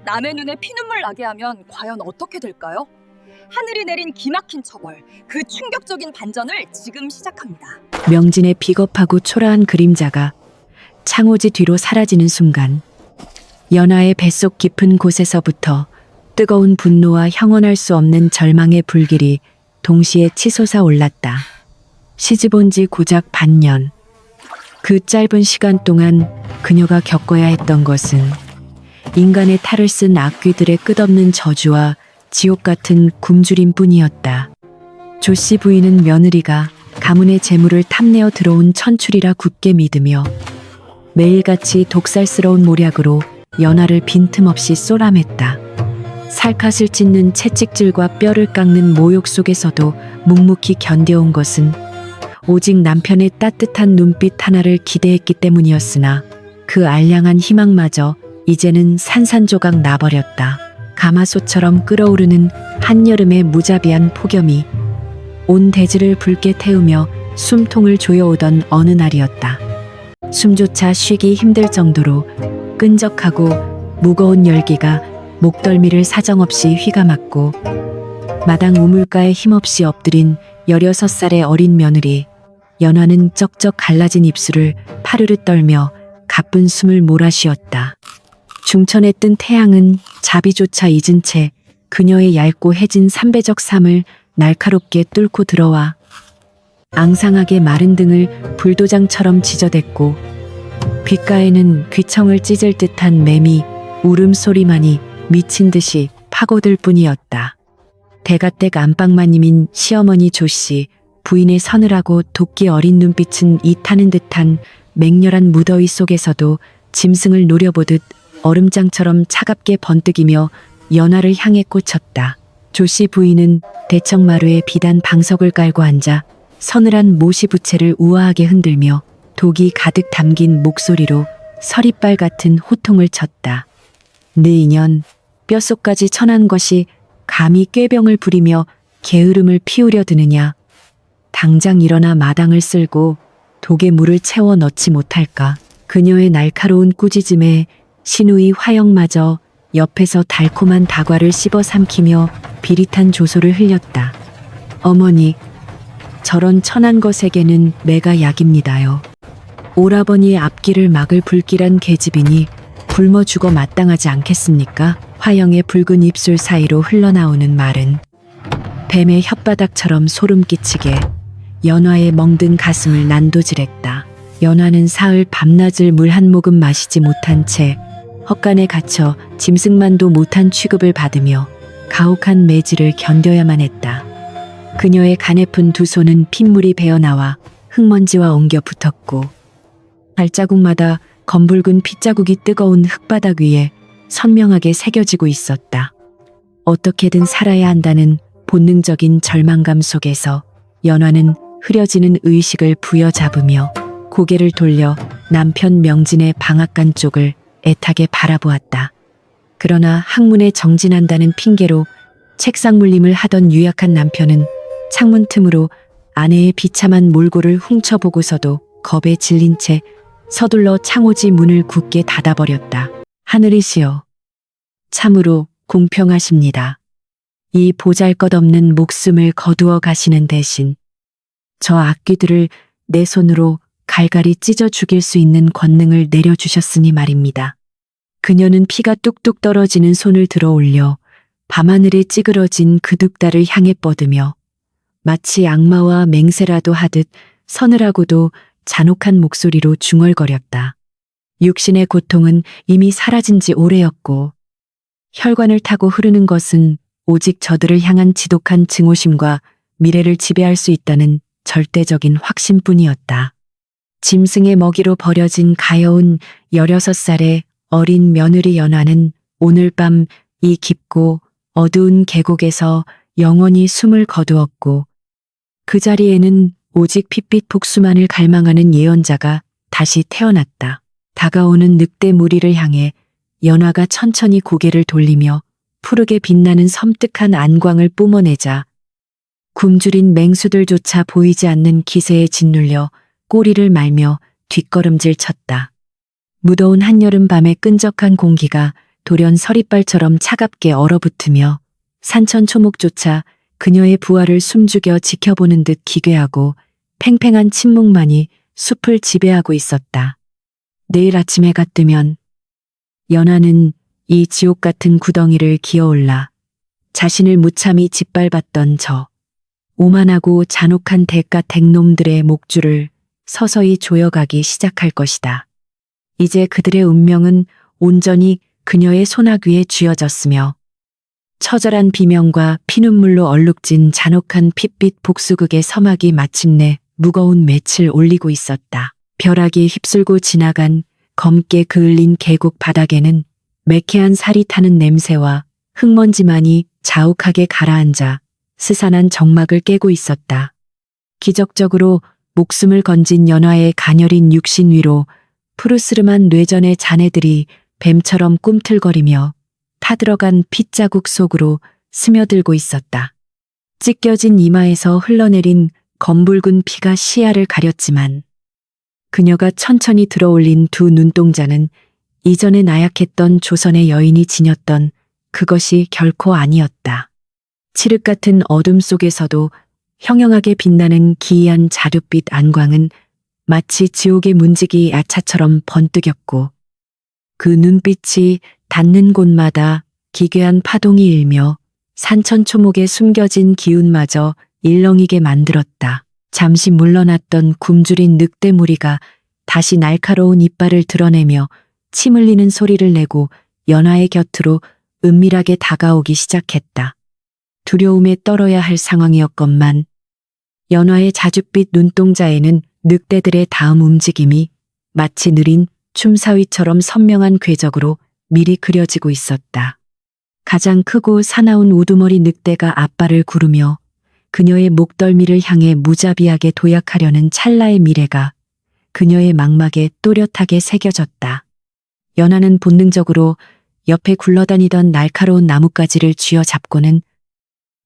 남의 눈에 피눈물 나게 하면 과연 어떻게 될까요? 하늘이 내린 기막힌 처벌, 그 충격적인 반전을 지금 시작합니다. 명진의 비겁하고 초라한 그림자가 창호지 뒤로 사라지는 순간 연하의 뱃속 깊은 곳에서부터 뜨거운 분노와 형언할 수 없는 절망의 불길이 동시에 치솟아 올랐다. 시집 온 지 고작 반년. 그 짧은 시간 동안 그녀가 겪어야 했던 것은 인간의 탈을 쓴 악귀들의 끝없는 저주와 지옥 같은 굶주림 뿐이었다. 조씨 부인은 며느리가 가문의 재물을 탐내어 들어온 천출이라 굳게 믿으며 매일같이 독살스러운 모략으로 연하를 빈틈없이 쏘람했다. 살갗을 찢는 채찍질과 뼈를 깎는 모욕 속에서도 묵묵히 견뎌온 것은 오직 남편의 따뜻한 눈빛 하나를 기대했기 때문이었으나 그 알량한 희망마저 이제는 산산조각 나버렸다. 가마솥처럼 끓어오르는 한여름의 무자비한 폭염이 온 대지를 붉게 태우며 숨통을 조여오던 어느 날이었다. 숨조차 쉬기 힘들 정도로 끈적하고 무거운 열기가 목덜미를 사정없이 휘감았고 마당 우물가에 힘없이 엎드린 16살의 어린 며느리 연화는 쩍쩍 갈라진 입술을 파르르 떨며 가쁜 숨을 몰아쉬었다. 중천에 뜬 태양은 자비조차 잊은 채 그녀의 얇고 해진 삼배적 삶을 날카롭게 뚫고 들어와 앙상하게 마른 등을 불도장처럼 지저댔고 귓가에는 귀청을 찢을 듯한 매미 울음소리만이 미친 듯이 파고들 뿐이었다. 대가댁 안방마님인 시어머니 조씨, 부인의 서늘하고 도끼 어린 눈빛은 이 타는 듯한 맹렬한 무더위 속에서도 짐승을 노려보듯 얼음장처럼 차갑게 번뜩이며 연화를 향해 꽂혔다. 조씨 부인은 대청마루에 비단 방석을 깔고 앉아 서늘한 모시 부채를 우아하게 흔들며 독이 가득 담긴 목소리로 서리빨 같은 호통을 쳤다. 네 인연, 뼛속까지 천한 것이 감히 꾀병을 부리며 게으름을 피우려 드느냐. 당장 일어나 마당을 쓸고 독에 물을 채워 넣지 못할까. 그녀의 날카로운 꾸짖음에 신우이 화영마저 옆에서 달콤한 다과를 씹어 삼키며 비릿한 조소를 흘렸다. 어머니, 저런 천한 것에게는 매가 약입니다요. 오라버니의 앞길을 막을 불길한 계집이니 굶어 죽어 마땅하지 않겠습니까? 화영의 붉은 입술 사이로 흘러나오는 말은 뱀의 혓바닥처럼 소름 끼치게 연화의 멍든 가슴을 난도질했다. 연화는 사흘 밤낮을 물 한 모금 마시지 못한 채 헛간에 갇혀 짐승만도 못한 취급을 받으며 가혹한 매질을 견뎌야만 했다. 그녀의 가냘픈 두 손은 핏물이 배어나와 흙먼지와 엉겨 붙었고 발자국마다 검붉은 핏자국이 뜨거운 흙바닥 위에 선명하게 새겨지고 있었다. 어떻게든 살아야 한다는 본능적인 절망감 속에서 연화는 흐려지는 의식을 부여잡으며 고개를 돌려 남편 명진의 방앗간 쪽을 애타게 바라보았다. 그러나 학문에 정진한다는 핑계로 책상 물림을 하던 유약한 남편은 창문 틈으로 아내의 비참한 몰골을 훔쳐보고서도 겁에 질린 채 서둘러 창호지 문을 굳게 닫아버렸다. 하늘이시여, 참으로 공평하십니다. 이 보잘것없는 목숨을 거두어 가시는 대신 저 악귀들을 내 손으로 갈갈이 찢어 죽일 수 있는 권능을 내려주셨으니 말입니다. 그녀는 피가 뚝뚝 떨어지는 손을 들어 올려 밤하늘에 찌그러진 그 두 딸을 향해 뻗으며 마치 악마와 맹세라도 하듯 서늘하고도 잔혹한 목소리로 중얼거렸다. 육신의 고통은 이미 사라진 지 오래였고 혈관을 타고 흐르는 것은 오직 저들을 향한 지독한 증오심과 미래를 지배할 수 있다는 절대적인 확신뿐이었다. 짐승의 먹이로 버려진 가여운 16살의 어린 며느리 연화는 오늘 밤 이 깊고 어두운 계곡에서 영원히 숨을 거두었고 그 자리에는 오직 핏빛 복수만을 갈망하는 예언자가 다시 태어났다. 다가오는 늑대 무리를 향해 연화가 천천히 고개를 돌리며 푸르게 빛나는 섬뜩한 안광을 뿜어내자 굶주린 맹수들조차 보이지 않는 기세에 짓눌려 꼬리를 말며 뒷걸음질 쳤다. 무더운 한여름 밤의 끈적한 공기가 돌연 서리빨처럼 차갑게 얼어붙으며 산천초목조차 그녀의 부활을 숨죽여 지켜보는 듯 기괴하고 팽팽한 침묵만이 숲을 지배하고 있었다. 내일 아침 해가 뜨면 연하는 이 지옥 같은 구덩이를 기어올라 자신을 무참히 짓밟았던 저 오만하고 잔혹한 대가 댁놈들의 목줄을 서서히 조여가기 시작할 것이다. 이제 그들의 운명은 온전히 그녀의 손아귀 위에 쥐어졌으며 처절한 비명과 피눈물로 얼룩진 잔혹한 핏빛 복수극의 서막이 마침내 무거운 맷을 올리고 있었다. 벼락이 휩쓸고 지나간 검게 그을린 계곡 바닥에는 매캐한 살이 타는 냄새와 흙먼지만이 자욱하게 가라앉아 스산한 정막을 깨고 있었다. 기적적으로 목숨을 건진 연화의 가녀린 육신 위로 푸르스름한 뇌전의 자네들이 뱀처럼 꿈틀거리며 타들어간 핏자국 속으로 스며들고 있었다. 찢겨진 이마에서 흘러내린 검붉은 피가 시야를 가렸지만 그녀가 천천히 들어올린 두 눈동자는 이전에 나약했던 조선의 여인이 지녔던 그것이 결코 아니었다. 칠흑 같은 어둠 속에서도 형형하게 빛나는 기이한 자줏빛 안광은 마치 지옥의 문지기 야차처럼 번뜩였고 그 눈빛이 닿는 곳마다 기괴한 파동이 일며 산천초목에 숨겨진 기운마저 일렁이게 만들었다. 잠시 물러났던 굶주린 늑대 무리가 다시 날카로운 이빨을 드러내며 침 흘리는 소리를 내고 연화의 곁으로 은밀하게 다가오기 시작했다. 두려움에 떨어야 할 상황이었건만 연화의 자줏빛 눈동자에는 늑대들의 다음 움직임이 마치 느린 춤사위처럼 선명한 궤적으로 미리 그려지고 있었다. 가장 크고 사나운 우두머리 늑대가 앞발을 구르며 그녀의 목덜미를 향해 무자비하게 도약하려는 찰나의 미래가 그녀의 망막에 또렷하게 새겨졌다. 연하는 본능적으로 옆에 굴러다니던 날카로운 나뭇가지를 쥐어잡고는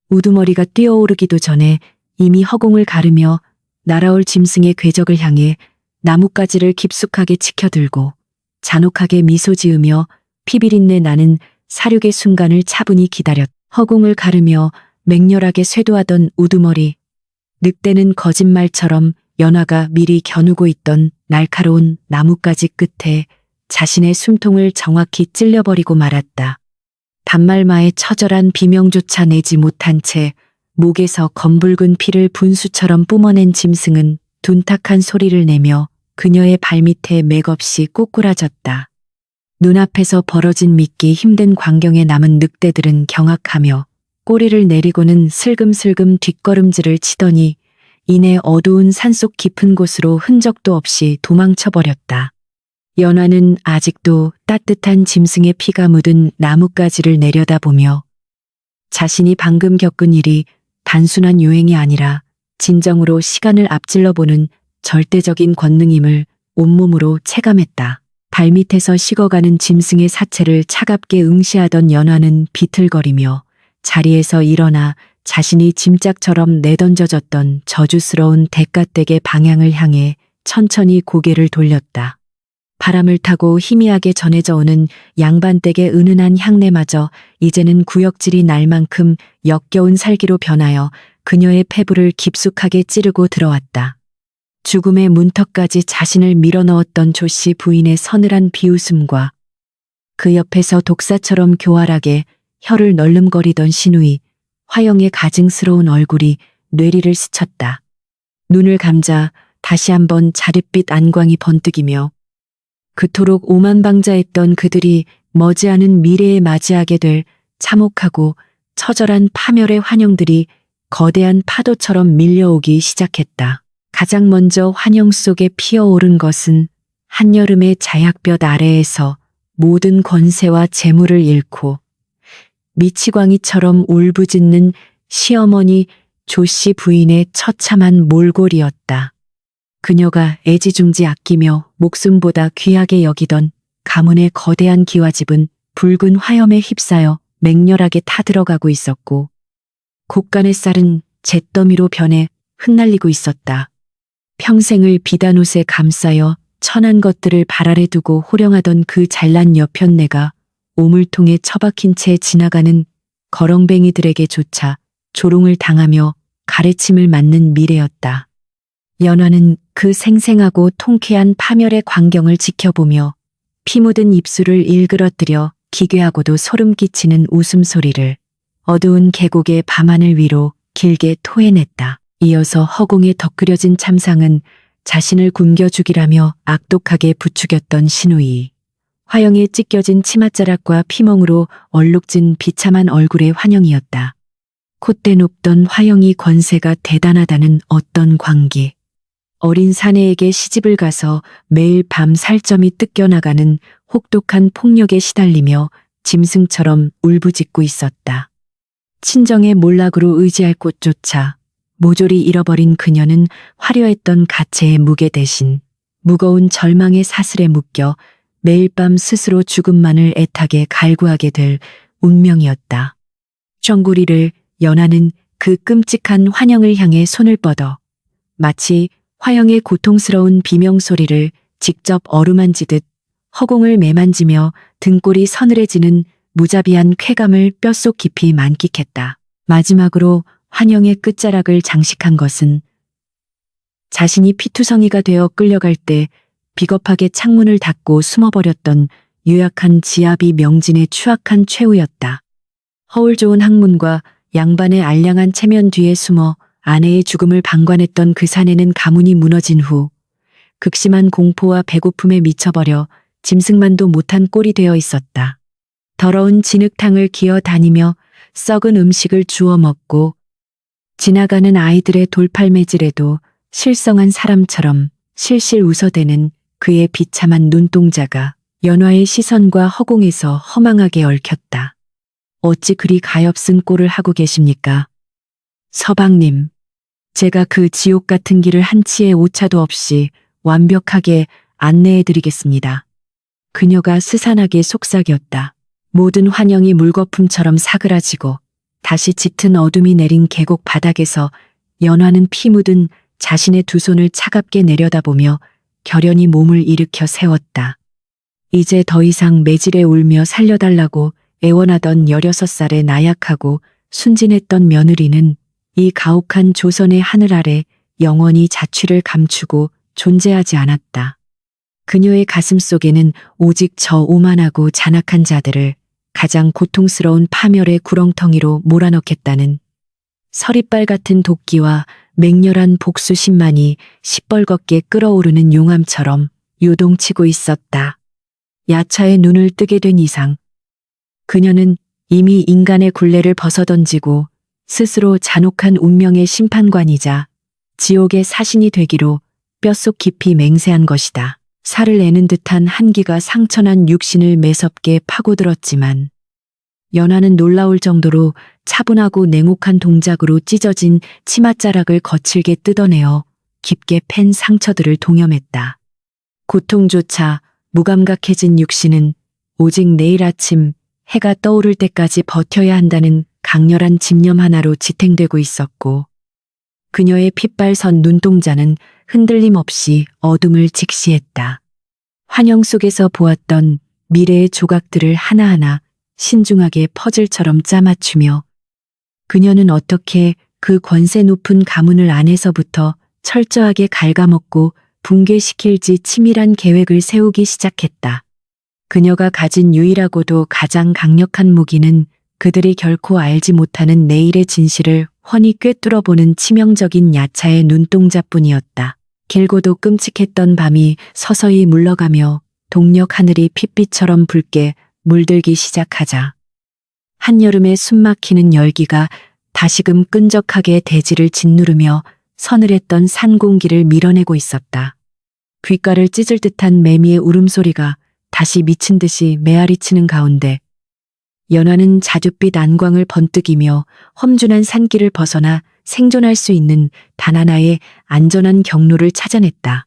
우두머리가 뛰어오르기도 전에 이미 허공을 가르며 날아올 짐승의 궤적을 향해 나뭇가지를 깊숙하게 치켜들고 잔혹하게 미소 지으며 피비린내 나는 사륙의 순간을 차분히 기다렸. 허공을 가르며 맹렬하게 쇄도하던 우두머리. 늑대는 거짓말처럼 연화가 미리 겨누고 있던 날카로운 나뭇가지 끝에 자신의 숨통을 정확히 찔려버리고 말았다. 단말마의 처절한 비명조차 내지 못한 채 목에서 검붉은 피를 분수처럼 뿜어낸 짐승은 둔탁한 소리를 내며 그녀의 발밑에 맥없이 꼬꾸라졌다. 눈앞에서 벌어진 믿기 힘든 광경에 남은 늑대들은 경악하며 꼬리를 내리고는 슬금슬금 뒷걸음질을 치더니 이내 어두운 산속 깊은 곳으로 흔적도 없이 도망쳐버렸다. 연화는 아직도 따뜻한 짐승의 피가 묻은 나뭇가지를 내려다보며 자신이 방금 겪은 일이 단순한 요행이 아니라 진정으로 시간을 앞질러보는 절대적인 권능임을 온몸으로 체감했다. 발밑에서 식어가는 짐승의 사체를 차갑게 응시하던 연화는 비틀거리며 자리에서 일어나 자신이 짐짝처럼 내던져졌던 저주스러운 대가댁의 방향을 향해 천천히 고개를 돌렸다. 바람을 타고 희미하게 전해져 오는 양반댁의 은은한 향내마저 이제는 구역질이 날 만큼 역겨운 살기로 변하여 그녀의 폐부를 깊숙하게 찌르고 들어왔다. 죽음의 문턱까지 자신을 밀어넣었던 조씨 부인의 서늘한 비웃음과 그 옆에서 독사처럼 교활하게 혀를 널름거리던 시누이 화영의 가증스러운 얼굴이 뇌리를 스쳤다. 눈을 감자 다시 한번 자릿빛 안광이 번뜩이며 그토록 오만방자했던 그들이 머지않은 미래에 맞이하게 될 참혹하고 처절한 파멸의 환영들이 거대한 파도처럼 밀려오기 시작했다. 가장 먼저 환영 속에 피어오른 것은 한여름의 자약볕 아래에서 모든 권세와 재물을 잃고 미치광이처럼 울부짖는 시어머니 조씨 부인의 처참한 몰골이었다. 그녀가 애지중지 아끼며 목숨보다 귀하게 여기던 가문의 거대한 기와집은 붉은 화염에 휩싸여 맹렬하게 타들어가고 있었고 곡간의 쌀은 잿더미로 변해 흩날리고 있었다. 평생을 비단옷에 감싸여 천한 것들을 발 아래 두고 호령하던 그 잘난 여편네가 오물통에 처박힌 채 지나가는 거렁뱅이들에게조차 조롱을 당하며 가래침을 맞는 미래였다. 연화는 그 생생하고 통쾌한 파멸의 광경을 지켜보며 피 묻은 입술을 일그러뜨려 기괴하고도 소름 끼치는 웃음소리를 어두운 계곡의 밤하늘 위로 길게 토해냈다. 이어서 허공에 덧그려진 참상은 자신을 굶겨 죽이라며 악독하게 부추겼던 신우이. 화영에 찢겨진 치맛자락과 피멍으로 얼룩진 비참한 얼굴의 환영이었다. 콧대 높던 화영이 권세가 대단하다는 어떤 광기. 어린 사내에게 시집을 가서 매일 밤 살점이 뜯겨나가는 혹독한 폭력에 시달리며 짐승처럼 울부짖고 있었다. 친정의 몰락으로 의지할 곳조차 모조리 잃어버린 그녀는 화려했던 가채의 무게 대신 무거운 절망의 사슬에 묶여 매일 밤 스스로 죽음만을 애타게 갈구하게 될 운명이었다. 정구리를 연하는 그 끔찍한 환영을 향해 손을 뻗어 마치 화영의 고통스러운 비명소리를 직접 어루만지듯 허공을 매만지며 등골이 서늘해지는 무자비한 쾌감을 뼛속 깊이 만끽했다. 마지막으로 환영의 끝자락을 장식한 것은 자신이 피투성이가 되어 끌려갈 때 비겁하게 창문을 닫고 숨어버렸던 유약한 지아비 명진의 추악한 최후였다. 허울 좋은 학문과 양반의 알량한 체면 뒤에 숨어 아내의 죽음을 방관했던 그 사내는 가문이 무너진 후 극심한 공포와 배고픔에 미쳐버려 짐승만도 못한 꼴이 되어 있었다. 더러운 진흙탕을 기어 다니며 썩은 음식을 주워 먹고 지나가는 아이들의 돌팔매질에도 실성한 사람처럼 실실 웃어대는 그의 비참한 눈동자가 연화의 시선과 허공에서 허망하게 얽혔다. 어찌 그리 가엾은 꼴을 하고 계십니까? 서방님, 제가 그 지옥 같은 길을 한치의 오차도 없이 완벽하게 안내해드리겠습니다. 그녀가 스산하게 속삭였다. 모든 환영이 물거품처럼 사그라지고 다시 짙은 어둠이 내린 계곡 바닥에서 연화는 피 묻은 자신의 두 손을 차갑게 내려다보며 결연히 몸을 일으켜 세웠다. 이제 더 이상 매질에 울며 살려달라고 애원하던 16살의 나약하고 순진했던 며느리는 이 가혹한 조선의 하늘 아래 영원히 자취를 감추고 존재하지 않았다. 그녀의 가슴 속에는 오직 저 오만하고 잔악한 자들을 가장 고통스러운 파멸의 구렁텅이로 몰아넣겠다는 서리빨 같은 도끼와 맹렬한 복수심만이 시뻘겋게 끓어오르는 용암처럼 요동치고 있었다. 야차의 눈을 뜨게 된 이상 그녀는 이미 인간의 굴레를 벗어던지고 스스로 잔혹한 운명의 심판관이자 지옥의 사신이 되기로 뼛속 깊이 맹세한 것이다. 살을 내는 듯한 한기가 상처난 육신을 매섭게 파고들었지만 연화는 놀라울 정도로 차분하고 냉혹한 동작으로 찢어진 치맛자락을 거칠게 뜯어내어 깊게 팬 상처들을 동염했다. 고통조차 무감각해진 육신은 오직 내일 아침 해가 떠오를 때까지 버텨야 한다는 강렬한 집념 하나로 지탱되고 있었고 그녀의 핏발선 눈동자는 흔들림 없이 어둠을 직시했다. 환영 속에서 보았던 미래의 조각들을 하나하나 신중하게 퍼즐처럼 짜맞추며 그녀는 어떻게 그 권세 높은 가문을 안에서부터 철저하게 갉아먹고 붕괴시킬지 치밀한 계획을 세우기 시작했다. 그녀가 가진 유일하고도 가장 강력한 무기는 그들이 결코 알지 못하는 내일의 진실을 훤히 꿰뚫어보는 치명적인 야차의 눈동자뿐이었다. 길고도 끔찍했던 밤이 서서히 물러가며 동력 하늘이 핏빛처럼 붉게 물들기 시작하자 한여름의 숨막히는 열기가 다시금 끈적하게 대지를 짓누르며 서늘했던 산 공기를 밀어내고 있었다. 귓가를 찢을 듯한 매미의 울음소리가 다시 미친 듯이 메아리치는 가운데 연화는 자줏빛 안광을 번뜩이며 험준한 산길을 벗어나 생존할 수 있는 단 하나의 안전한 경로를 찾아냈다.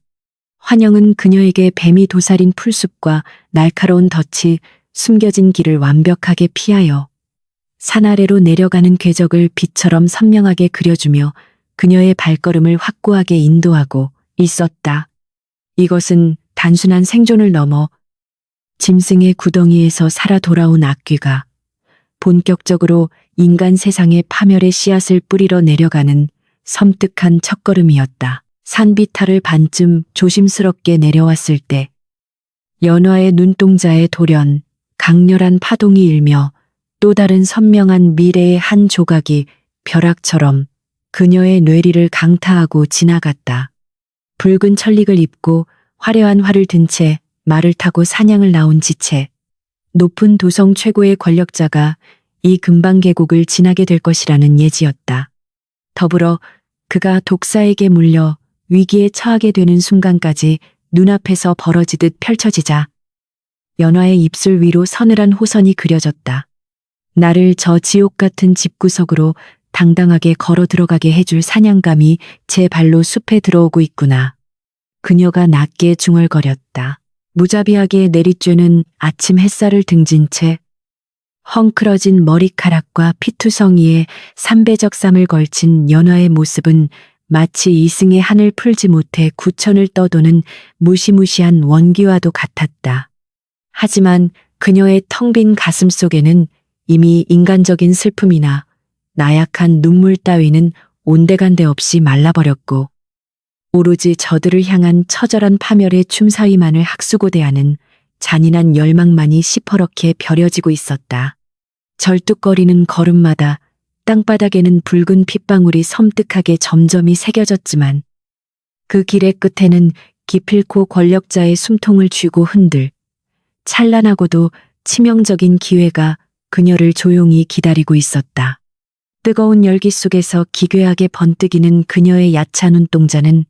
환영은 그녀에게 뱀이 도사린 풀숲과 날카로운 덫이 숨겨진 길을 완벽하게 피하여 산 아래로 내려가는 궤적을 빛처럼 선명하게 그려주며 그녀의 발걸음을 확고하게 인도하고 있었다. 이것은 단순한 생존을 넘어 짐승의 구덩이에서 살아 돌아온 악귀가 본격적으로 인간 세상의 파멸의 씨앗을 뿌리러 내려가는 섬뜩한 첫걸음이었다. 산비탈을 반쯤 조심스럽게 내려왔을 때 연화의 눈동자에 돌연 강렬한 파동이 일며 또 다른 선명한 미래의 한 조각이 벼락처럼 그녀의 뇌리를 강타하고 지나갔다. 붉은 천릭을 입고 화려한 활을 든 채 말을 타고 사냥을 나온 지체. 높은 도성 최고의 권력자가 이 금방 계곡을 지나게 될 것이라는 예지였다. 더불어 그가 독사에게 물려 위기에 처하게 되는 순간까지 눈앞에서 벌어지듯 펼쳐지자 연화의 입술 위로 서늘한 호선이 그려졌다. 나를 저 지옥 같은 집구석으로 당당하게 걸어 들어가게 해줄 사냥감이 제 발로 숲에 들어오고 있구나. 그녀가 낮게 중얼거렸다. 무자비하게 내리쬐는 아침 햇살을 등진 채 헝클어진 머리카락과 피투성이에 삼배적삼을 걸친 연화의 모습은 마치 이승의 한을 풀지 못해 구천을 떠도는 무시무시한 원기와도 같았다. 하지만 그녀의 텅 빈 가슴 속에는 이미 인간적인 슬픔이나 나약한 눈물 따위는 온데간데 없이 말라버렸고 오로지 저들을 향한 처절한 파멸의 춤사위만을 학수고대하는 잔인한 열망만이 시퍼렇게 벼려지고 있었다. 절뚝거리는 걸음마다 땅바닥에는 붉은 핏방울이 섬뜩하게 점점이 새겨졌지만 그 길의 끝에는 기필코 권력자의 숨통을 쥐고 흔들 찬란하고도 치명적인 기회가 그녀를 조용히 기다리고 있었다. 뜨거운 열기 속에서 기괴하게 번뜩이는 그녀의 야찬 눈동자는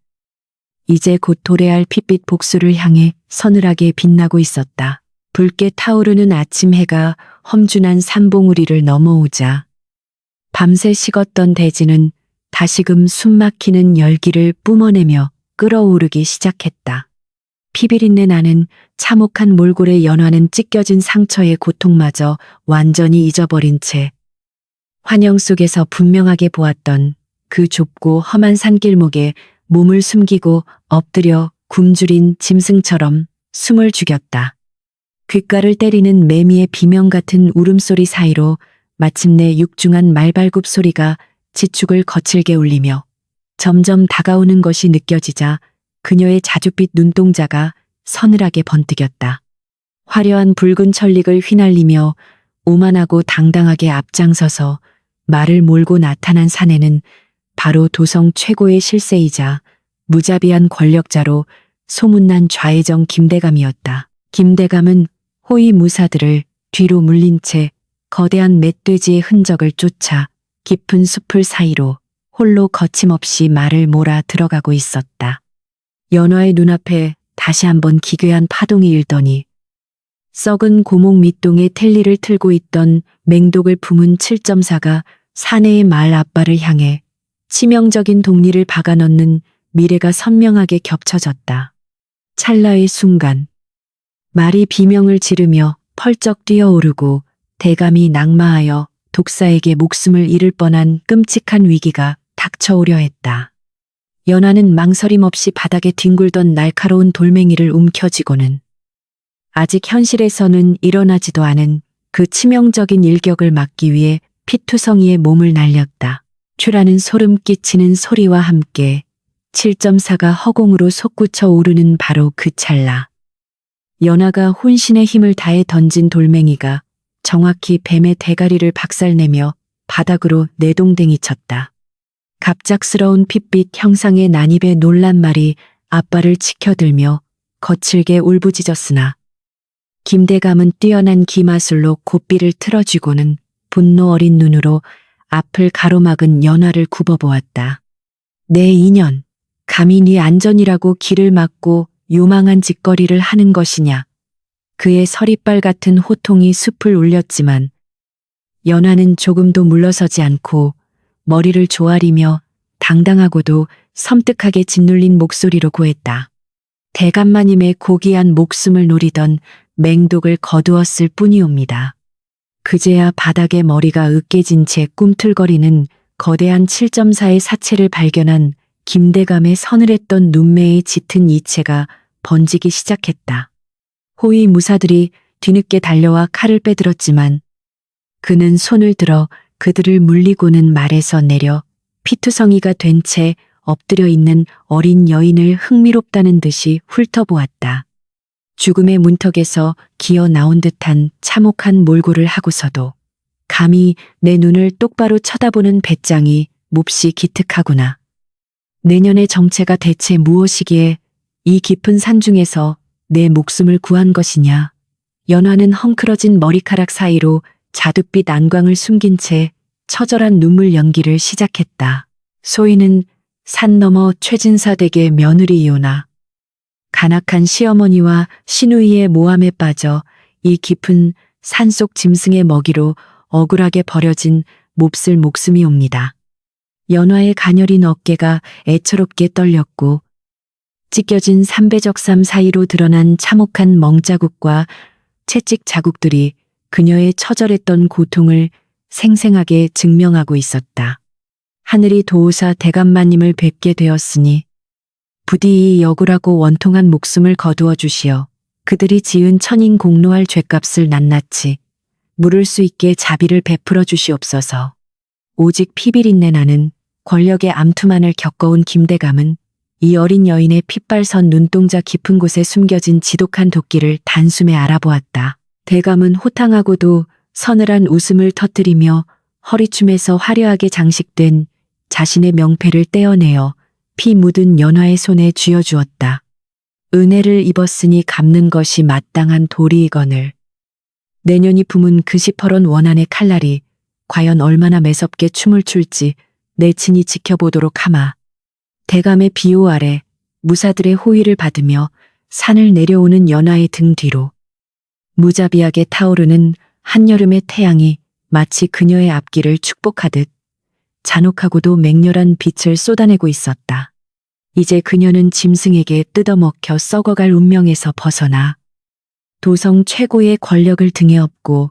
이제 곧 도래할 핏빛 복수를 향해 서늘하게 빛나고 있었다. 붉게 타오르는 아침 해가 험준한 산봉우리를 넘어오자 밤새 식었던 대지는 다시금 숨막히는 열기를 뿜어내며 끓어오르기 시작했다. 피비린내 나는 참혹한 몰골의 연화는 찢겨진 상처의 고통마저 완전히 잊어버린 채 환영 속에서 분명하게 보았던 그 좁고 험한 산길목에 몸을 숨기고 엎드려 굶주린 짐승처럼 숨을 죽였다. 귓가를 때리는 매미의 비명 같은 울음소리 사이로 마침내 육중한 말발굽 소리가 지축을 거칠게 울리며 점점 다가오는 것이 느껴지자 그녀의 자줏빛 눈동자가 서늘하게 번뜩였다. 화려한 붉은 천릭을 휘날리며 오만하고 당당하게 앞장서서 말을 몰고 나타난 사내는 바로 도성 최고의 실세이자 무자비한 권력자로 소문난 좌의정 김대감이었다. 김대감은 호위 무사들을 뒤로 물린 채 거대한 멧돼지의 흔적을 쫓아 깊은 숲을 사이로 홀로 거침없이 말을 몰아 들어가고 있었다. 연화의 눈앞에 다시 한번 기괴한 파동이 일더니 썩은 고목 밑동에 텔리를 틀고 있던 맹독을 품은 7.4가 사내의 말 앞발을 향해 치명적인 독리를 박아넣는 미래가 선명하게 겹쳐졌다. 찰나의 순간 말이 비명을 지르며 펄쩍 뛰어오르고 대감이 낙마하여 독사에게 목숨을 잃을 뻔한 끔찍한 위기가 닥쳐오려 했다. 연화는 망설임 없이 바닥에 뒹굴던 날카로운 돌멩이를 움켜쥐고는 아직 현실에서는 일어나지도 않은 그 치명적인 일격을 막기 위해 피투성이의 몸을 날렸다. 큐라는 소름 끼치는 소리와 함께 7.4가 허공으로 솟구쳐 오르는 바로 그 찰나. 연화가 혼신의 힘을 다해 던진 돌멩이가 정확히 뱀의 대가리를 박살내며 바닥으로 내동댕이 쳤다. 갑작스러운 핏빛 형상의 난입의 놀란 말이 앞발을 치켜들며 거칠게 울부짖었으나 김대감은 뛰어난 기마술로 고삐를 틀어쥐고는 분노 어린 눈으로 앞을 가로막은 연화를 굽어보았다. 내 인연, 감히 네 안전이라고 길을 막고 요망한 짓거리를 하는 것이냐. 그의 서리빨 같은 호통이 숲을 울렸지만 연화는 조금도 물러서지 않고 머리를 조아리며 당당하고도 섬뜩하게 짓눌린 목소리로 고했다. 대감마님의 고귀한 목숨을 노리던 맹독을 거두었을 뿐이옵니다. 그제야 바닥에 머리가 으깨진 채 꿈틀거리는 거대한 7.4의 사체를 발견한 김대감의 서늘했던 눈매의 짙은 이체가 번지기 시작했다. 호위 무사들이 뒤늦게 달려와 칼을 빼들었지만 그는 손을 들어 그들을 물리고는 말에서 내려 피투성이가 된 채 엎드려 있는 어린 여인을 흥미롭다는 듯이 훑어보았다. 죽음의 문턱에서 기어 나온 듯한 참혹한 몰골을 하고서도 감히 내 눈을 똑바로 쳐다보는 배짱이 몹시 기특하구나. 내년의 정체가 대체 무엇이기에 이 깊은 산 중에서 내 목숨을 구한 것이냐. 연화는 헝클어진 머리카락 사이로 자줏빛 안광을 숨긴 채 처절한 눈물 연기를 시작했다. 소인은 산 너머 최진사 댁의 며느리이오나 간악한 시어머니와 시누이의 모함에 빠져 이 깊은 산속 짐승의 먹이로 억울하게 버려진 몹쓸 목숨이옵니다. 연화의 가녀린 어깨가 애처롭게 떨렸고 찢겨진 삼배적삼 사이로 드러난 참혹한 멍자국과 채찍 자국들이 그녀의 처절했던 고통을 생생하게 증명하고 있었다. 하늘이 도우사 대감마님을 뵙게 되었으니 부디 이 억울하고 원통한 목숨을 거두어 주시어 그들이 지은 천인 공로할 죗값을 낱낱이 물을 수 있게 자비를 베풀어 주시옵소서. 오직 피비린내 나는 권력의 암투만을 겪어온 김대감은 이 어린 여인의 핏발선 눈동자 깊은 곳에 숨겨진 지독한 도끼를 단숨에 알아보았다. 대감은 호탕하고도 서늘한 웃음을 터뜨리며 허리춤에서 화려하게 장식된 자신의 명패를 떼어내어 피 묻은 연화의 손에 쥐어주었다. 은혜를 입었으니 갚는 것이 마땅한 도리이거늘. 내년이 품은 그 시퍼런 원한의 칼날이 과연 얼마나 매섭게 춤을 출지 내 친히 지켜보도록 하마. 대감의 비호 아래 무사들의 호의를 받으며 산을 내려오는 연화의 등 뒤로 무자비하게 타오르는 한여름의 태양이 마치 그녀의 앞길을 축복하듯 잔혹하고도 맹렬한 빛을 쏟아내고 있었다. 이제 그녀는 짐승에게 뜯어먹혀 썩어갈 운명에서 벗어나 도성 최고의 권력을 등에 업고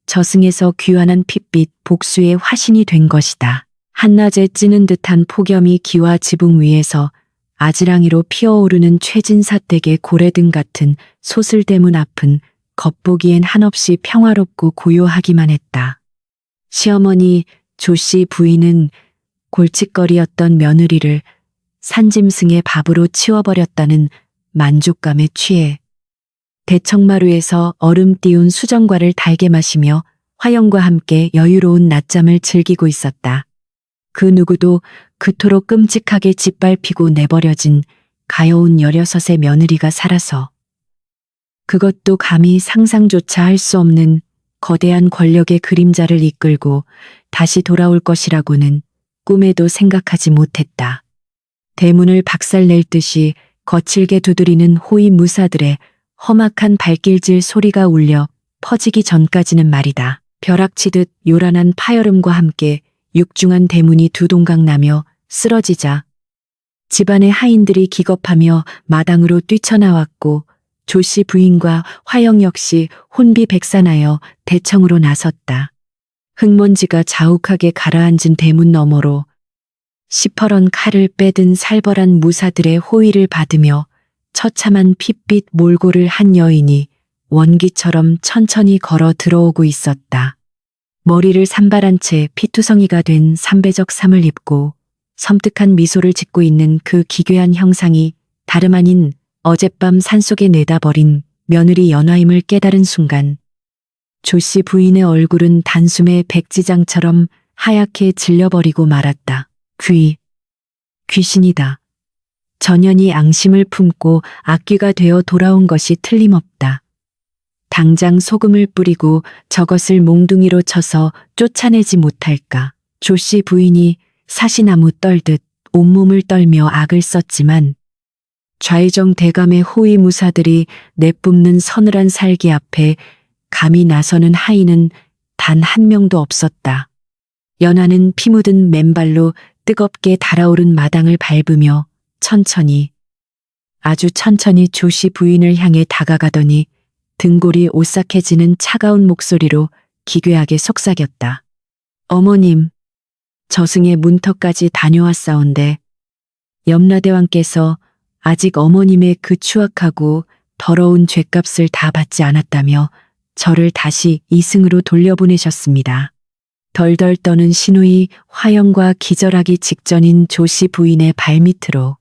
저승에서 귀환한 핏빛 복수의 화신이 된 것이다. 한낮에 찌는 듯한 폭염이 기와 지붕 위에서 아지랑이로 피어오르는 최진사 댁의 고래등 같은 소슬대문 앞은 겉보기엔 한없이 평화롭고 고요하기만 했다. 시어머니 조씨 부인은 골칫거리였던 며느리를 산짐승의 밥으로 치워버렸다는 만족감에 취해 대청마루에서 얼음 띄운 수정과를 달게 마시며 화영과 함께 여유로운 낮잠을 즐기고 있었다. 그 누구도 그토록 끔찍하게 짓밟히고 내버려진 가여운 16의 며느리가 살아서 그것도 감히 상상조차 할 수 없는 거대한 권력의 그림자를 이끌고 다시 돌아올 것이라고는 꿈에도 생각하지 못했다. 대문을 박살낼 듯이 거칠게 두드리는 호위 무사들의 험악한 발길질 소리가 울려 퍼지기 전까지는 말이다. 벼락치듯 요란한 파열음과 함께 육중한 대문이 두 동강 나며 쓰러지자 집안의 하인들이 기겁하며 마당으로 뛰쳐나왔고 조씨 부인과 화영 역시 혼비백산하여 대청으로 나섰다. 흙먼지가 자욱하게 가라앉은 대문 너머로 시퍼런 칼을 빼든 살벌한 무사들의 호의를 받으며 처참한 핏빛 몰골을 한 여인이 원기처럼 천천히 걸어 들어오고 있었다. 머리를 산발한 채 피투성이가 된 삼배적 삼을 입고 섬뜩한 미소를 짓고 있는 그 기괴한 형상이 다름 아닌 어젯밤 산속에 내다버린 며느리 연화임을 깨달은 순간 조씨 부인의 얼굴은 단숨에 백지장처럼 하얗게 질려버리고 말았다. 귀신이다. 전연이 앙심을 품고 악귀가 되어 돌아온 것이 틀림없다. 당장 소금을 뿌리고 저것을 몽둥이로 쳐서 쫓아내지 못할까. 조씨 부인이 사시나무 떨듯 온몸을 떨며 악을 썼지만 좌의정 대감의 호위 무사들이 내뿜는 서늘한 살기 앞에 감히 나서는 하인은 단 한 명도 없었다. 연하는 피 묻은 맨발로 뜨겁게 달아오른 마당을 밟으며 천천히, 아주 천천히 조씨 부인을 향해 다가가더니 등골이 오싹해지는 차가운 목소리로 기괴하게 속삭였다. 어머님, 저승의 문턱까지 다녀왔사온데 염라대왕께서 아직 어머님의 그 추악하고 더러운 죗값을 다 받지 않았다며 저를 다시 이승으로 돌려보내셨습니다. 덜덜 떠는 신우이 화영과 기절하기 직전인 조씨 부인의 발밑으로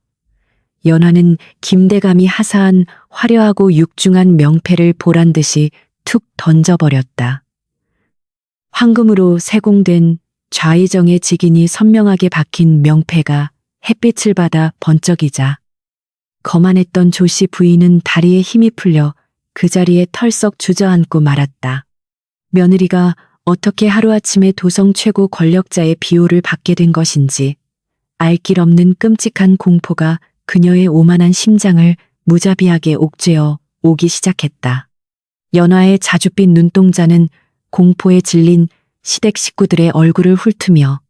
연화는 김대감이 하사한 화려하고 육중한 명패를 보란듯이 툭 던져버렸다. 황금으로 세공된 좌의정의 직인이 선명하게 박힌 명패가 햇빛을 받아 번쩍이자 거만했던 조씨 부인은 다리에 힘이 풀려 그 자리에 털썩 주저앉고 말았다. 며느리가 어떻게 하루아침에 도성 최고 권력자의 비호를 받게 된 것인지 알 길 없는 끔찍한 공포가 그녀의 오만한 심장을 무자비하게 옥죄어 오기 시작했다. 연화의 자줏빛 눈동자는 공포에 질린 시댁 식구들의 얼굴을 훑으며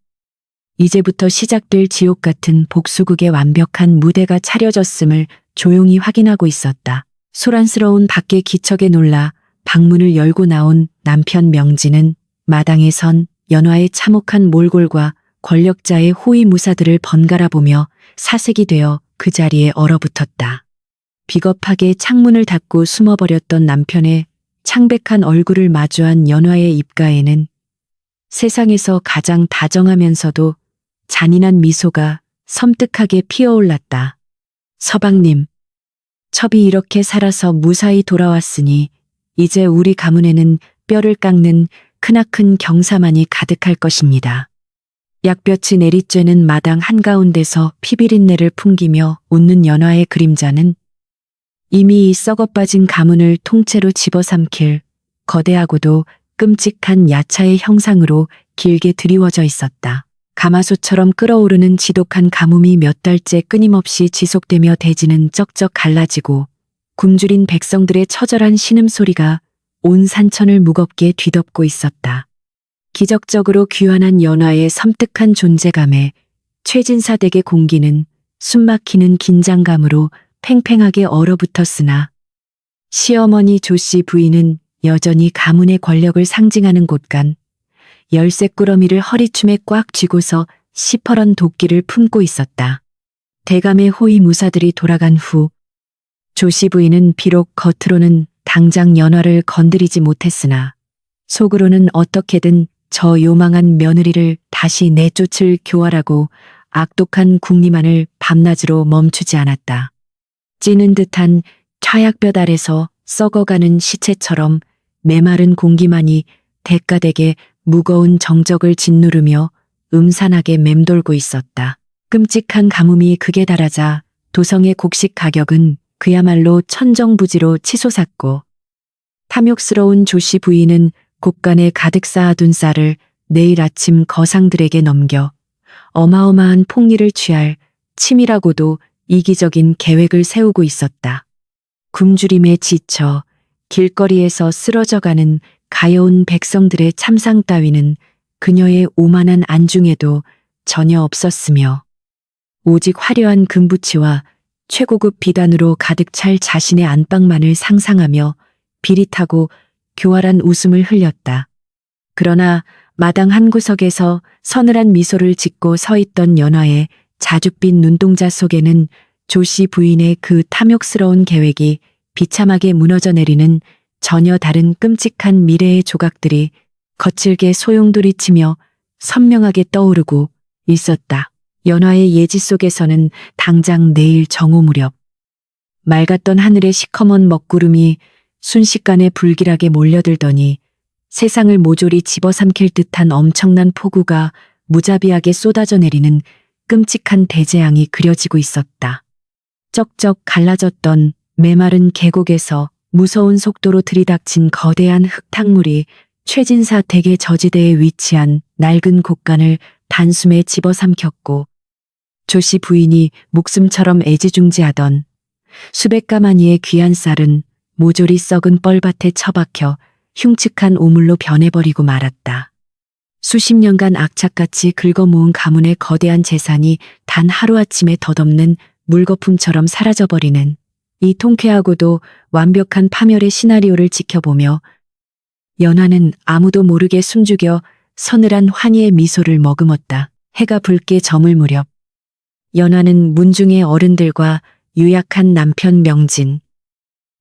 이제부터 시작될 지옥 같은 복수극의 완벽한 무대가 차려졌음을 조용히 확인하고 있었다. 소란스러운 밖의 기척에 놀라 방문을 열고 나온 남편 명진은 마당에 선 연화의 참혹한 몰골과 권력자의 호위무사들을 번갈아 보며 사색이 되어 그 자리에 얼어붙었다. 비겁하게 창문을 닫고 숨어버렸던 남편의 창백한 얼굴을 마주한 연화의 입가에는 세상에서 가장 다정하면서도 잔인한 미소가 섬뜩하게 피어올랐다. 서방님, 첩이 이렇게 살아서 무사히 돌아왔으니 이제 우리 가문에는 뼈를 깎는 크나큰 경사만이 가득할 것입니다. 약볕이 내리쬐는 마당 한가운데서 피비린내를 풍기며 웃는 연화의 그림자는 이미 이 썩어빠진 가문을 통째로 집어삼킬 거대하고도 끔찍한 야차의 형상으로 길게 드리워져 있었다. 가마솥처럼 끓어오르는 지독한 가뭄이 몇 달째 끊임없이 지속되며 대지는 쩍쩍 갈라지고 굶주린 백성들의 처절한 신음소리가 온 산천을 무겁게 뒤덮고 있었다. 기적적으로 귀환한 연화의 섬뜩한 존재감에 최진사 댁의 공기는 숨막히는 긴장감으로 팽팽하게 얼어붙었으나 시어머니 조씨 부인은 여전히 가문의 권력을 상징하는 곳간 열쇠꾸러미를 허리춤에 꽉 쥐고서 시퍼런 도끼를 품고 있었다. 대감의 호위무사들이 돌아간 후 조씨 부인은 비록 겉으로는 당장 연화를 건드리지 못했으나 속으로는 어떻게든 저 요망한 며느리를 다시 내쫓을 교활하고 악독한 궁리만을 밤낮으로 멈추지 않았다. 찌는 듯한 차약볕 아래서 썩어가는 시체처럼 메마른 공기만이 대가되게 무거운 정적을 짓누르며 음산하게 맴돌고 있었다. 끔찍한 가뭄이 극에 달하자 도성의 곡식 가격은 그야말로 천정부지로 치솟았고 탐욕스러운 조씨 부인은 곳간에 가득 쌓아둔 쌀을 내일 아침 거상들에게 넘겨 어마어마한 폭리를 취할 치밀하고도 이기적인 계획을 세우고 있었다. 굶주림에 지쳐 길거리에서 쓰러져가는 가여운 백성들의 참상 따위는 그녀의 오만한 안중에도 전혀 없었으며 오직 화려한 금부치와 최고급 비단으로 가득 찰 자신의 안방만을 상상하며 비릿하고 교활한 웃음을 흘렸다. 그러나 마당 한 구석에서 서늘한 미소를 짓고 서 있던 연화의 자줏빛 눈동자 속에는 조씨 부인의 그 탐욕스러운 계획이 비참하게 무너져 내리는 전혀 다른 끔찍한 미래의 조각들이 거칠게 소용돌이치며 선명하게 떠오르고 있었다. 연화의 예지 속에서는 당장 내일 정오 무렵 맑았던 하늘의 시커먼 먹구름이 순식간에 불길하게 몰려들더니 세상을 모조리 집어삼킬 듯한 엄청난 폭우가 무자비하게 쏟아져 내리는 끔찍한 대재앙이 그려지고 있었다. 쩍쩍 갈라졌던 메마른 계곡에서 무서운 속도로 들이닥친 거대한 흙탕물이 최진사 댁의 저지대에 위치한 낡은 곳간을 단숨에 집어삼켰고 조씨 부인이 목숨처럼 애지중지하던 수백 가마니의 귀한 쌀은 모조리 썩은 뻘밭에 처박혀 흉측한 오물로 변해버리고 말았다. 수십 년간 악착같이 긁어모은 가문의 거대한 재산이 단 하루아침에 덧없는 물거품처럼 사라져버리는 이 통쾌하고도 완벽한 파멸의 시나리오를 지켜보며 연화는 아무도 모르게 숨죽여 서늘한 환희의 미소를 머금었다. 해가 붉게 저물 무렵 연화는 문중의 어른들과 유약한 남편 명진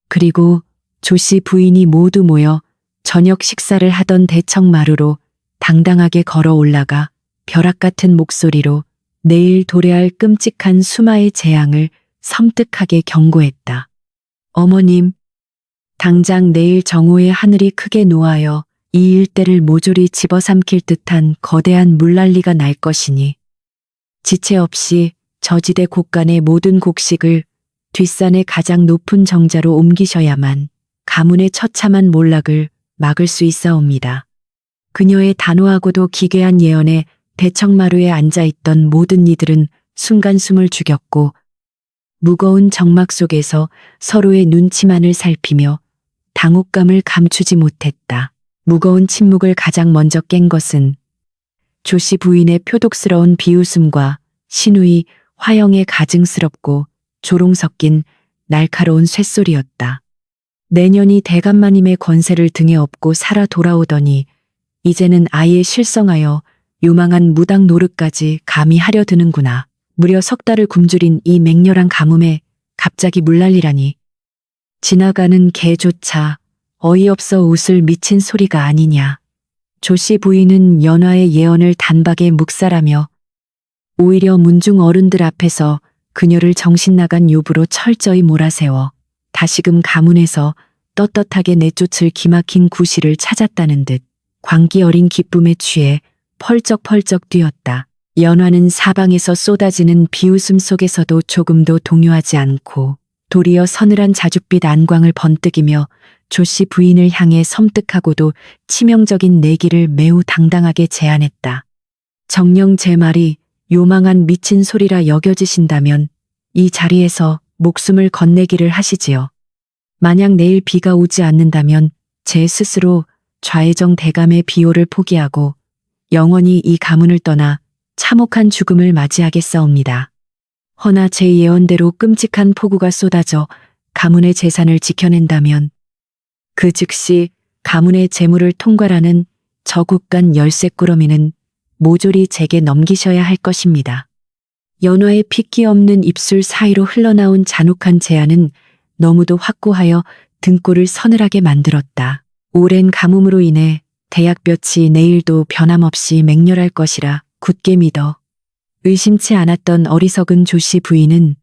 그리고 조씨 부인이 모두 모여 저녁 식사를 하던 대청마루로 당당하게 걸어 올라가 벼락 같은 목소리로 내일 도래할 끔찍한 수마의 재앙을 섬뜩하게 경고했다. 어머님, 당장 내일 정오에 하늘이 크게 놓아여 이 일대를 모조리 집어삼킬 듯한 거대한 물난리가 날 것이니 지체 없이 저지대 곳간의 모든 곡식을 뒷산의 가장 높은 정자로 옮기셔야만 가문의 처참한 몰락을 막을 수 있사옵니다. 그녀의 단호하고도 기괴한 예언에 대청마루에 앉아있던 모든 이들은 순간 숨을 죽였고 무거운 정막 속에서 서로의 눈치만을 살피며 당혹감을 감추지 못했다. 무거운 침묵을 가장 먼저 깬 것은 조씨 부인의 표독스러운 비웃음과 신우이 화영의 가증스럽고 조롱 섞인 날카로운 쇳소리였다. 내년이 대감마님의 권세를 등에 업고 살아 돌아오더니 이제는 아예 실성하여 요망한 무당 노릇까지 감히 하려 드는구나. 무려 석 달을 굶주린 이 맹렬한 가뭄에 갑자기 물난리라니. 지나가는 개조차 어이없어 웃을 미친 소리가 아니냐. 조씨 부인은 연화의 예언을 단박에 묵살하며 오히려 문중 어른들 앞에서 그녀를 정신나간 유부로 철저히 몰아세워 다시금 가문에서 떳떳하게 내쫓을 기막힌 구실을 찾았다는 듯 광기 어린 기쁨에 취해 펄쩍펄쩍 뛰었다. 연화는 사방에서 쏟아지는 비웃음 속에서도 조금도 동요하지 않고 도리어 서늘한 자줏빛 안광을 번뜩이며 조씨 부인을 향해 섬뜩하고도 치명적인 내기를 매우 당당하게 제안했다. 정녕 제 말이 요망한 미친 소리라 여겨지신다면 이 자리에서 목숨을 건네기를 하시지요. 만약 내일 비가 오지 않는다면 제 스스로 좌회정 대감의 비호를 포기하고 영원히 이 가문을 떠나 참혹한 죽음을 맞이하겠사옵니다. 허나 제 예언대로 끔찍한 폭우가 쏟아져 가문의 재산을 지켜낸다면 그 즉시 가문의 재물을 통괄하는 저 곳간 열쇠꾸러미는 모조리 제게 넘기셔야 할 것입니다. 연화의 핏기 없는 입술 사이로 흘러나온 잔혹한 제안은 너무도 확고하여 등골을 서늘하게 만들었다. 오랜 가뭄으로 인해 대약볕이 내일도 변함없이 맹렬할 것이라 굳게 믿어 의심치 않았던 어리석은 조씨 부인은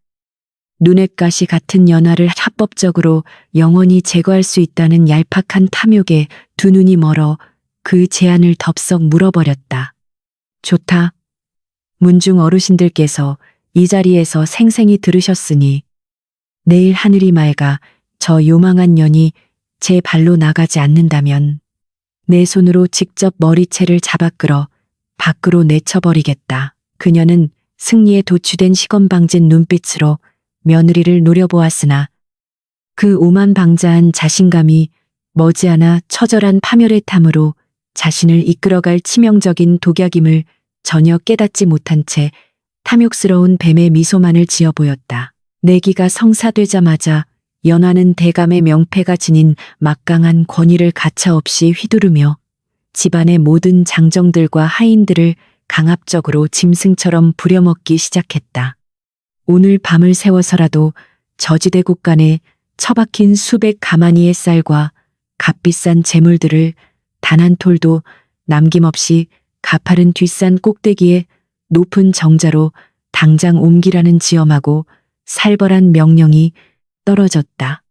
눈엣 가시 같은 연화를 합법적으로 영원히 제거할 수 있다는 얄팍한 탐욕에 두 눈이 멀어 그 제안을 덥석 물어버렸다. 좋다. 문중 어르신들께서 이 자리에서 생생히 들으셨으니 내일 하늘이 맑아 저 요망한 년이 제 발로 나가지 않는다면 내 손으로 직접 머리채를 잡아 끌어 밖으로 내쳐버리겠다. 그녀는 승리에 도취된 시건방진 눈빛으로 며느리를 노려보았으나 그 오만방자한 자신감이 머지않아 처절한 파멸의 탐으로 자신을 이끌어갈 치명적인 독약임을 전혀 깨닫지 못한 채 탐욕스러운 뱀의 미소만을 지어 보였다. 내기가 성사되자마자 연화는 대감의 명패가 지닌 막강한 권위를 가차없이 휘두르며 집안의 모든 장정들과 하인들을 강압적으로 짐승처럼 부려먹기 시작했다. 오늘 밤을 새워서라도 저지대 곳간에 처박힌 수백 가마니의 쌀과 값비싼 재물들을 단 한 톨도 남김없이 가파른 뒷산 꼭대기에 높은 정자로 당장 옮기라는 지엄하고 살벌한 명령이 떨어졌다.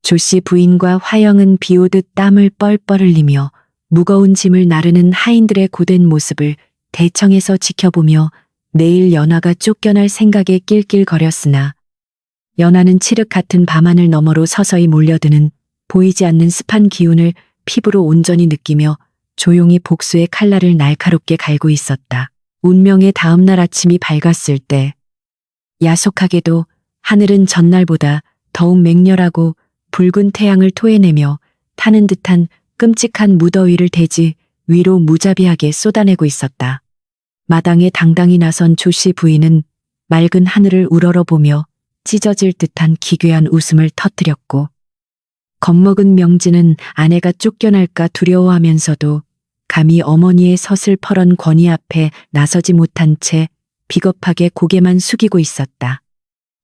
조씨 부인과 화영은 비오듯 땀을 뻘뻘 흘리며 무거운 짐을 나르는 하인들의 고된 모습을 대청에서 지켜보며 내일 연화가 쫓겨날 생각에 낄낄거렸으나 연화는 칠흑 같은 밤하늘 너머로 서서히 몰려드는 보이지 않는 습한 기운을 피부로 온전히 느끼며 조용히 복수의 칼날을 날카롭게 갈고 있었다. 운명의 다음날 아침이 밝았을 때 야속하게도 하늘은 전날보다 더욱 맹렬하고 붉은 태양을 토해내며 타는 듯한 끔찍한 무더위를 대지 위로 무자비하게 쏟아내고 있었다. 마당에 당당히 나선 조씨 부인은 맑은 하늘을 우러러보며 찢어질 듯한 기괴한 웃음을 터뜨렸고 겁먹은 명진은 아내가 쫓겨날까 두려워하면서도 감히 어머니의 서슬퍼런 권위 앞에 나서지 못한 채 비겁하게 고개만 숙이고 있었다.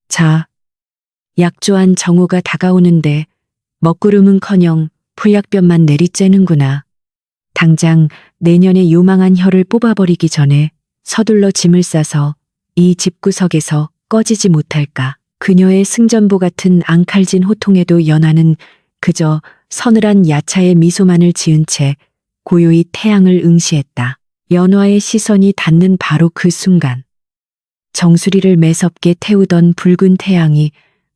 자, 약조한 정오가 다가오는데 먹구름은커녕 훈약변만 내리쬐는구나. 당장 내년에 요망한 혀를 뽑아버리기 전에 서둘러 짐을 싸서 이 집구석에서 꺼지지 못할까. 그녀의 승전보 같은 앙칼진 호통에도 연하는 그저 서늘한 야차의 미소만을 지은 채 고요히 태양을 응시했다. 연화의 시선이 닿는 바로 그 순간 정수리를 매섭게 태우던 붉은 태양이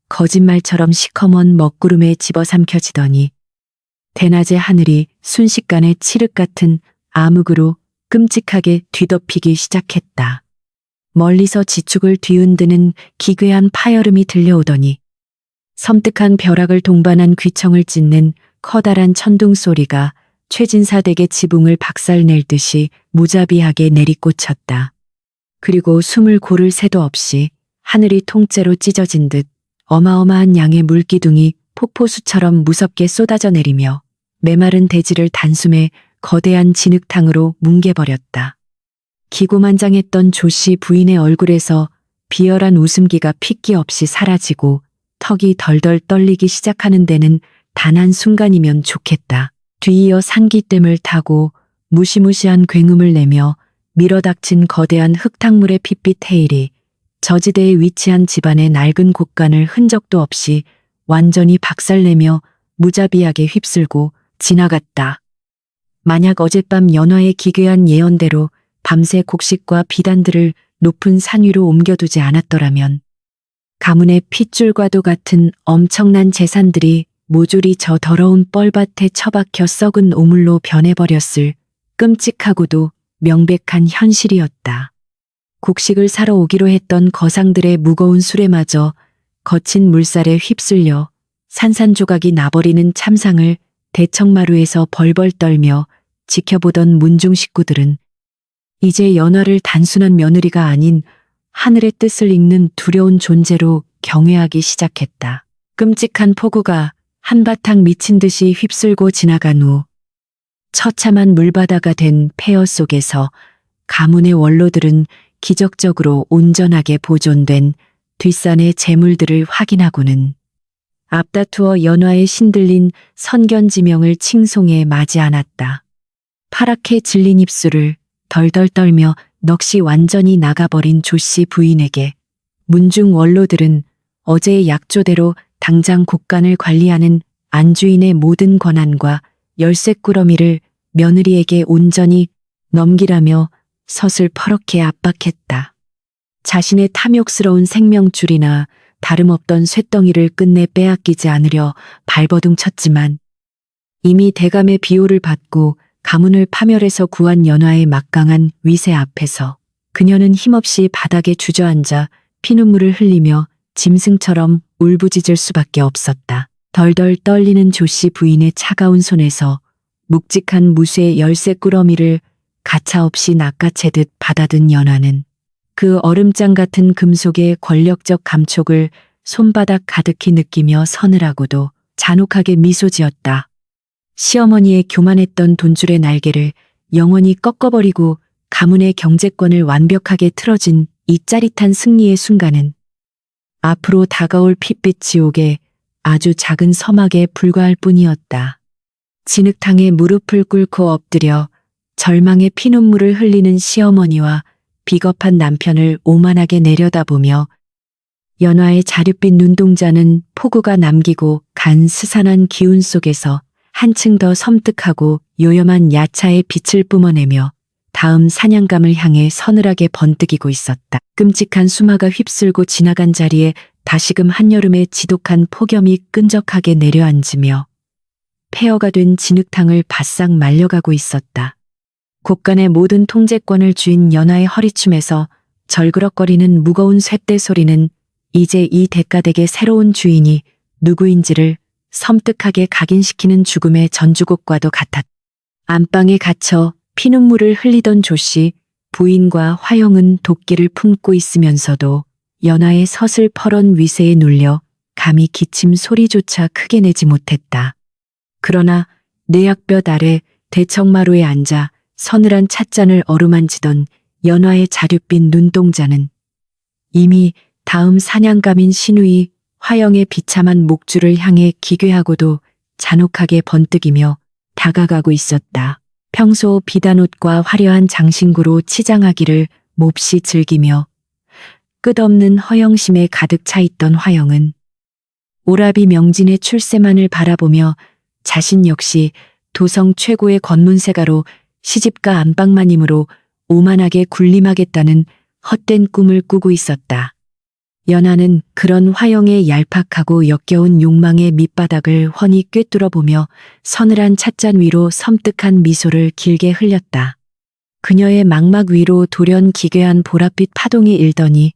거짓말처럼 시커먼 먹구름에 집어삼켜지더니 대낮의 하늘이 순식간에 칠흑 같은 암흑으로 끔찍하게 뒤덮이기 시작했다. 멀리서 지축을 뒤흔드는 기괴한 파열음이 들려오더니 섬뜩한 벼락을 동반한 귀청을 찢는 커다란 천둥 소리가 최진사 댁의 지붕을 박살낼 듯이 무자비하게 내리꽂혔다. 그리고 숨을 고를 새도 없이 하늘이 통째로 찢어진 듯 어마어마한 양의 물기둥이 폭포수처럼 무섭게 쏟아져 내리며 메마른 대지를 단숨에 거대한 진흙탕으로 뭉개버렸다. 기고만장했던 조씨 부인의 얼굴에서 비열한 웃음기가 핏기 없이 사라지고 턱이 덜덜 떨리기 시작하는 데는 단 한 순간이면 좋겠다. 뒤이어 상기댐을 타고 무시무시한 굉음을 내며 밀어닥친 거대한 흙탕물의 핏빛 헤일이 저지대에 위치한 집안의 낡은 곳간을 흔적도 없이 완전히 박살내며 무자비하게 휩쓸고 지나갔다. 만약 어젯밤 연화의 기괴한 예언대로 밤새 곡식과 비단들을 높은 산 위로 옮겨두지 않았더라면 가문의 핏줄과도 같은 엄청난 재산들이 모조리 저 더러운 뻘밭에 처박혀 썩은 오물로 변해버렸을 끔찍하고도 명백한 현실이었다. 곡식을 사러 오기로 했던 거상들의 무거운 수레마저 거친 물살에 휩쓸려 산산조각이 나버리는 참상을 대청마루에서 벌벌 떨며 지켜보던 문중 식구들은 이제 연화를 단순한 며느리가 아닌 하늘의 뜻을 읽는 두려운 존재로 경외하기 시작했다. 끔찍한 폭우가 한바탕 미친 듯이 휩쓸고 지나간 후 처참한 물바다가 된 폐허 속에서 가문의 원로들은 기적적으로 온전하게 보존된 뒷산의 재물들을 확인하고는 앞다투어 연화에 신들린 선견지명을 칭송해 맞이 않았다. 파랗게 질린 입술을 덜덜 떨며 넋이 완전히 나가버린 조씨 부인에게 문중 원로들은 어제의 약조대로 당장 곳간을 관리하는 안주인의 모든 권한과 열쇠꾸러미를 며느리에게 온전히 넘기라며 서슬퍼렇게 압박했다. 자신의 탐욕스러운 생명줄이나 다름없던 쇳덩이를 끝내 빼앗기지 않으려 발버둥 쳤지만 이미 대감의 비호를 받고 가문을 파멸해서 구한 연화의 막강한 위세 앞에서 그녀는 힘없이 바닥에 주저앉아 피눈물을 흘리며 짐승처럼 울부짖을 수밖에 없었다. 덜덜 떨리는 조씨 부인의 차가운 손에서 묵직한 무쇠 열쇠꾸러미를 가차없이 낚아채듯 받아든 연화는 그 얼음장 같은 금속의 권력적 감촉을 손바닥 가득히 느끼며 서늘하고도 잔혹하게 미소 지었다. 시어머니의 교만했던 돈줄의 날개를 영원히 꺾어버리고 가문의 경제권을 완벽하게 틀어진 이 짜릿한 승리의 순간은 앞으로 다가올 핏빛 지옥의 아주 작은 서막에 불과할 뿐이었다. 진흙탕에 무릎을 꿇고 엎드려 절망의 피눈물을 흘리는 시어머니와 비겁한 남편을 오만하게 내려다보며 연화의 자줏빛 눈동자는 폭우가 남기고 간 스산한 기운 속에서 한층 더 섬뜩하고 요염한 야차의 빛을 뿜어내며 다음 사냥감을 향해 서늘하게 번뜩이고 있었다. 끔찍한 수마가 휩쓸고 지나간 자리에 다시금 한여름의 지독한 폭염이 끈적하게 내려앉으며 폐허가 된 진흙탕을 바싹 말려가고 있었다. 곳간의 모든 통제권을 쥔 연화의 허리춤에서 절그럭거리는 무거운 쇳대 소리는 이제 이 대가댁의 새로운 주인이 누구인지를 섬뜩하게 각인시키는 죽음의 전주곡과도 같았다. 안방에 갇혀 피눈물을 흘리던 조씨 부인과 화영은 도끼를 품고 있으면서도 연화의 서슬퍼런 위세에 눌려 감히 기침 소리조차 크게 내지 못했다. 그러나 내약볕 아래 대청마루에 앉아 서늘한 찻잔을 어루만지던 연화의 자줏빛 눈동자는 이미 다음 사냥감인 신우이 화영의 비참한 목줄을 향해 기괴하고도 잔혹하게 번뜩이며 다가가고 있었다. 평소 비단옷과 화려한 장신구로 치장하기를 몹시 즐기며 끝없는 허영심에 가득 차 있던 화영은 오라비 명진의 출세만을 바라보며 자신 역시 도성 최고의 권문세가로 시집가 안방마님으로 오만하게 군림하겠다는 헛된 꿈을 꾸고 있었다. 연하는 그런 화영의 얄팍하고 역겨운 욕망의 밑바닥을 훤히 꿰뚫어보며 서늘한 찻잔 위로 섬뜩한 미소를 길게 흘렸다. 그녀의 망막 위로 돌연 기괴한 보랏빛 파동이 일더니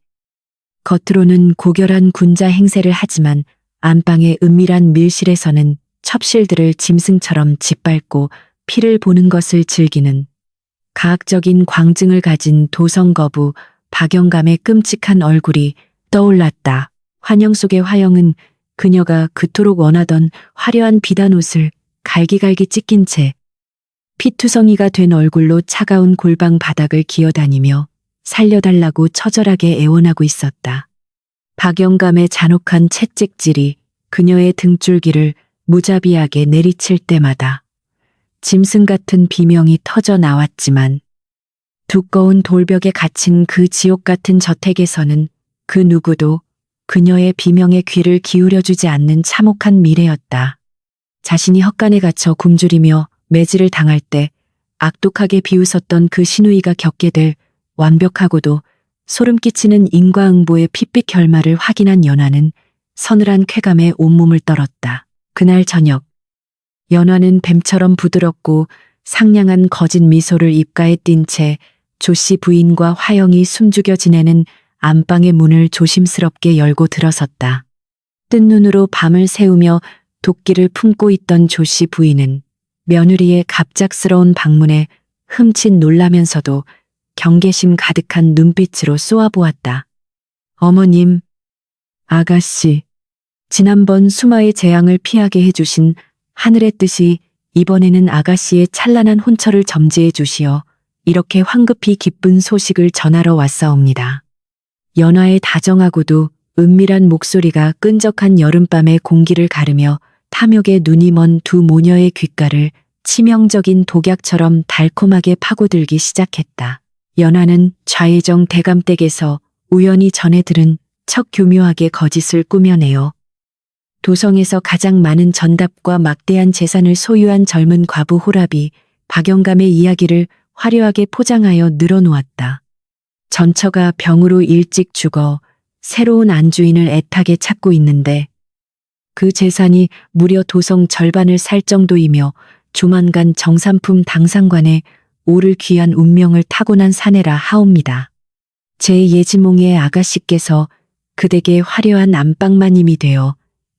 겉으로는 고결한 군자 행세를 하지만 안방의 은밀한 밀실에서는 첩실들을 짐승처럼 짓밟고 피를 보는 것을 즐기는 가학적인 광증을 가진 도성거부 박영감의 끔찍한 얼굴이 떠올랐다. 환영 속의 화영은 그녀가 그토록 원하던 화려한 비단옷을 갈기갈기 찢긴 채 피투성이가 된 얼굴로 차가운 골방 바닥을 기어다니며 살려달라고 처절하게 애원하고 있었다. 박영감의 잔혹한 채찍질이 그녀의 등줄기를 무자비하게 내리칠 때마다 짐승 같은 비명이 터져 나왔지만 두꺼운 돌벽에 갇힌 그 지옥 같은 저택에서는 그 누구도 그녀의 비명에 귀를 기울여주지 않는 참혹한 미래였다. 자신이 헛간에 갇혀 굶주리며 매질을 당할 때 악독하게 비웃었던 그 시누이가 겪게 될 완벽하고도 소름 끼치는 인과응보의 핏빛 결말을 확인한 연화는 서늘한 쾌감에 온몸을 떨었다. 그날 저녁, 연화는 뱀처럼 부드럽고 상냥한 거짓 미소를 입가에 띈 채 조씨 부인과 화영이 숨죽여 지내는 안방의 문을 조심스럽게 열고 들어섰다. 뜬 눈으로 밤을 새우며 도끼를 품고 있던 조씨 부인은 며느리의 갑작스러운 방문에 흠칫 놀라면서도 경계심 가득한 눈빛으로 쏘아보았다. 어머님, 아가씨, 지난번 수마의 재앙을 피하게 해주신 하늘의 뜻이 이번에는 아가씨의 찬란한 혼처를 점지해 주시어 이렇게 황급히 기쁜 소식을 전하러 왔사옵니다. 연화의 다정하고도 은밀한 목소리가 끈적한 여름밤의 공기를 가르며 탐욕에 눈이 먼 두 모녀의 귓가를 치명적인 독약처럼 달콤하게 파고들기 시작했다. 연화는 좌회정 대감댁에서 우연히 전해 들은 척 교묘하게 거짓을 꾸며내어 도성에서 가장 많은 전답과 막대한 재산을 소유한 젊은 과부 호랍이 박영감의 이야기를 화려하게 포장하여 늘어놓았다. 전처가 병으로 일찍 죽어 새로운 안주인을 애타게 찾고 있는데 그 재산이 무려 도성 절반을 살 정도이며 조만간 정삼품 당상관에 오를 귀한 운명을 타고난 사내라 하옵니다. 제 예지몽의 아가씨께서 그대게 화려한 안방마님이 되어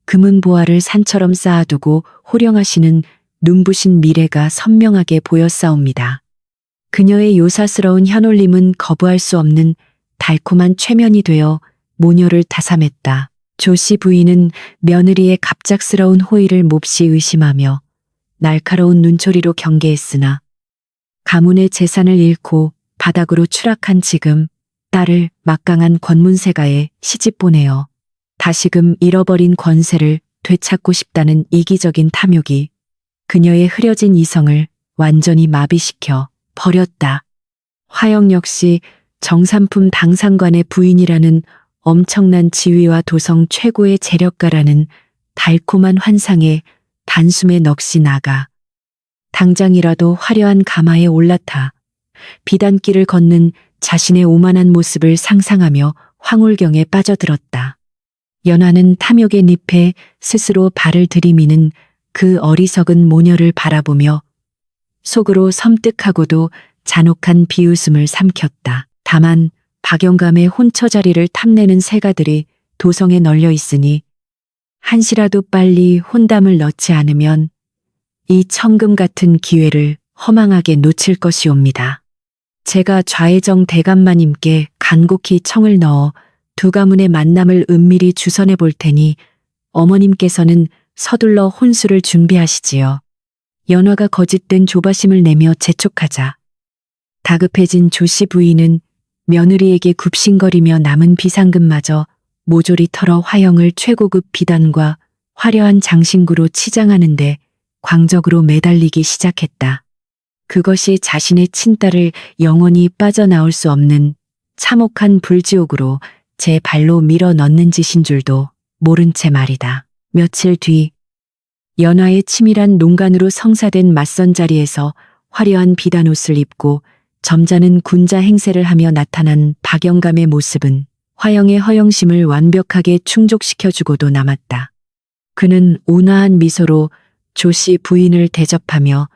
금은보화를 산처럼 쌓아두고 호령하시는 눈부신 미래가 선명하게 보였사옵니다. 그녀의 요사스러운 현올림은 거부할 수 없는 달콤한 최면이 되어 모녀를 다삼했다. 조씨 부인은 며느리의 갑작스러운 호의를 몹시 의심하며 날카로운 눈초리로 경계했으나 가문의 재산을 잃고 바닥으로 추락한 지금 딸을 막강한 권문세가에 시집 보내어 다시금 잃어버린 권세를 되찾고 싶다는 이기적인 탐욕이 그녀의 흐려진 이성을 완전히 마비시켜 버렸다. 화영 역시 정삼품 당상관의 부인이라는 엄청난 지위와 도성 최고의 재력가라는 달콤한 환상에 단숨에 넋이 나가 당장이라도 화려한 가마에 올라타 비단길을 걷는 자신의 오만한 모습을 상상하며 황홀경에 빠져들었다. 연화는 탐욕의 늪에 스스로 발을 들이미는 그 어리석은 모녀를 바라보며 속으로 섬뜩하고도 잔혹한 비웃음을 삼켰다. 다만 박영감의 혼처 자리를 탐내는 새가들이 도성에 널려 있으니 한시라도 빨리 혼담을 넣지 않으면 이 청금 같은 기회를 허망하게 놓칠 것이옵니다. 제가 좌회정 대감마님께 간곡히 청을 넣어 두 가문의 만남을 은밀히 주선해 볼 테니 어머님께서는 서둘러 혼수를 준비하시지요. 연화가 거짓된 조바심을 내며 재촉하자 다급해진 조씨 부인은 며느리에게 굽신거리며 남은 비상금마저 모조리 털어 화영을 최고급 비단과 화려한 장신구로 치장하는데 광적으로 매달리기 시작했다. 그것이 자신의 친딸을 영원히 빠져나올 수 없는 참혹한 불지옥으로 제 발로 밀어 넣는 짓인 줄도 모른 채 말이다. 며칠 뒤 연화의 치밀한 농간으로 성사된 맞선 자리에서 화려한 비단 옷을 입고 점잖은 군자 행세를 하며 나타난 박영감의 모습은 화영의 허영심을 완벽하게 충족시켜주고도 남았다. 그는 온화한 미소로 조씨 부인을 대접하며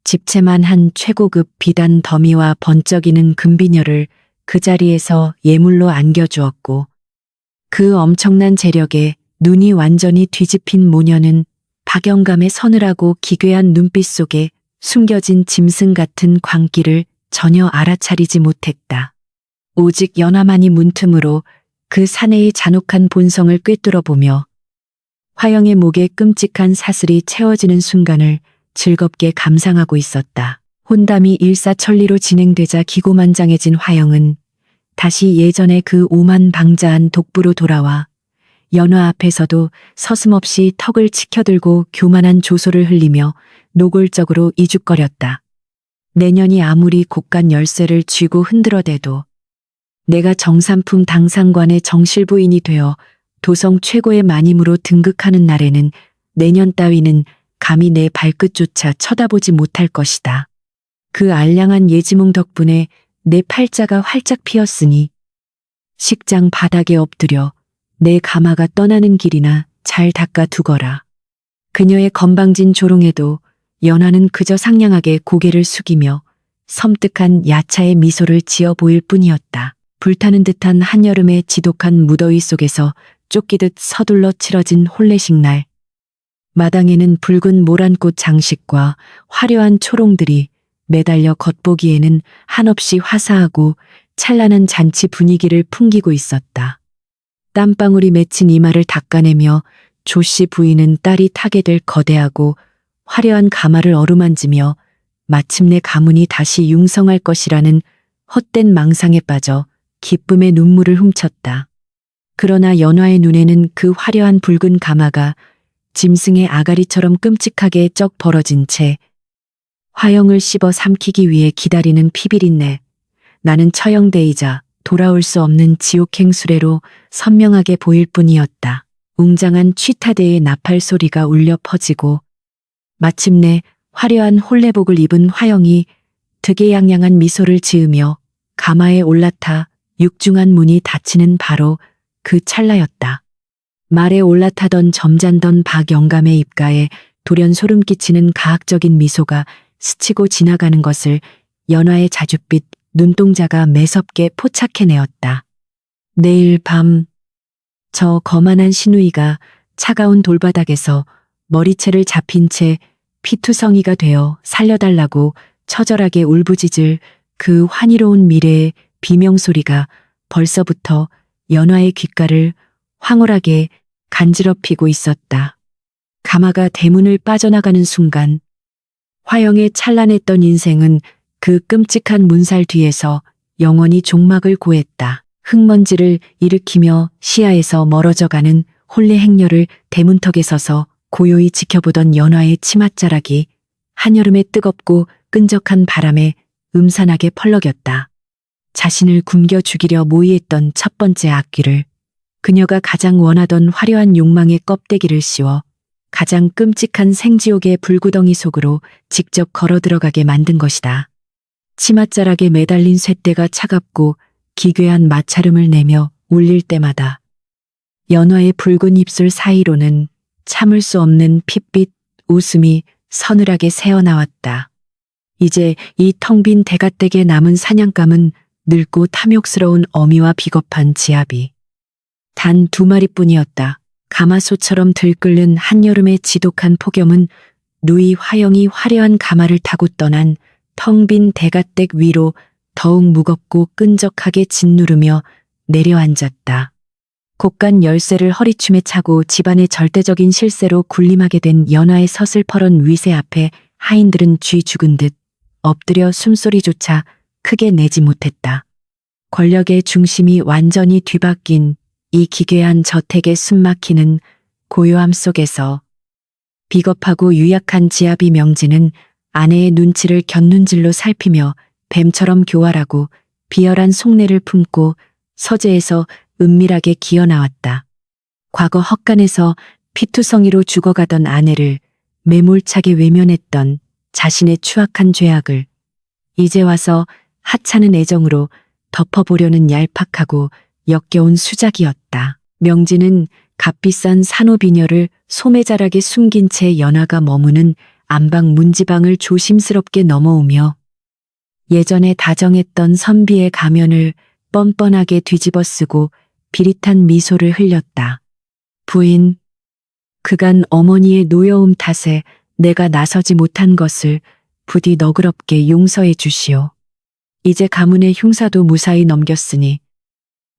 집채만 한 최고급 비단 더미와 번쩍이는 금비녀를 그 자리에서 예물로 안겨주었고 그 엄청난 재력에 눈이 완전히 뒤집힌 모녀는 박영감의 서늘하고 기괴한 눈빛 속에 숨겨진 짐승 같은 광기를 전혀 알아차리지 못했다. 오직 연화만이 문틈으로 그 사내의 잔혹한 본성을 꿰뚫어보며 화영의 목에 끔찍한 사슬이 채워지는 순간을 즐겁게 감상하고 있었다. 혼담이 일사천리로 진행되자 기고만장해진 화영은 다시 예전의 그 오만방자한 독부로 돌아와 연화 앞에서도 서슴없이 턱을 치켜들고 교만한 조소를 흘리며 노골적으로 이죽거렸다. 내년이 아무리 곡간 열쇠를 쥐고 흔들어대도 내가 정삼품 당상관의 정실부인이 되어 도성 최고의 마님으로 등극하는 날에는 내년 따위는 감히 내 발끝조차 쳐다보지 못할 것이다. 그 알량한 예지몽 덕분에 내 팔자가 활짝 피었으니 식장 바닥에 엎드려 내 가마가 떠나는 길이나 잘 닦아 두거라. 그녀의 건방진 조롱에도 연화는 그저 상냥하게 고개를 숙이며 섬뜩한 야차의 미소를 지어 보일 뿐이었다. 불타는 듯한 한여름의 지독한 무더위 속에서 쫓기듯 서둘러 치러진 혼례식 날. 마당에는 붉은 모란꽃 장식과 화려한 초롱들이 매달려 겉보기에는 한없이 화사하고 찬란한 잔치 분위기를 풍기고 있었다. 땀방울이 맺힌 이마를 닦아내며 조씨 부인은 딸이 타게 될 거대하고 화려한 가마를 어루만지며 마침내 가문이 다시 융성할 것이라는 헛된 망상에 빠져 기쁨의 눈물을 훔쳤다. 그러나 연화의 눈에는 그 화려한 붉은 가마가 짐승의 아가리처럼 끔찍하게 쩍 벌어진 채 화영을 씹어 삼키기 위해 기다리는 피비린내, 나는 처형되이자 돌아올 수 없는 지옥행 수레로 선명하게 보일 뿐이었다. 웅장한 취타대의 나팔 소리가 울려 퍼지고 마침내 화려한 혼례복을 입은 화영이 득의양양한 미소를 지으며 가마에 올라타 육중한 문이 닫히는 바로 그 찰나였다. 말에 올라타던 점잖던 박영감의 입가에 돌연 소름 끼치는 가학적인 미소가 스치고 지나가는 것을 연화의 자줏빛 눈동자가 매섭게 포착해내었다. 내일 밤 저 거만한 시누이가 차가운 돌바닥에서 머리채를 잡힌 채 피투성이가 되어 살려달라고 처절하게 울부짖을 그 환희로운 미래의 비명소리가 벌써부터 연화의 귓가를 황홀하게 간지럽히고 있었다. 가마가 대문을 빠져나가는 순간 화영의 찬란했던 인생은 그 끔찍한 문살 뒤에서 영원히 종막을 고했다. 흙먼지를 일으키며 시야에서 멀어져가는 혼례 행렬을 대문턱에 서서 고요히 지켜보던 연화의 치맛자락이 한여름의 뜨겁고 끈적한 바람에 음산하게 펄럭였다. 자신을 굶겨 죽이려 모의했던 첫 번째 악귀를 그녀가 가장 원하던 화려한 욕망의 껍데기를 씌워 가장 끔찍한 생지옥의 불구덩이 속으로 직접 걸어 들어가게 만든 것이다. 치맛자락에 매달린 쇳대가 차갑고 기괴한 마찰음을 내며 울릴 때마다 연화의 붉은 입술 사이로는 참을 수 없는 핏빛 웃음이 서늘하게 새어나왔다. 이제 이 텅 빈 대가댁에 남은 사냥감은 늙고 탐욕스러운 어미와 비겁한 지압이 단 2마리뿐이었다. 가마소처럼 들끓는 한여름의 지독한 폭염은 누이 화영이 화려한 가마를 타고 떠난 텅 빈 대가댁 위로 더욱 무겁고 끈적하게 짓누르며 내려앉았다. 곡간 열쇠를 허리춤에 차고 집안의 절대적인 실세로 군림하게 된 연화의 서슬퍼런 위세 앞에 하인들은 쥐 죽은 듯 엎드려 숨소리조차 크게 내지 못했다. 권력의 중심이 완전히 뒤바뀐 이 기괴한 저택의 숨막히는 고요함 속에서 비겁하고 유약한 지아비 명진은 아내의 눈치를 곁눈질로 살피며 뱀처럼 교활하고 비열한 속내를 품고 서재에서 은밀하게 기어나왔다. 과거 헛간에서 피투성이로 죽어가던 아내를 매몰차게 외면했던 자신의 추악한 죄악을 이제 와서 하찮은 애정으로 덮어보려는 얄팍하고 역겨운 수작이었다. 명진은 값비싼 산호비녀를 소매자락에 숨긴 채 연하가 머무는 안방 문지방을 조심스럽게 넘어오며 예전에 다정했던 선비의 가면을 뻔뻔하게 뒤집어 쓰고 비릿한 미소를 흘렸다. 부인, 그간 어머니의 노여움 탓에 내가 나서지 못한 것을 부디 너그럽게 용서해 주시오. 이제 가문의 흉사도 무사히 넘겼으니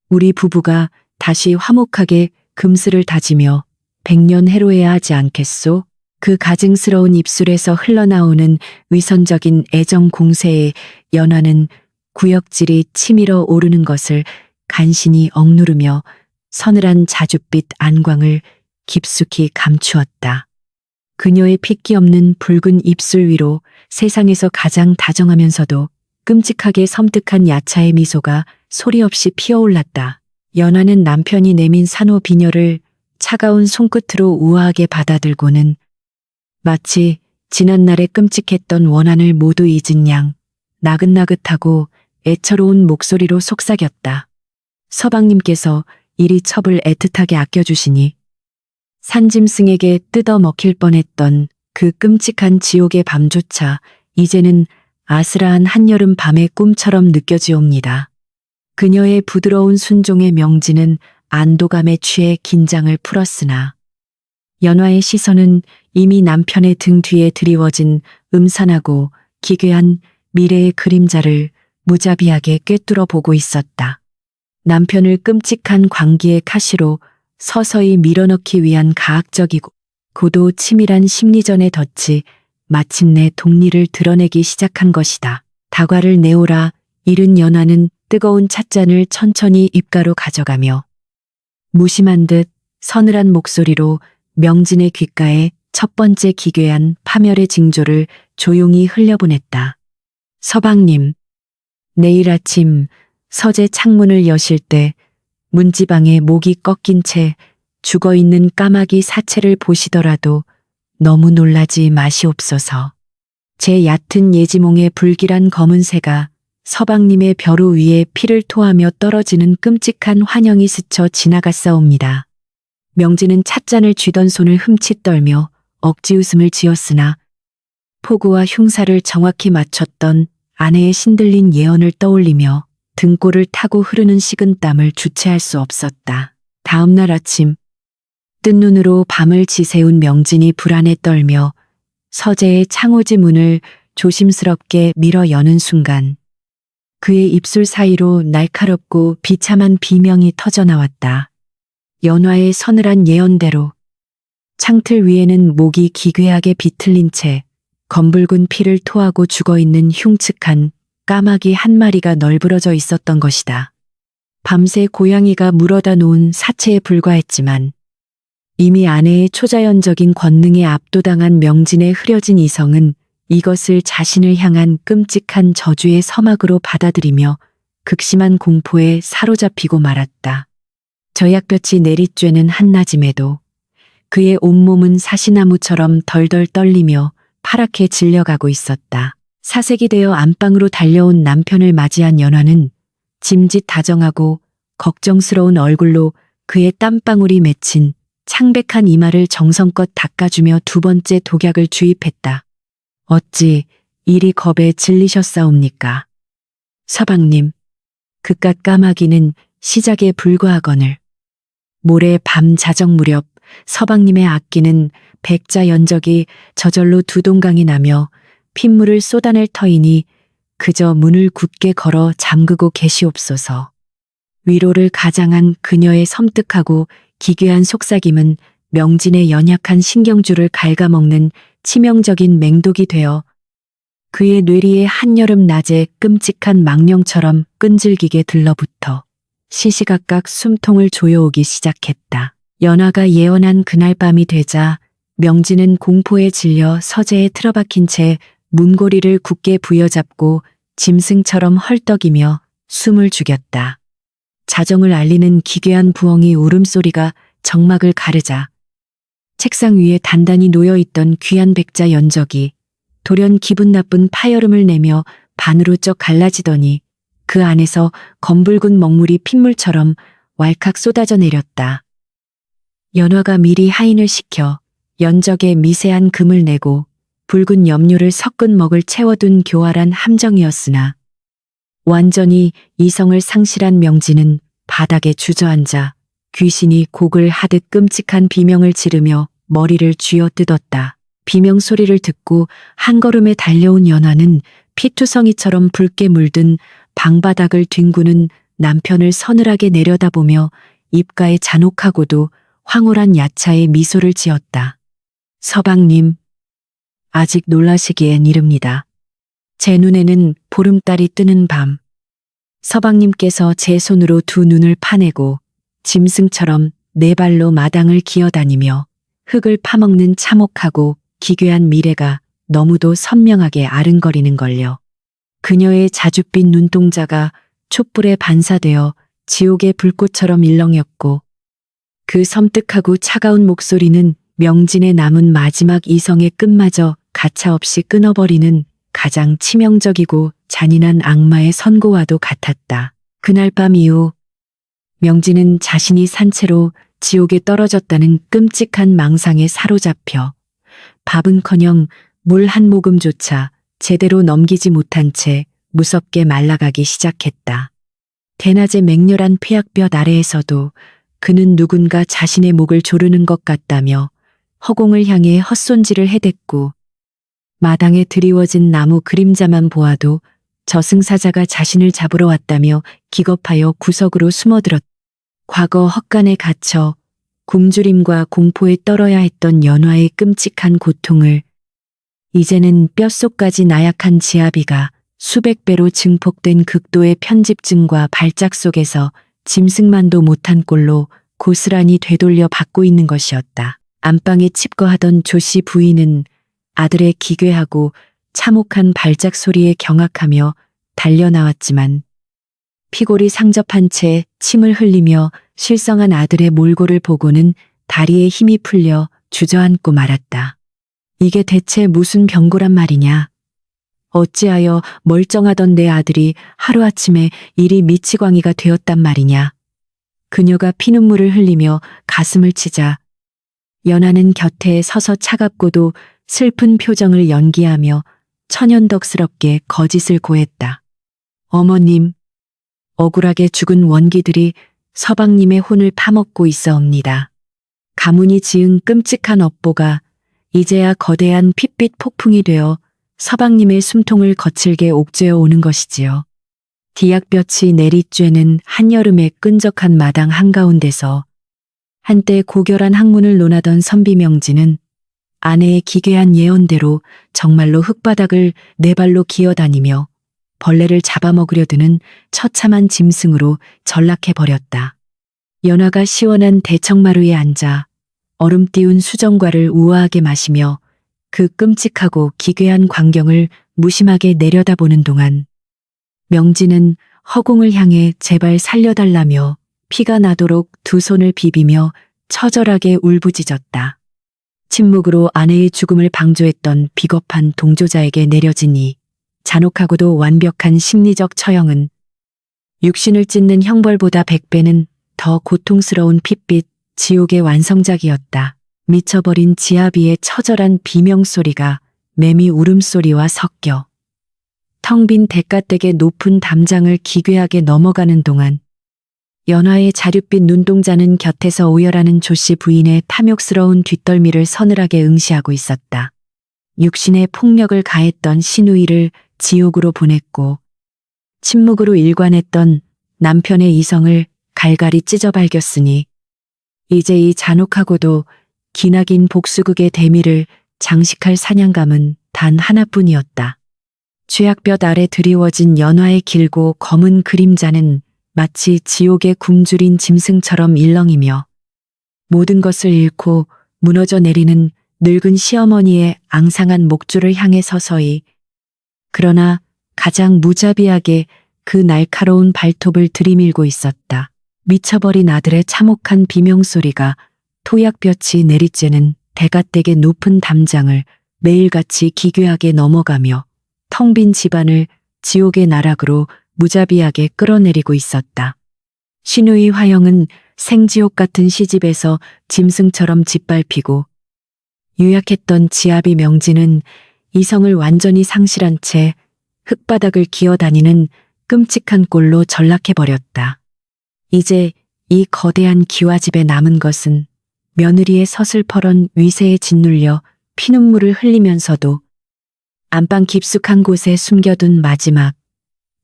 우리 부부가 다시 화목하게 금슬을 다지며 백년 해로해야 하지 않겠소? 그 가증스러운 입술에서 흘러나오는 위선적인 애정 공세에 연하는 구역질이 치밀어 오르는 것을 간신히 억누르며 서늘한 자줏빛 안광을 깊숙이 감추었다. 그녀의 핏기 없는 붉은 입술 위로 세상에서 가장 다정하면서도 끔찍하게 섬뜩한 야차의 미소가 소리 없이 피어올랐다. 연하는 남편이 내민 산호 비녀를 차가운 손끝으로 우아하게 받아들고는 마치 지난날의 끔찍했던 원한을 모두 잊은 양 나긋나긋하고 애처로운 목소리로 속삭였다. 서방님께서 이리 첩을 애틋하게 아껴주시니 산짐승에게 뜯어 먹힐 뻔했던 그 끔찍한 지옥의 밤조차 이제는 아스라한 한여름 밤의 꿈처럼 느껴지옵니다. 그녀의 부드러운 순종의 명진은 안도감에 취해 긴장을 풀었으나 연화의 시선은 이미 남편의 등 뒤에 드리워진 음산하고 기괴한 미래의 그림자를 무자비하게 꿰뚫어 보고 있었다. 남편을 끔찍한 광기의 가시로 서서히 밀어넣기 위한 가학적이고 고도 치밀한 심리전의 덫이 마침내 동리를 드러내기 시작한 것이다. 다과를 내오라. 이른 연하는 뜨거운 찻잔을 천천히 입가로 가져가며 무심한 듯 서늘한 목소리로 명진의 귓가에 첫 번째 기괴한 파멸의 징조를 조용히 흘려보냈다. 서방님, 내일 아침 서재 창문을 여실 때 문지방에 목이 꺾인 채 죽어있는 까마귀 사체를 보시더라도 너무 놀라지 마시옵소서. 제 얕은 예지몽의 불길한 검은 새가 서방님의 벼루 위에 피를 토하며 떨어지는 끔찍한 환영이 스쳐 지나갔사옵니다. 명진은 찻잔을 쥐던 손을 흠칫 떨며 억지 웃음을 지었으나 포구와 흉사를 정확히 맞췄던 아내의 신들린 예언을 떠올리며 등골을 타고 흐르는 식은땀을 주체할 수 없었다. 다음 날 아침 뜬 눈으로 밤을 지새운 명진이 불안에 떨며 서재의 창호지 문을 조심스럽게 밀어 여는 순간 그의 입술 사이로 날카롭고 비참한 비명이 터져나왔다. 연화의 서늘한 예언대로 창틀 위에는 목이 기괴하게 비틀린 채 검붉은 피를 토하고 죽어있는 흉측한 까마귀 한 마리가 널브러져 있었던 것이다. 밤새 고양이가 물어다 놓은 사체에 불과했지만 이미 아내의 초자연적인 권능에 압도당한 명진의 흐려진 이성은 이것을 자신을 향한 끔찍한 저주의 서막으로 받아들이며 극심한 공포에 사로잡히고 말았다. 저약볕이 내리쬐는 한낮임에도 그의 온몸은 사시나무처럼 덜덜 떨리며 파랗게 질려가고 있었다. 사색이 되어 안방으로 달려온 남편을 맞이한 연화는 짐짓 다정하고 걱정스러운 얼굴로 그의 땀방울이 맺힌 창백한 이마를 정성껏 닦아주며 두 번째 독약을 주입했다. 어찌 이리 겁에 질리셨사옵니까? 서방님, 그깟 까마귀는 시작에 불과하거늘 모레 밤 자정 무렵 서방님의 악기는 백자 연적이 저절로 두 동강이 나며 핏물을 쏟아낼 터이니 그저 문을 굳게 걸어 잠그고 계시옵소서. 위로를 가장한 그녀의 섬뜩하고 기괴한 속삭임은 명진의 연약한 신경줄을 갉아먹는 치명적인 맹독이 되어 그의 뇌리에 한여름 낮에 끔찍한 망령처럼 끈질기게 들러붙어 시시각각 숨통을 조여오기 시작했다. 연화가 예언한 그날 밤이 되자 명진은 공포에 질려 서재에 틀어박힌 채 문고리를 굳게 부여잡고 짐승처럼 헐떡이며 숨을 죽였다. 자정을 알리는 기괴한 부엉이 울음소리가 정막을 가르자 책상 위에 단단히 놓여있던 귀한 백자 연적이 돌연 기분 나쁜 파열음을 내며 반으로 쩍 갈라지더니 그 안에서 검붉은 먹물이 핏물처럼 왈칵 쏟아져 내렸다. 연화가 미리 하인을 시켜 연적에 미세한 금을 내고 붉은 염료를 섞은 먹을 채워둔 교활한 함정이었으나 완전히 이성을 상실한 명진은 바닥에 주저앉아 귀신이 곡을 하듯 끔찍한 비명을 지르며 머리를 쥐어뜯었다. 비명 소리를 듣고 한 걸음에 달려온 연화는 피투성이처럼 붉게 물든 방바닥을 뒹구는 남편을 서늘하게 내려다보며 입가에 잔혹하고도 황홀한 야차의 미소를 지었다. 서방님, 아직 놀라시기엔 이릅니다. 제 눈에는 보름달이 뜨는 밤, 서방님께서 제 손으로 두 눈을 파내고 짐승처럼 네 발로 마당을 기어다니며 흙을 파먹는 참혹하고 기괴한 미래가 너무도 선명하게 아른거리는걸요. 그녀의 자줏빛 눈동자가 촛불에 반사되어 지옥의 불꽃처럼 일렁였고 그 섬뜩하고 차가운 목소리는 명진의 남은 마지막 이성의 끈마저 가차없이 끊어버리는 가장 치명적이고 잔인한 악마의 선고와도 같았다. 그날 밤 이후 명진은 자신이 산채로 지옥에 떨어졌다는 끔찍한 망상에 사로잡혀 밥은커녕 물 한 모금조차 제대로 넘기지 못한 채 무섭게 말라가기 시작했다. 대낮의 맹렬한 폐약볕 아래에서도 그는 누군가 자신의 목을 조르는 것 같다며 허공을 향해 헛손질을 해댔고 마당에 드리워진 나무 그림자만 보아도 저승사자가 자신을 잡으러 왔다며 기겁하여 구석으로 숨어들었다. 과거 헛간에 갇혀 굶주림과 공포에 떨어야 했던 연화의 끔찍한 고통을 이제는 뼛속까지 나약한 지아비가 수백 배로 증폭된 극도의 편집증과 발작 속에서 짐승만도 못한 꼴로 고스란히 되돌려 받고 있는 것이었다. 안방에 칩거하던 조씨 부인은 아들의 기괴하고 참혹한 발작 소리에 경악하며 달려나왔지만 피골이 상접한 채 침을 흘리며 실성한 아들의 몰골을 보고는 다리에 힘이 풀려 주저앉고 말았다. 이게 대체 무슨 병고란 말이냐. 어찌하여 멀쩡하던 내 아들이 하루아침에 이리 미치광이가 되었단 말이냐. 그녀가 피눈물을 흘리며 가슴을 치자 연하는 곁에 서서 차갑고도 슬픈 표정을 연기하며 천연덕스럽게 거짓을 고했다. 어머님, 억울하게 죽은 원기들이 서방님의 혼을 파먹고 있어옵니다. 가문이 지은 끔찍한 업보가 이제야 거대한 핏빛 폭풍이 되어 서방님의 숨통을 거칠게 옥죄어 오는 것이지요. 디약볕이 내리쬐는 한여름의 끈적한 마당 한가운데서 한때 고결한 학문을 논하던 선비명진은 아내의 기괴한 예언대로 정말로 흙바닥을 네 발로 기어다니며 벌레를 잡아먹으려 드는 처참한 짐승으로 전락해버렸다. 연화가 시원한 대청마루에 앉아 얼음 띄운 수정과를 우아하게 마시며 그 끔찍하고 기괴한 광경을 무심하게 내려다보는 동안 명진은 허공을 향해 제발 살려달라며 피가 나도록 두 손을 비비며 처절하게 울부짖었다. 침묵으로 아내의 죽음을 방조했던 비겁한 동조자에게 내려진 이 잔혹하고도 완벽한 심리적 처형은 육신을 찢는 형벌보다 100배는 더 고통스러운 핏빛 지옥의 완성작이었다. 미쳐버린 지아비의 처절한 비명소리가 매미 울음소리와 섞여 텅 빈 대가댁의 높은 담장을 기괴하게 넘어가는 동안 연화의 자줏빛 눈동자는 곁에서 오열하는 조씨 부인의 탐욕스러운 뒷덜미를 서늘하게 응시하고 있었다. 육신의 폭력을 가했던 시누이를 지옥으로 보냈고 침묵으로 일관했던 남편의 이성을 갈갈이 찢어발겼으니 이제 이 잔혹하고도 기나긴 복수극의 대미를 장식할 사냥감은 단 하나뿐이었다. 죄악볕 아래 드리워진 연화의 길고 검은 그림자는 마치 지옥의 굶주린 짐승처럼 일렁이며 모든 것을 잃고 무너져 내리는 늙은 시어머니의 앙상한 목줄을 향해 서서히, 그러나 가장 무자비하게 그 날카로운 발톱을 들이밀고 있었다. 미쳐버린 아들의 참혹한 비명소리가 토약볕이 내리쬐는 대갓되게 높은 담장을 매일같이 기괴하게 넘어가며 텅 빈 집안을 지옥의 나락으로 무자비하게 끌어내리고 있었다. 신우이 화영은 생지옥 같은 시집에서 짐승처럼 짓밟히고 유약했던 지아비 명진은 이성을 완전히 상실한 채 흙바닥을 기어다니는 끔찍한 꼴로 전락해버렸다. 이제 이 거대한 기와집에 남은 것은 며느리의 서슬퍼런 위세에 짓눌려 피눈물을 흘리면서도 안방 깊숙한 곳에 숨겨둔 마지막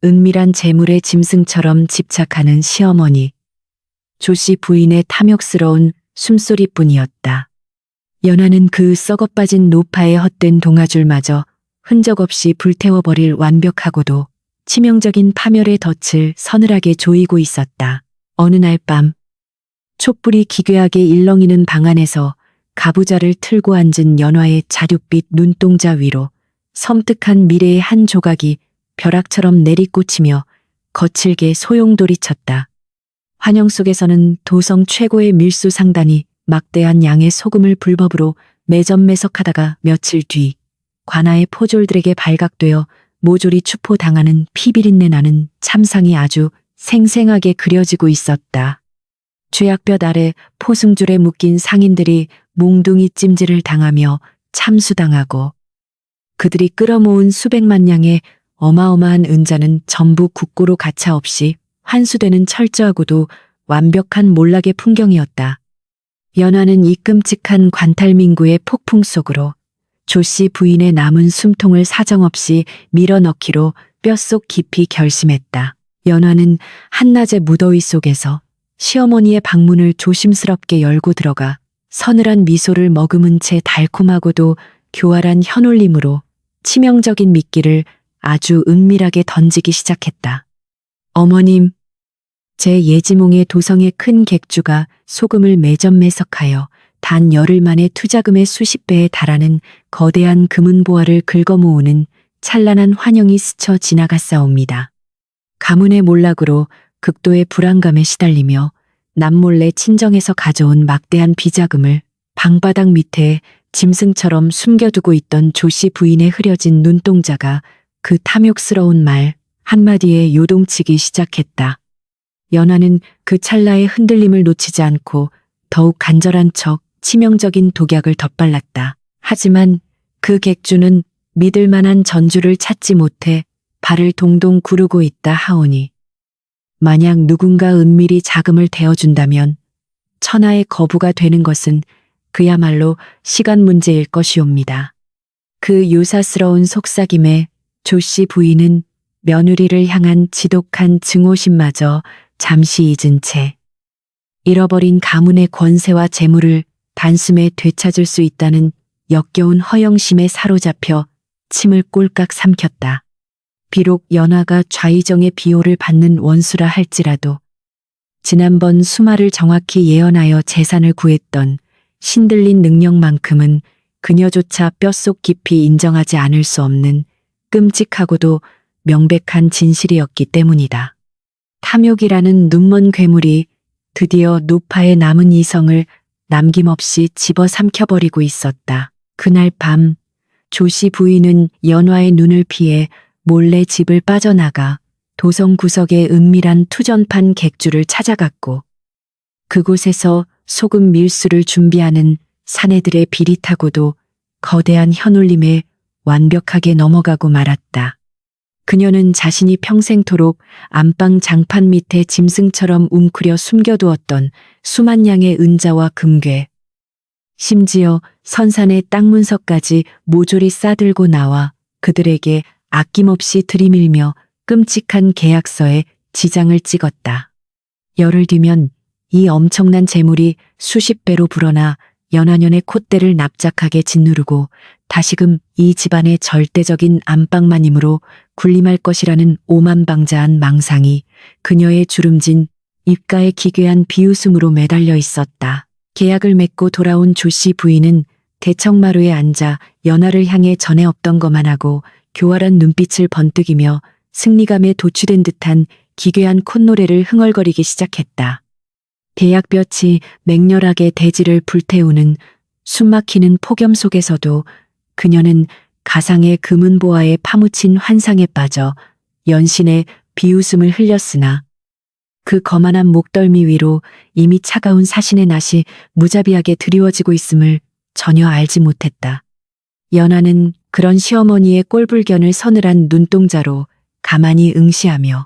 은밀한 재물의 짐승처럼 집착하는 시어머니, 조씨 부인의 탐욕스러운 숨소리뿐이었다. 연하는 그 썩어빠진 노파의 헛된 동아줄마저 흔적 없이 불태워버릴 완벽하고도 치명적인 파멸의 덫을 서늘하게 조이고 있었다. 어느 날 밤, 촛불이 기괴하게 일렁이는 방 안에서 가부좌를 틀고 앉은 연화의 자줏빛 눈동자 위로 섬뜩한 미래의 한 조각이 벼락처럼 내리꽂히며 거칠게 소용돌이쳤다. 환영 속에서는 도성 최고의 밀수 상단이 막대한 양의 소금을 불법으로 매점매석하다가 며칠 뒤 관아의 포졸들에게 발각되어 모조리 추포당하는 피비린내 나는 참상이 아주 생생하게 그려지고 있었다. 죄악볕 아래 포승줄에 묶인 상인들이 몽둥이 찜질을 당하며 참수당하고 그들이 끌어모은 수백만 양의 어마어마한 은자는 전부 국고로 가차없이 환수되는 철저하고도 완벽한 몰락의 풍경이었다. 연화는 이 끔찍한 관탈민구의 폭풍 속으로 조씨 부인의 남은 숨통을 사정없이 밀어넣기로 뼛속 깊이 결심했다. 연화는 한낮의 무더위 속에서 시어머니의 방문을 조심스럽게 열고 들어가 서늘한 미소를 머금은 채 달콤하고도 교활한 현올림으로 치명적인 미끼를 아주 은밀하게 던지기 시작했다. 어머님, 제 예지몽의 도성의 큰 객주가 소금을 매점매석하여 단 열흘 만에 투자금의 수십 배에 달하는 거대한 금은보화를 긁어모으는 찬란한 환영이 스쳐 지나갔사옵니다. 가문의 몰락으로 극도의 불안감에 시달리며 남몰래 친정에서 가져온 막대한 비자금을 방바닥 밑에 짐승처럼 숨겨두고 있던 조씨 부인의 흐려진 눈동자가 그 탐욕스러운 말 한마디에 요동치기 시작했다. 연화는 그 찰나의 흔들림을 놓치지 않고 더욱 간절한 척 치명적인 독약을 덧발랐다. 하지만 그 객주는 믿을 만한 전주를 찾지 못해 발을 동동 구르고 있다 하오니 만약 누군가 은밀히 자금을 대어준다면 천하의 거부가 되는 것은 그야말로 시간 문제일 것이옵니다. 그 요사스러운 속삭임에 조씨 부인은 며느리를 향한 지독한 증오심마저 잠시 잊은 채 잃어버린 가문의 권세와 재물을 단숨에 되찾을 수 있다는 역겨운 허영심에 사로잡혀 침을 꼴깍 삼켰다. 비록 연화가 좌의정의 비호를 받는 원수라 할지라도 지난번 수마를 정확히 예언하여 재산을 구했던 신들린 능력만큼은 그녀조차 뼛속 깊이 인정하지 않을 수 없는 끔찍하고도 명백한 진실이었기 때문이다. 탐욕이라는 눈먼 괴물이 드디어 노파의 남은 이성을 남김없이 집어삼켜버리고 있었다. 그날 밤 조씨 부인은 연화의 눈을 피해 몰래 집을 빠져나가 도성 구석의 은밀한 투전판 객주를 찾아갔고 그곳에서 소금 밀수를 준비하는 사내들의 비릿하고도 거대한 현울림에 완벽하게 넘어가고 말았다. 그녀는 자신이 평생토록 안방 장판 밑에 짐승처럼 웅크려 숨겨두었던 수만 양의 은자와 금괴, 심지어 선산의 땅 문서까지 모조리 싸들고 나와 그들에게 아낌없이 들이밀며 끔찍한 계약서에 지장을 찍었다. 열흘 뒤면 이 엄청난 재물이 수십 배로 불어나 연하년의 콧대를 납작하게 짓누르고 다시금 이 집안의 절대적인 안방마님으로 군림할 것이라는 오만방자한 망상이 그녀의 주름진 입가에 기괴한 비웃음으로 매달려 있었다. 계약을 맺고 돌아온 조씨 부인은 대청마루에 앉아 연하를 향해 전에 없던 것만 하고 교활한 눈빛을 번뜩이며 승리감에 도취된 듯한 기괴한 콧노래를 흥얼거리기 시작했다. 대약볕이 맹렬하게 대지를 불태우는 숨막히는 폭염 속에서도 그녀는 가상의 금은보화에 파묻힌 환상에 빠져 연신의 비웃음을 흘렸으나 그 거만한 목덜미 위로 이미 차가운 사신의 낯이 무자비하게 드리워지고 있음을 전혀 알지 못했다. 연하는 그런 시어머니의 꼴불견을 서늘한 눈동자로 가만히 응시하며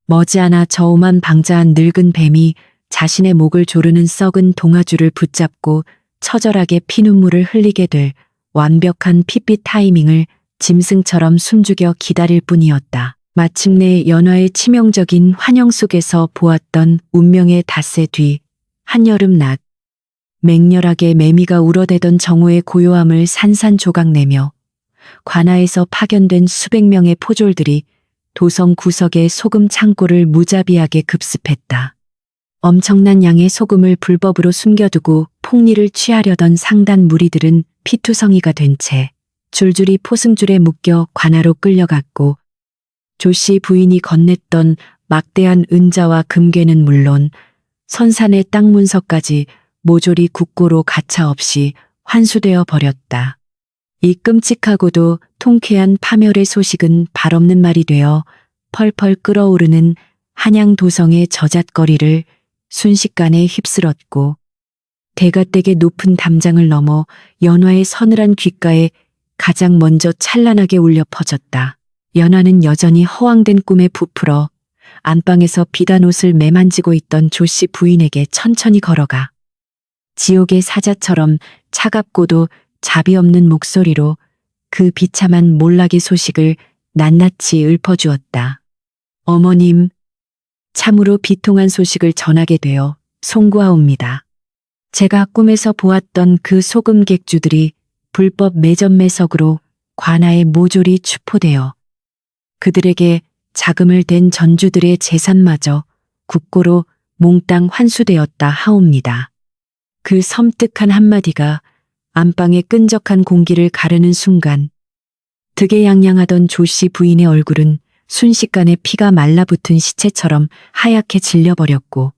머지않아 저오만 방자한 늙은 뱀이 자신의 목을 조르는 썩은 동아줄을 붙잡고 처절하게 피눈물을 흘리게 될 완벽한 핏빛 타이밍을 짐승처럼 숨죽여 기다릴 뿐이었다. 마침내 연화의 치명적인 환영 속에서 보았던 운명의 닷새 뒤 한여름 낮 맹렬하게 매미가 울어대던 정오의 고요함을 산산조각내며 관아에서 파견된 수백 명의 포졸들이 도성 구석의 소금 창고를 무자비하게 급습했다. 엄청난 양의 소금을 불법으로 숨겨두고 폭리를 취하려던 상단 무리들은 피투성이가 된 채 줄줄이 포승줄에 묶여 관아로 끌려갔고 조씨 부인이 건넸던 막대한 은자와 금괴는 물론 선산의 땅 문서까지 모조리 국고로 가차없이 환수되어 버렸다. 이 끔찍하고도 통쾌한 파멸의 소식은 발없는 말이 되어 펄펄 끓어오르는 한양도성의 저잣거리를 순식간에 휩쓸었고 대가댁의 높은 담장을 넘어 연화의 서늘한 귓가에 가장 먼저 찬란하게 울려 퍼졌다. 연화는 여전히 허황된 꿈에 부풀어 안방에서 비단 옷을 매만지고 있던 조씨 부인에게 천천히 걸어가 지옥의 사자처럼 차갑고도 자비 없는 목소리로 그 비참한 몰락의 소식을 낱낱이 읊어주었다. 어머님, 참으로 비통한 소식을 전하게 되어 송구하옵니다. 제가 꿈에서 보았던 그 소금 객주들이 불법 매점 매석으로 관아에 모조리 추포되어 그들에게 자금을 댄 전주들의 재산마저 국고로 몽땅 환수되었다 하옵니다. 그 섬뜩한 한마디가 안방의 끈적한 공기를 가르는 순간 득에양양하던 조씨 부인의 얼굴은 순식간에 피가 말라붙은 시체처럼 하얗게 질려버렸고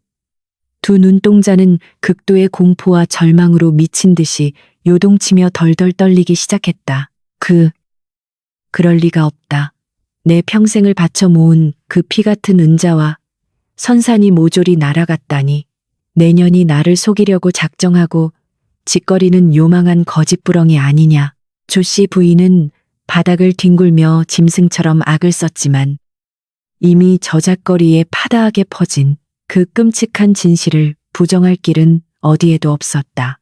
두 눈동자는 극도의 공포와 절망으로 미친 듯이 요동치며 덜덜 떨리기 시작했다. 그럴 리가 없다. 내 평생을 바쳐 모은 그 피 같은 은자와 선산이 모조리 날아갔다니 내년이 나를 속이려고 작정하고 짓거리는 요망한 거짓부렁이 아니냐. 조씨 부인은 바닥을 뒹굴며 짐승처럼 악을 썼지만 이미 저잣거리에 파다하게 퍼진 그 끔찍한 진실을 부정할 길은 어디에도 없었다.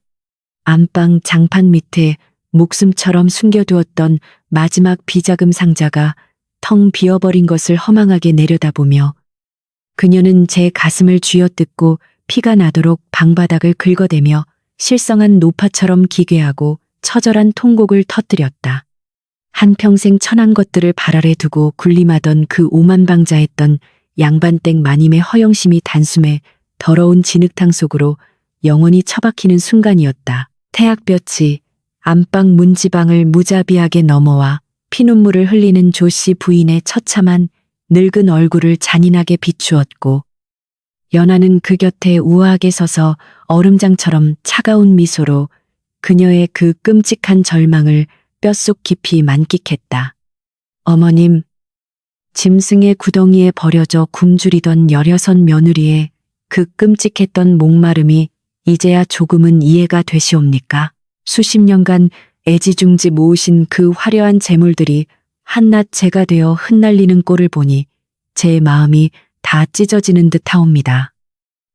안방 장판 밑에 목숨처럼 숨겨두었던 마지막 비자금 상자가 텅 비어버린 것을 허망하게 내려다보며 그녀는 제 가슴을 쥐어뜯고 피가 나도록 방바닥을 긁어대며 실성한 노파처럼 기괴하고 처절한 통곡을 터뜨렸다. 한평생 천한 것들을 발 아래 두고 군림하던 그 오만방자했던 양반댁 마님의 허영심이 단숨에 더러운 진흙탕 속으로 영원히 처박히는 순간이었다. 태약볕이 안방 문지방을 무자비하게 넘어와 피눈물을 흘리는 조씨 부인의 처참한 늙은 얼굴을 잔인하게 비추었고 연하는 그 곁에 우아하게 서서 얼음장처럼 차가운 미소로 그녀의 그 끔찍한 절망을 뼛속 깊이 만끽했다. 어머님, 짐승의 구덩이에 버려져 굶주리던 16 며느리의 그 끔찍했던 목마름이 이제야 조금은 이해가 되시옵니까? 수십 년간 애지중지 모으신 그 화려한 재물들이 한낱 재가 되어 흩날리는 꼴을 보니 제 마음이 다 찢어지는 듯 하옵니다.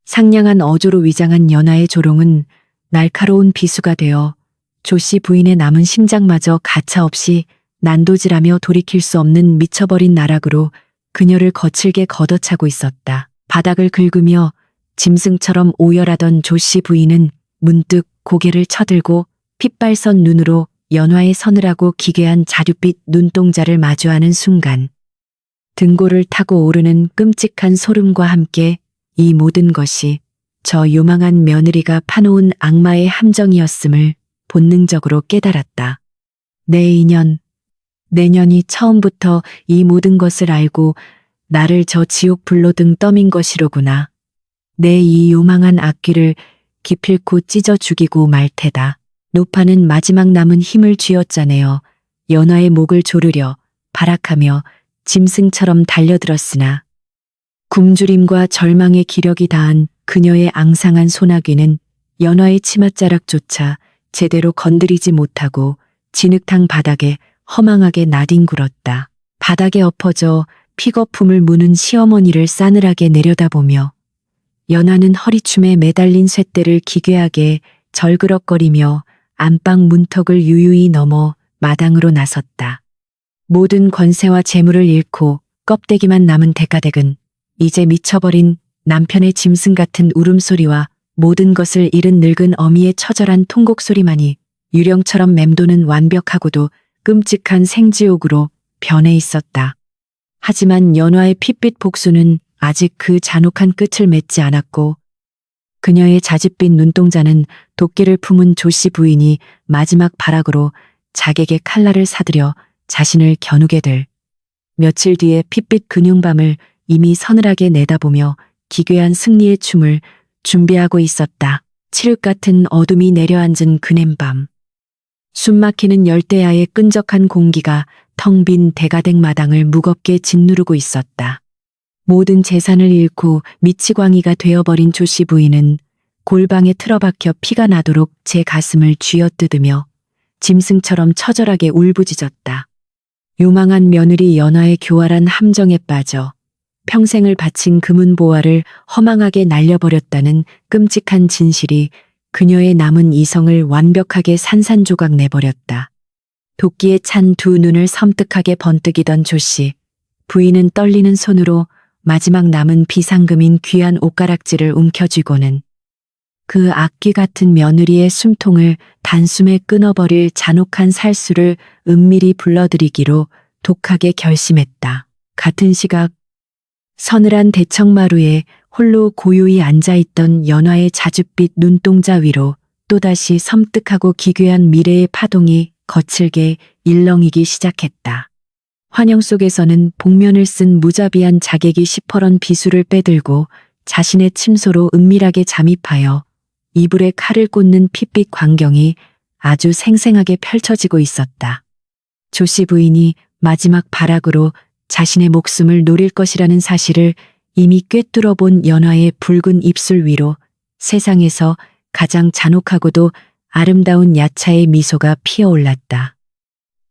상냥한 어조로 위장한 연하의 조롱은 날카로운 비수가 되어 조씨 부인의 남은 심장마저 가차없이 난도질하며 돌이킬 수 없는 미쳐버린 나락으로 그녀를 거칠게 걷어차고 있었다. 바닥을 긁으며 짐승처럼 오열하던 조씨 부인은 문득 고개를 쳐들고 핏발선 눈으로 연화의 서늘하고 기괴한 자줏빛 눈동자를 마주하는 순간 등골을 타고 오르는 끔찍한 소름과 함께 이 모든 것이 저 요망한 며느리가 파놓은 악마의 함정이었음을 본능적으로 깨달았다. 내 인연, 내년이 처음부터 이 모든 것을 알고 나를 저 지옥 불로등 떠민 것이로구나. 내 이 요망한 악귀를 기필코 찢어 죽이고 말 테다. 노파는 마지막 남은 힘을 쥐어짜내어 연화의 목을 조르려 발악하며 짐승처럼 달려들었으나 굶주림과 절망의 기력이 다한 그녀의 앙상한 소나귀는 연화의 치맛자락조차 제대로 건드리지 못하고 진흙탕 바닥에 허망하게 나뒹굴었다. 바닥에 엎어져 픽거품을 무는 시어머니를 싸늘하게 내려다보며 연화는 허리춤에 매달린 쇳대를 기괴하게 절그럭거리며 안방 문턱을 유유히 넘어 마당으로 나섰다. 모든 권세와 재물을 잃고 껍데기만 남은 대가댁은 이제 미쳐버린 남편의 짐승 같은 울음소리와 모든 것을 잃은 늙은 어미의 처절한 통곡소리만이 유령처럼 맴도는 완벽하고도 끔찍한 생지옥으로 변해 있었다. 하지만 연화의 핏빛 복수는 아직 그 잔혹한 끝을 맺지 않았고 그녀의 자줏빛 눈동자는 도끼를 품은 조씨 부인이 마지막 발악으로 자객의 칼날을 사들여 자신을 겨누게 될 며칠 뒤에 핏빛 근육밤을 이미 서늘하게 내다보며 기괴한 승리의 춤을 준비하고 있었다. 칠흑 같은 어둠이 내려앉은 그냄 밤. 숨막히는 열대야의 끈적한 공기가 텅 빈 대가댁 마당을 무겁게 짓누르고 있었다. 모든 재산을 잃고 미치광이가 되어버린 조씨 부인은 골방에 틀어박혀 피가 나도록 제 가슴을 쥐어뜯으며 짐승처럼 처절하게 울부짖었다. 요망한 며느리 연화의 교활한 함정에 빠져 평생을 바친 금은보화를 허망하게 날려버렸다는 끔찍한 진실이 그녀의 남은 이성을 완벽하게 산산조각 내버렸다. 도끼에 찬 두 눈을 섬뜩하게 번뜩이던 조씨, 부인은 떨리는 손으로 마지막 남은 비상금인 귀한 옷가락지를 움켜쥐고는 그 악귀 같은 며느리의 숨통을 단숨에 끊어버릴 잔혹한 살수를 은밀히 불러들이기로 독하게 결심했다. 같은 시각 서늘한 대청마루에 홀로 고요히 앉아있던 연화의 자줏빛 눈동자 위로 또다시 섬뜩하고 기괴한 미래의 파동이 거칠게 일렁이기 시작했다. 환영 속에서는 복면을 쓴 무자비한 자객이 시퍼런 비수를 빼들고 자신의 침소로 은밀하게 잠입하여 이불에 칼을 꽂는 핏빛 광경이 아주 생생하게 펼쳐지고 있었다. 조씨 부인이 마지막 발악으로 자신의 목숨을 노릴 것이라는 사실을 이미 꿰뚫어 본 연화의 붉은 입술 위로 세상에서 가장 잔혹하고도 아름다운 야차의 미소가 피어올랐다.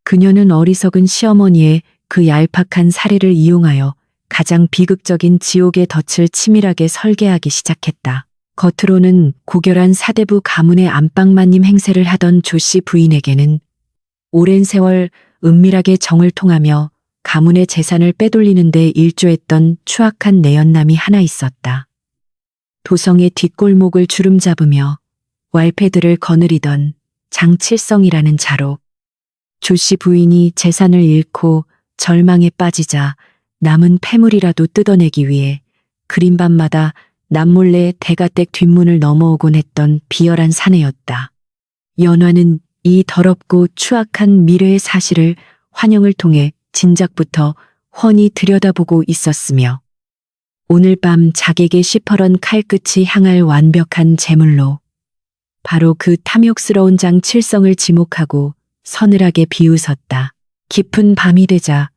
그녀는 어리석은 시어머니의 그 얄팍한 사례를 이용하여 가장 비극적인 지옥의 덫을 치밀하게 설계하기 시작했다. 겉으로는 고결한 사대부 가문의 안방마님 행세를 하던 조씨 부인에게는 오랜 세월 은밀하게 정을 통하며 가문의 재산을 빼돌리는 데 일조했던 추악한 내연남이 하나 있었다. 도성의 뒷골목을 주름잡으며 왈패들을 거느리던 장칠성이라는 자로. 조씨 부인이 재산을 잃고 절망에 빠지자 남은 패물이라도 뜯어내기 위해 그린 밤마다 남몰래 대가댁 뒷문을 넘어오곤 했던 비열한 사내였다. 연화는 이 더럽고 추악한 미래의 사실을 환영을 통해 진작부터 훤히 들여다보고 있었으며 오늘 밤 자객의 시퍼런 칼끝이 향할 완벽한 제물로 바로 그 탐욕스러운 장칠성을 지목하고 서늘하게 비웃었다. 깊은 밤이 되자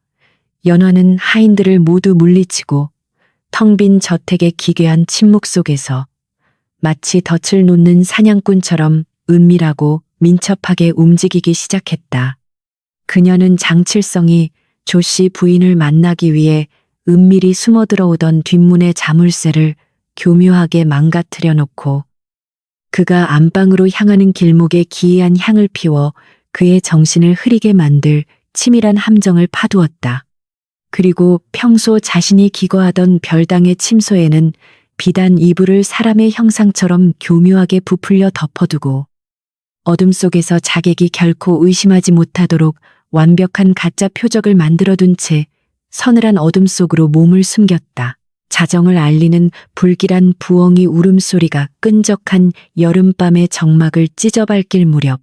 연화는 하인들을 모두 물리치고 텅 빈 저택의 기괴한 침묵 속에서 마치 덫을 놓는 사냥꾼처럼 은밀하고 민첩하게 움직이기 시작했다. 그녀는 장칠성이 조씨 부인을 만나기 위해 은밀히 숨어 들어오던 뒷문의 자물쇠를 교묘하게 망가뜨려 놓고 그가 안방으로 향하는 길목에 기이한 향을 피워 그의 정신을 흐리게 만들 치밀한 함정을 파두었다. 그리고 평소 자신이 기거하던 별당의 침소에는 비단 이불을 사람의 형상처럼 교묘하게 부풀려 덮어두고 어둠 속에서 자객이 결코 의심하지 못하도록 완벽한 가짜 표적을 만들어둔 채 서늘한 어둠 속으로 몸을 숨겼다. 자정을 알리는 불길한 부엉이 울음소리가 끈적한 여름밤의 정막을 찢어밟길 무렵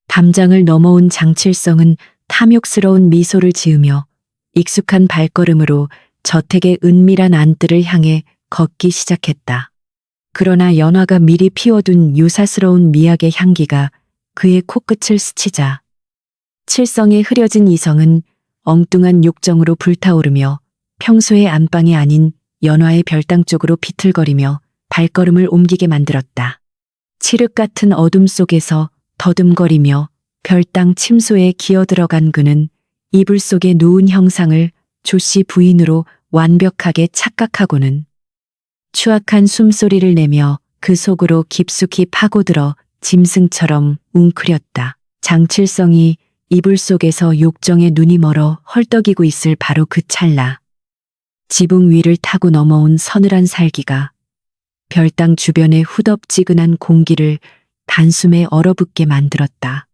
담장을 넘어온 장칠성은 탐욕스러운 미소를 지으며 익숙한 발걸음으로 저택의 은밀한 안뜰을 향해 걷기 시작했다. 그러나 연화가 미리 피워둔 유사스러운 미약의 향기가 그의 코끝을 스치자 칠성의 흐려진 이성은 엉뚱한 욕정으로 불타오르며 평소의 안방이 아닌 연화의 별당 쪽으로 비틀거리며 발걸음을 옮기게 만들었다. 칠흑 같은 어둠 속에서 더듬거리며 별당 침소에 기어들어간 그는 이불 속에 누운 형상을 조씨 부인으로 완벽하게 착각하고는 추악한 숨소리를 내며 그 속으로 깊숙이 파고들어 짐승처럼 웅크렸다. 장칠성이 이불 속에서 욕정에 눈이 멀어 헐떡이고 있을 바로 그 찰나 지붕 위를 타고 넘어온 서늘한 살기가 별당 주변의 후덥지근한 공기를 단숨에 얼어붙게 만들었다.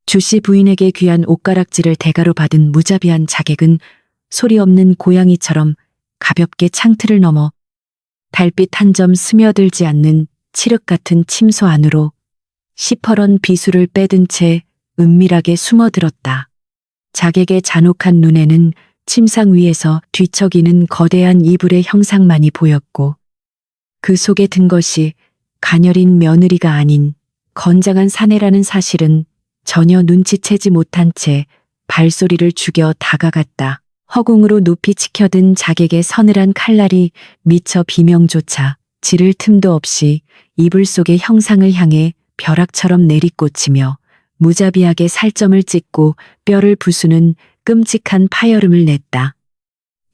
주씨 부인에게 귀한 옷가락질을 대가로 받은 무자비한 자객은 소리 없는 고양이처럼 가볍게 창틀을 넘어 달빛 한 점 스며들지 않는 칠흑 같은 침소 안으로 시퍼런 비수를 빼든 채 은밀하게 숨어들었다. 자객의 잔혹한 눈에는 침상 위에서 뒤척이는 거대한 이불의 형상만이 보였고 그 속에 든 것이 가녀린 며느리가 아닌 건장한 사내라는 사실은 전혀 눈치채지 못한 채 발소리를 죽여 다가갔다. 허공으로 높이 치켜든 자객의 서늘한 칼날이 미처 비명조차 지를 틈도 없이 이불 속의 형상을 향해 벼락처럼 내리꽂히며 무자비하게 살점을 찍고 뼈를 부수는 끔찍한 파열음을 냈다.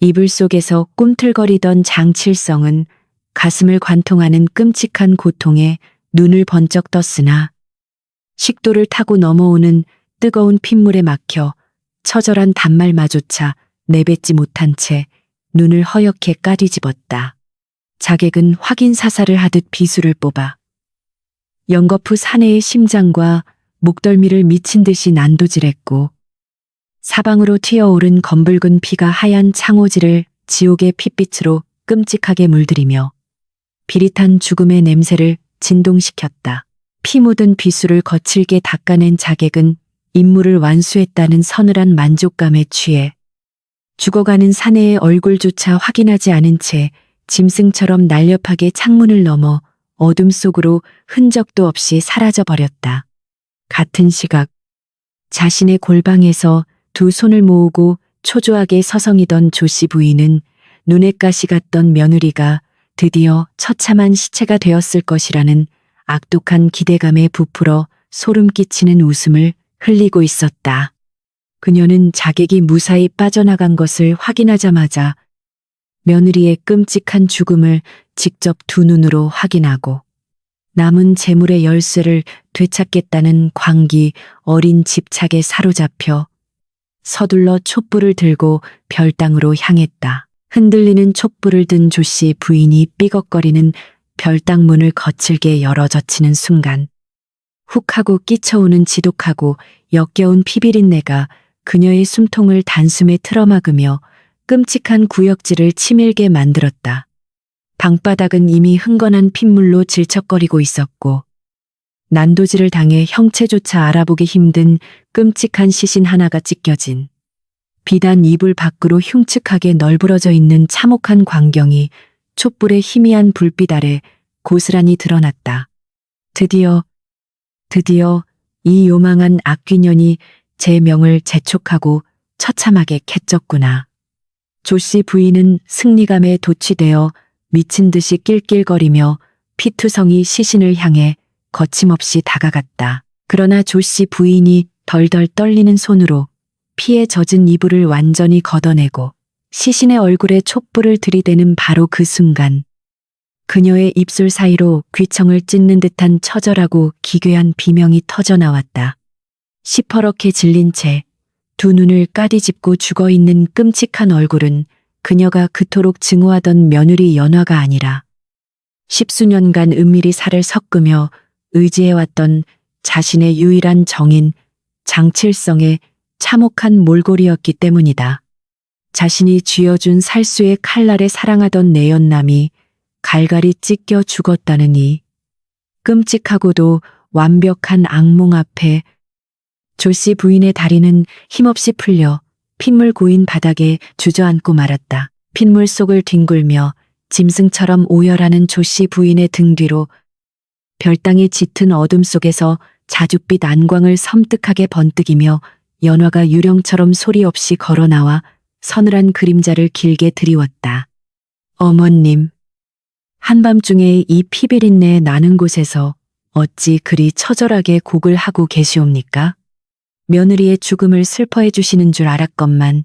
이불 속에서 꿈틀거리던 장칠성은 가슴을 관통하는 끔찍한 고통에 눈을 번쩍 떴으나 식도를 타고 넘어오는 뜨거운 핏물에 막혀 처절한 단말마조차 내뱉지 못한 채 눈을 허옇게 까뒤집었다. 자객은 확인 사살을 하듯 비수를 뽑아 연거푸 사내의 심장과 목덜미를 미친 듯이 난도질했고 사방으로 튀어오른 검붉은 피가 하얀 창호지를 지옥의 핏빛으로 끔찍하게 물들이며 비릿한 죽음의 냄새를 진동시켰다. 피 묻은 비수를 거칠게 닦아낸 자객은 임무를 완수했다는 서늘한 만족감에 취해 죽어가는 사내의 얼굴조차 확인하지 않은 채 짐승처럼 날렵하게 창문을 넘어 어둠 속으로 흔적도 없이 사라져버렸다. 같은 시각 자신의 골방에서 두 손을 모으고 초조하게 서성이던 조씨 부인은 눈에 가시 같던 며느리가 드디어 처참한 시체가 되었을 것이라는 악독한 기대감에 부풀어 소름 끼치는 웃음을 흘리고 있었다. 그녀는 자객이 무사히 빠져나간 것을 확인하자마자 며느리의 끔찍한 죽음을 직접 두 눈으로 확인하고 남은 재물의 열쇠를 되찾겠다는 광기 어린 집착에 사로잡혀 서둘러 촛불을 들고 별당으로 향했다. 흔들리는 촛불을 든 조씨 부인이 삐걱거리는 별당 문을 거칠게 열어 젖히는 순간 훅 하고 끼쳐오는 지독하고 역겨운 피비린내가 그녀의 숨통을 단숨에 틀어막으며 끔찍한 구역질을 치밀게 만들었다. 방바닥은 이미 흥건한 핏물로 질척거리고 있었고 난도질을 당해 형체조차 알아보기 힘든 끔찍한 시신 하나가 찢겨진 비단 이불 밖으로 흉측하게 널브러져 있는 참혹한 광경이 촛불의 희미한 불빛 아래 고스란히 드러났다. 드디어 이 요망한 악귀년이 제 명을 재촉하고 처참하게 캐쳤구나. 조씨 부인은 승리감에 도취되어 미친 듯이 낄낄거리며 피투성이 시신을 향해 거침없이 다가갔다. 그러나 조씨 부인이 덜덜 떨리는 손으로 피에 젖은 이불을 완전히 걷어내고 시신의 얼굴에 촛불을 들이대는 바로 그 순간 그녀의 입술 사이로 귀청을 찢는 듯한 처절하고 기괴한 비명이 터져나왔다. 시퍼렇게 질린 채 두 눈을 까디집고 죽어있는 끔찍한 얼굴은 그녀가 그토록 증오하던 며느리 연화가 아니라 십수년간 은밀히 살을 섞으며 의지해왔던 자신의 유일한 정인 장칠성의 참혹한 몰골이었기 때문이다. 자신이 쥐어준 살수의 칼날에 사랑하던 내연남이 갈갈이 찢겨 죽었다느니 끔찍하고도 완벽한 악몽 앞에 조씨 부인의 다리는 힘없이 풀려 핏물 고인 바닥에 주저앉고 말았다. 핏물 속을 뒹굴며 짐승처럼 오열하는 조씨 부인의 등 뒤로 별땅이 짙은 어둠 속에서 자줏빛 안광을 섬뜩하게 번뜩이며 연화가 유령처럼 소리 없이 걸어 나와 서늘한 그림자를 길게 드리웠다. 어머님, 한밤중에 이 피비린내 나는 곳에서 어찌 그리 처절하게 곡을 하고 계시옵니까? 며느리의 죽음을 슬퍼해 주시는 줄 알았건만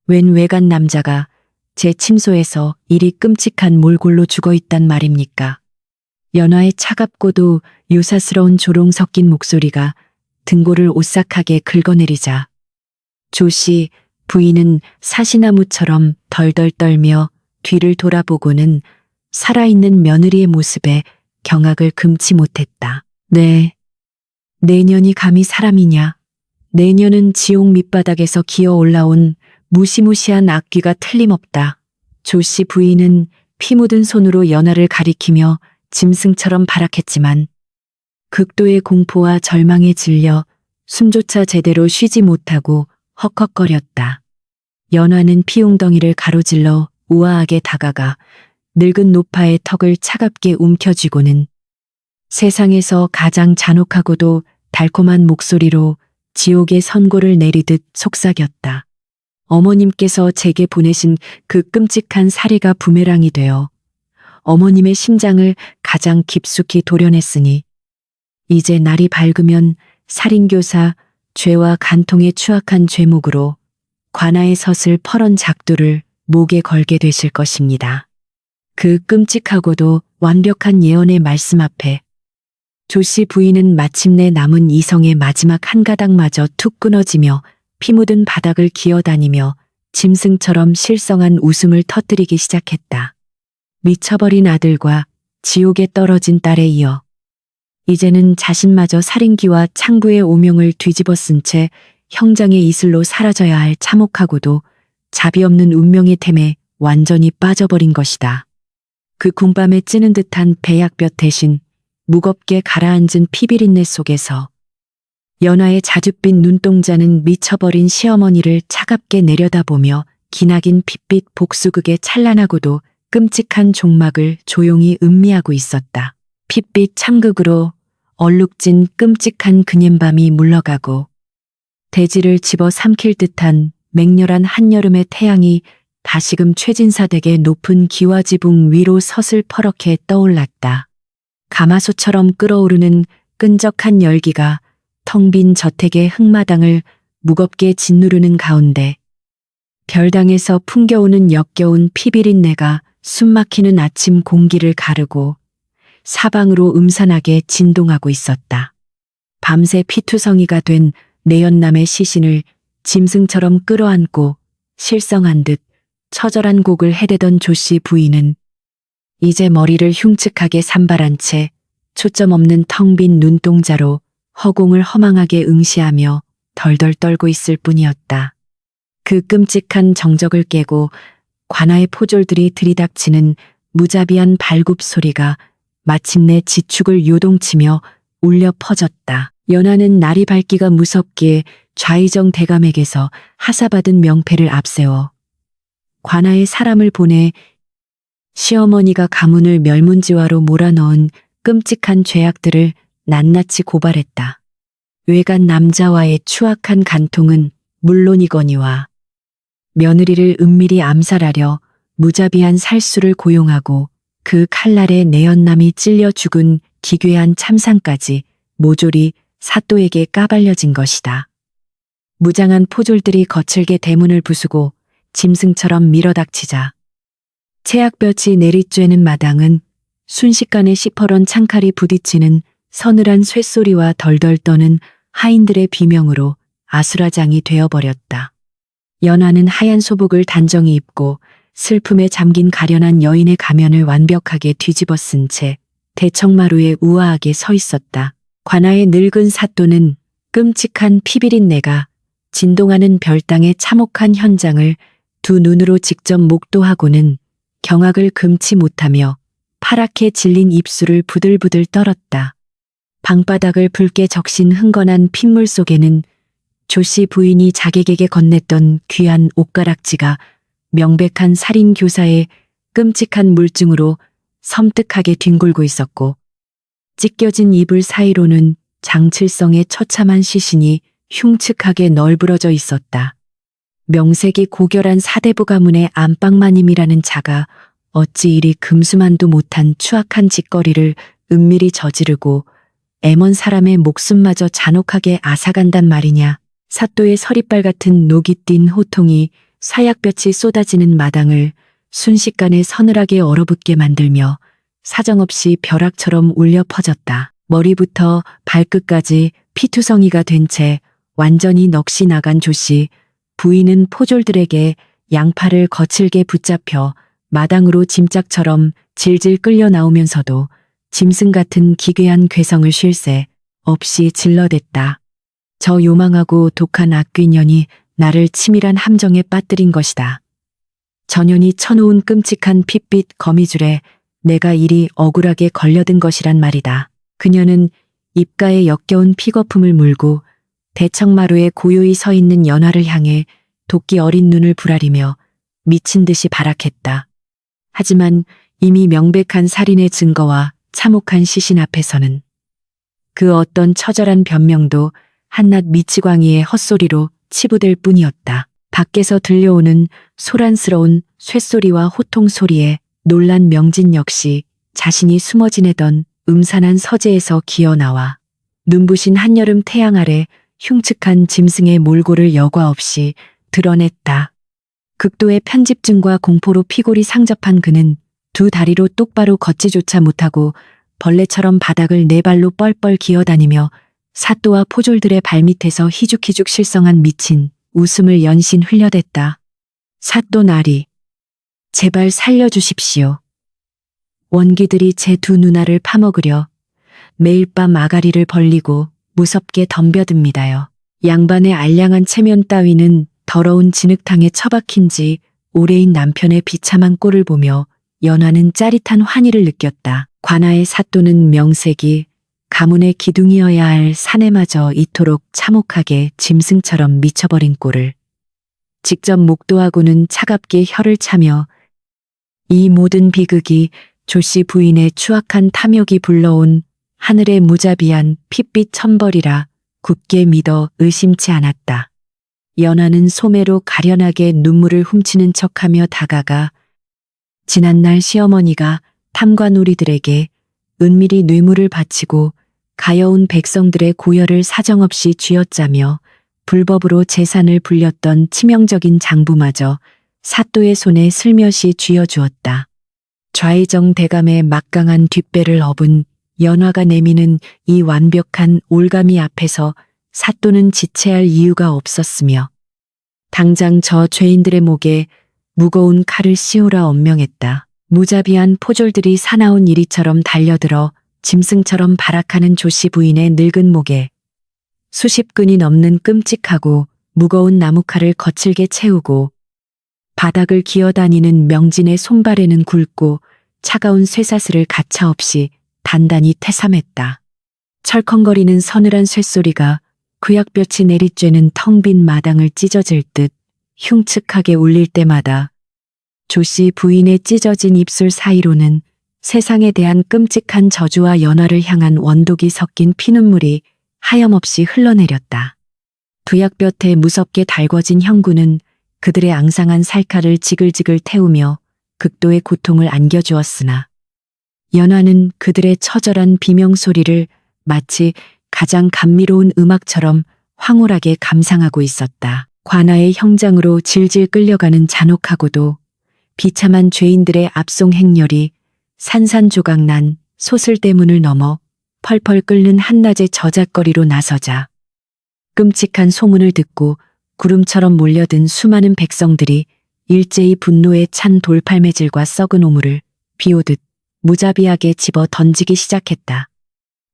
웬 외간 남자가 제 침소에서 이리 끔찍한 몰골로 죽어 있단 말입니까? 연화의 차갑고도 유사스러운 조롱 섞인 목소리가 등골을 오싹하게 긁어내리자 조씨 부인은 사시나무처럼 덜덜 떨며 뒤를 돌아보고는 살아있는 며느리의 모습에 경악을 금치 못했다. 네, 내년이 감히 사람이냐? 내년은 지옥 밑바닥에서 기어 올라온 무시무시한 악귀가 틀림없다. 조씨 부인은 피 묻은 손으로 연화를 가리키며 짐승처럼 발악했지만 극도의 공포와 절망에 질려 숨조차 제대로 쉬지 못하고 헉헉거렸다. 연화는 피웅덩이를 가로질러 우아하게 다가가 늙은 노파의 턱을 차갑게 움켜쥐고는 세상에서 가장 잔혹하고도 달콤한 목소리로 지옥의 선고를 내리듯 속삭였다. 어머님께서 제게 보내신 그 끔찍한 사례가 부메랑이 되어 어머님의 심장을 가장 깊숙이 도려냈으니 이제 날이 밝으면 살인교사, 죄와 간통에 추악한 죄목으로 관아에 섰을 퍼런 작두를 목에 걸게 되실 것입니다. 그 끔찍하고도 완벽한 예언의 말씀 앞에 조씨 부인은 마침내 남은 이성의 마지막 한 가닥마저 툭 끊어지며 피 묻은 바닥을 기어다니며 짐승처럼 실성한 웃음을 터뜨리기 시작했다. 미쳐버린 아들과 지옥에 떨어진 딸에 이어 이제는 자신마저 살인귀와 창구의 오명을 뒤집어쓴 채 형장의 이슬로 사라져야 할 참혹하고도 자비 없는 운명의 템에 완전히 빠져버린 것이다. 그 군밤에 찌는 듯한 배약볕 대신 무겁게 가라앉은 피비린내 속에서 연화의 자줏빛 눈동자는 미쳐버린 시어머니를 차갑게 내려다보며 기나긴 핏빛 복수극의 찬란하고도 끔찍한 종막을 조용히 음미하고 있었다. 핏빛 참극으로 얼룩진 끔찍한 그녜밤이 물러가고 대지를 집어 삼킬 듯한 맹렬한 한여름의 태양이 다시금 최진사댁의 높은 기와지붕 위로 서슬퍼렇게 떠올랐다. 가마솥처럼 끓어오르는 끈적한 열기가 텅 빈 저택의 흙마당을 무겁게 짓누르는 가운데 별당에서 풍겨오는 역겨운 피비린내가 숨막히는 아침 공기를 가르고 사방으로 음산하게 진동하고 있었다. 밤새 피투성이가 된 내연남의 시신을 짐승처럼 끌어안고 실성한 듯 처절한 곡을 해대던 조씨 부인은 이제 머리를 흉측하게 산발한 채 초점 없는 텅 빈 눈동자로 허공을 허망하게 응시하며 덜덜 떨고 있을 뿐이었다. 그 끔찍한 정적을 깨고 관아의 포졸들이 들이닥치는 무자비한 발굽 소리가 마침내 지축을 요동치며 울려 퍼졌다. 연하는 날이 밝기가 무섭기에 좌의정 대감에게서 하사받은 명패를 앞세워 관아에 사람을 보내 시어머니가 가문을 멸문지화로 몰아넣은 끔찍한 죄악들을 낱낱이 고발했다. 외간 남자와의 추악한 간통은 물론이거니와 며느리를 은밀히 암살하려 무자비한 살수를 고용하고 그 칼날에 내연남이 찔려 죽은 기괴한 참상까지 모조리 사또에게 까발려진 것이다. 무장한 포졸들이 거칠게 대문을 부수고 짐승처럼 밀어닥치자 채약볕이 내리쬐는 마당은 순식간에 시퍼런 창칼이 부딪히는 서늘한 쇳소리와 덜덜 떠는 하인들의 비명으로 아수라장이 되어버렸다. 연하는 하얀 소복을 단정히 입고 슬픔에 잠긴 가련한 여인의 가면을 완벽하게 뒤집어 쓴 채 대청마루에 우아하게 서 있었다. 관아의 늙은 사또는 끔찍한 피비린내가 진동하는 별당의 참혹한 현장을 두 눈으로 직접 목도하고는 경악을 금치 못하며 파랗게 질린 입술을 부들부들 떨었다. 방바닥을 붉게 적신 흥건한 핏물 속에는 조씨 부인이 자객에게 건넸던 귀한 옷가락지가 명백한 살인교사의 끔찍한 물증으로 섬뜩하게 뒹굴고 있었고, 찢겨진 이불 사이로는 장칠성의 처참한 시신이 흉측하게 널브러져 있었다. 명색이 고결한 사대부 가문의 안방마님이라는 자가 어찌 이리 금수만도 못한 추악한 짓거리를 은밀히 저지르고 애먼 사람의 목숨마저 잔혹하게 앗아간단 말이냐. 사또의 서리빨 같은 녹이 띈 호통이 사약볕이 쏟아지는 마당을 순식간에 서늘하게 얼어붙게 만들며 사정없이 벼락처럼 울려 퍼졌다. 머리부터 발끝까지 피투성이가 된 채 완전히 넋이 나간 조씨 부인은 포졸들에게 양팔을 거칠게 붙잡혀 마당으로 짐짝처럼 질질 끌려 나오면서도 짐승 같은 기괴한 괴성을 쉴 새 없이 질러댔다. 저 요망하고 독한 악귀년이 나를 치밀한 함정에 빠뜨린 것이다. 전연이 쳐놓은 끔찍한 핏빛 거미줄에 내가 이리 억울하게 걸려든 것이란 말이다. 그녀는 입가에 역겨운 피거품을 물고 대청마루에 고요히 서 있는 연화를 향해 도끼 어린 눈을 부라리며 미친 듯이 발악했다. 하지만 이미 명백한 살인의 증거와 참혹한 시신 앞에서는 그 어떤 처절한 변명도 한낱 미치광이의 헛소리로 치부될 뿐이었다. 밖에서 들려오는 소란스러운 쇳소리와 호통소리에 놀란 명진 역시 자신이 숨어 지내던 음산한 서재에서 기어나와 눈부신 한여름 태양 아래 흉측한 짐승의 몰골을 여과 없이 드러냈다. 극도의 편집증과 공포로 피골이 상접한 그는 두 다리로 똑바로 걷지조차 못하고 벌레처럼 바닥을 네 발로 뻘뻘 기어다니며 사또와 포졸들의 발밑에서 희죽희죽 실성한 미친 웃음을 연신 흘려댔다. 사또 나리, 제발 살려주십시오. 원기들이 제 두 누나를 파먹으려 매일 밤 아가리를 벌리고 무섭게 덤벼듭니다요. 양반의 알량한 체면 따위는 더러운 진흙탕에 처박힌 지 오래인 남편의 비참한 꼴을 보며 연화는 짜릿한 환희를 느꼈다. 관아의 사또는 명색이 가문의 기둥이어야 할 사내마저 이토록 참혹하게 짐승처럼 미쳐버린 꼴을 직접 목도하고는 차갑게 혀를 차며 이 모든 비극이 조씨 부인의 추악한 탐욕이 불러온 하늘의 무자비한 핏빛 천벌이라 굳게 믿어 의심치 않았다. 연화는 소매로 가련하게 눈물을 훔치는 척하며 다가가 지난날 시어머니가 탐관오리들에게 은밀히 뇌물을 바치고 가여운 백성들의 고열을 사정없이 쥐어짜며 불법으로 재산을 불렸던 치명적인 장부마저 사또의 손에 슬며시 쥐어주었다. 좌의정 대감의 막강한 뒷배를 업은 연화가 내미는 이 완벽한 올가미 앞에서 사또는 지체할 이유가 없었으며 당장 저 죄인들의 목에 무거운 칼을 씌우라 엄명했다. 무자비한 포졸들이 사나운 이리처럼 달려들어 짐승처럼 발악하는 조씨 부인의 늙은 목에 수십 근이 넘는 끔찍하고 무거운 나무칼을 거칠게 채우고 바닥을 기어다니는 명진의 손발에는 굵고 차가운 쇠사슬을 가차없이 단단히 태삼했다. 철컹거리는 서늘한 쇳소리가 구약볕이 내리쬐는 텅 빈 마당을 찢어질 듯 흉측하게 울릴 때마다 조씨 부인의 찢어진 입술 사이로는 세상에 대한 끔찍한 저주와 연화를 향한 원독이 섞인 피눈물이 하염없이 흘러내렸다. 부약볕에 무섭게 달궈진 형구는 그들의 앙상한 살칼을 지글지글 태우며 극도의 고통을 안겨주었으나 연화는 그들의 처절한 비명소리를 마치 가장 감미로운 음악처럼 황홀하게 감상하고 있었다. 관아의 형장으로 질질 끌려가는 잔혹하고도 비참한 죄인들의 압송 행렬이 산산조각난 소슬대문을 넘어 펄펄 끓는 한낮의 저잣거리로 나서자 끔찍한 소문을 듣고 구름처럼 몰려든 수많은 백성들이 일제히 분노에 찬 돌팔매질과 썩은 오물을 비오듯 무자비하게 집어 던지기 시작했다.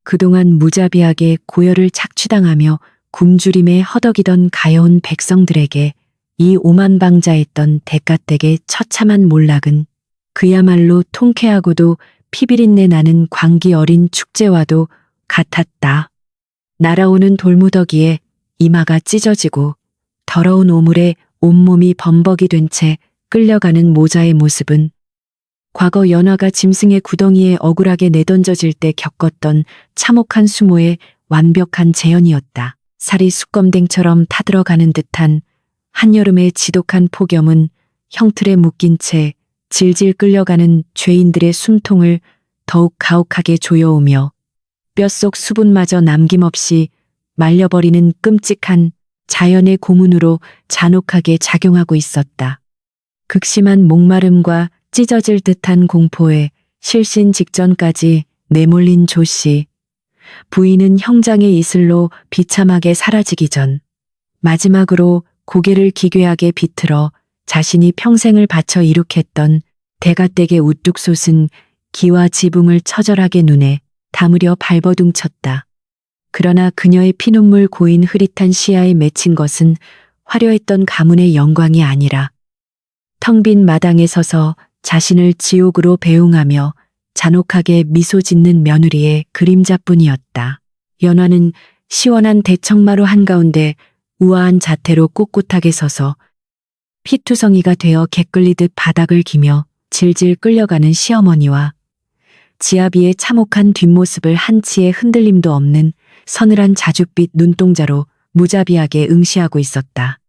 그동안 무자비하게 고열을 착취당하며 굶주림에 허덕이던 가여운 백성들에게 이 오만방자했던 대가댁의 처참한 몰락은 그야말로 통쾌하고도 피비린내 나는 광기 어린 축제와도 같았다. 날아오는 돌무더기에 이마가 찢어지고 더러운 오물에 온몸이 범벅이 된 채 끌려가는 모자의 모습은 과거 연화가 짐승의 구덩이에 억울하게 내던져질 때 겪었던 참혹한 수모의 완벽한 재현이었다. 살이 수검댕처럼 타들어가는 듯한 한여름의 지독한 폭염은 형틀에 묶인 채 질질 끌려가는 죄인들의 숨통을 더욱 가혹하게 조여오며 뼛속 수분마저 남김없이 말려버리는 끔찍한 자연의 고문으로 잔혹하게 작용하고 있었다. 극심한 목마름과 찢어질 듯한 공포에 실신 직전까지 내몰린 조 씨. 부인은 형장의 이슬로 비참하게 사라지기 전 마지막으로 고개를 기괴하게 비틀어 자신이 평생을 바쳐 이룩했던 대가댁의 우뚝 솟은 기와 지붕을 처절하게 눈에 담으려 발버둥쳤다. 그러나 그녀의 피눈물 고인 흐릿한 시야에 맺힌 것은 화려했던 가문의 영광이 아니라 텅 빈 마당에 서서 자신을 지옥으로 배웅하며 잔혹하게 미소 짓는 며느리의 그림자뿐이었다. 연화는 시원한 대청마루 한가운데 우아한 자태로 꼿꼿하게 서서 피투성이가 되어 개끌리듯 바닥을 기며 질질 끌려가는 시어머니와 지아비의 참혹한 뒷모습을 한치의 흔들림도 없는 서늘한 자줏빛 눈동자로 무자비하게 응시하고 있었다.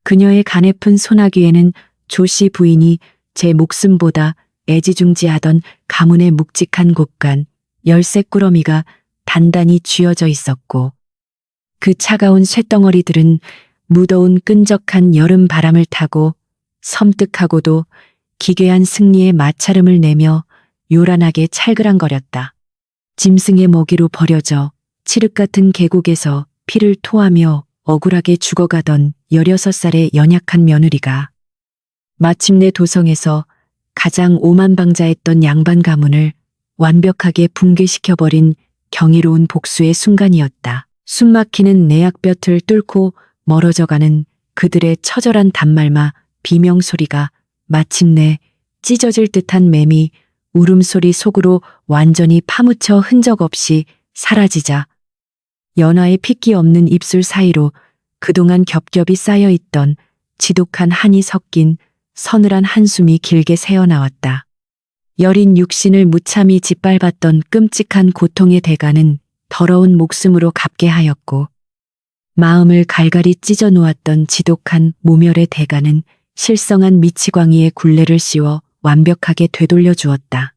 그녀의 가냘픈 소나귀에는 조씨 부인이 제 목숨보다 애지중지하던 가문의 묵직한 곳간 열쇠꾸러미가 단단히 쥐어져 있었고 그 차가운 쇳덩어리들은 무더운 끈적한 여름 바람을 타고 섬뜩하고도 기괴한 승리의 마찰음을 내며 요란하게 찰그랑거렸다. 짐승의 먹이로 버려져 칠흑 같은 계곡에서 피를 토하며 억울하게 죽어가던 16살의 연약한 며느리가 마침내 도성에서 가장 오만방자했던 양반 가문을 완벽하게 붕괴시켜버린 경이로운 복수의 순간이었다. 숨막히는 내약볕을 뚫고 멀어져가는 그들의 처절한 단말마 비명소리가 마침내 찢어질 듯한 매미 울음소리 속으로 완전히 파묻혀 흔적 없이 사라지자 연화의 핏기 없는 입술 사이로 그동안 겹겹이 쌓여있던 지독한 한이 섞인 서늘한 한숨이 길게 새어나왔다. 여린 육신을 무참히 짓밟았던 끔찍한 고통의 대가는 더러운 목숨으로 갚게 하였고 마음을 갈갈이 찢어 놓았던 지독한 모멸의 대가는 실성한 미치광이의 굴레를 씌워 완벽하게 되돌려 주었다.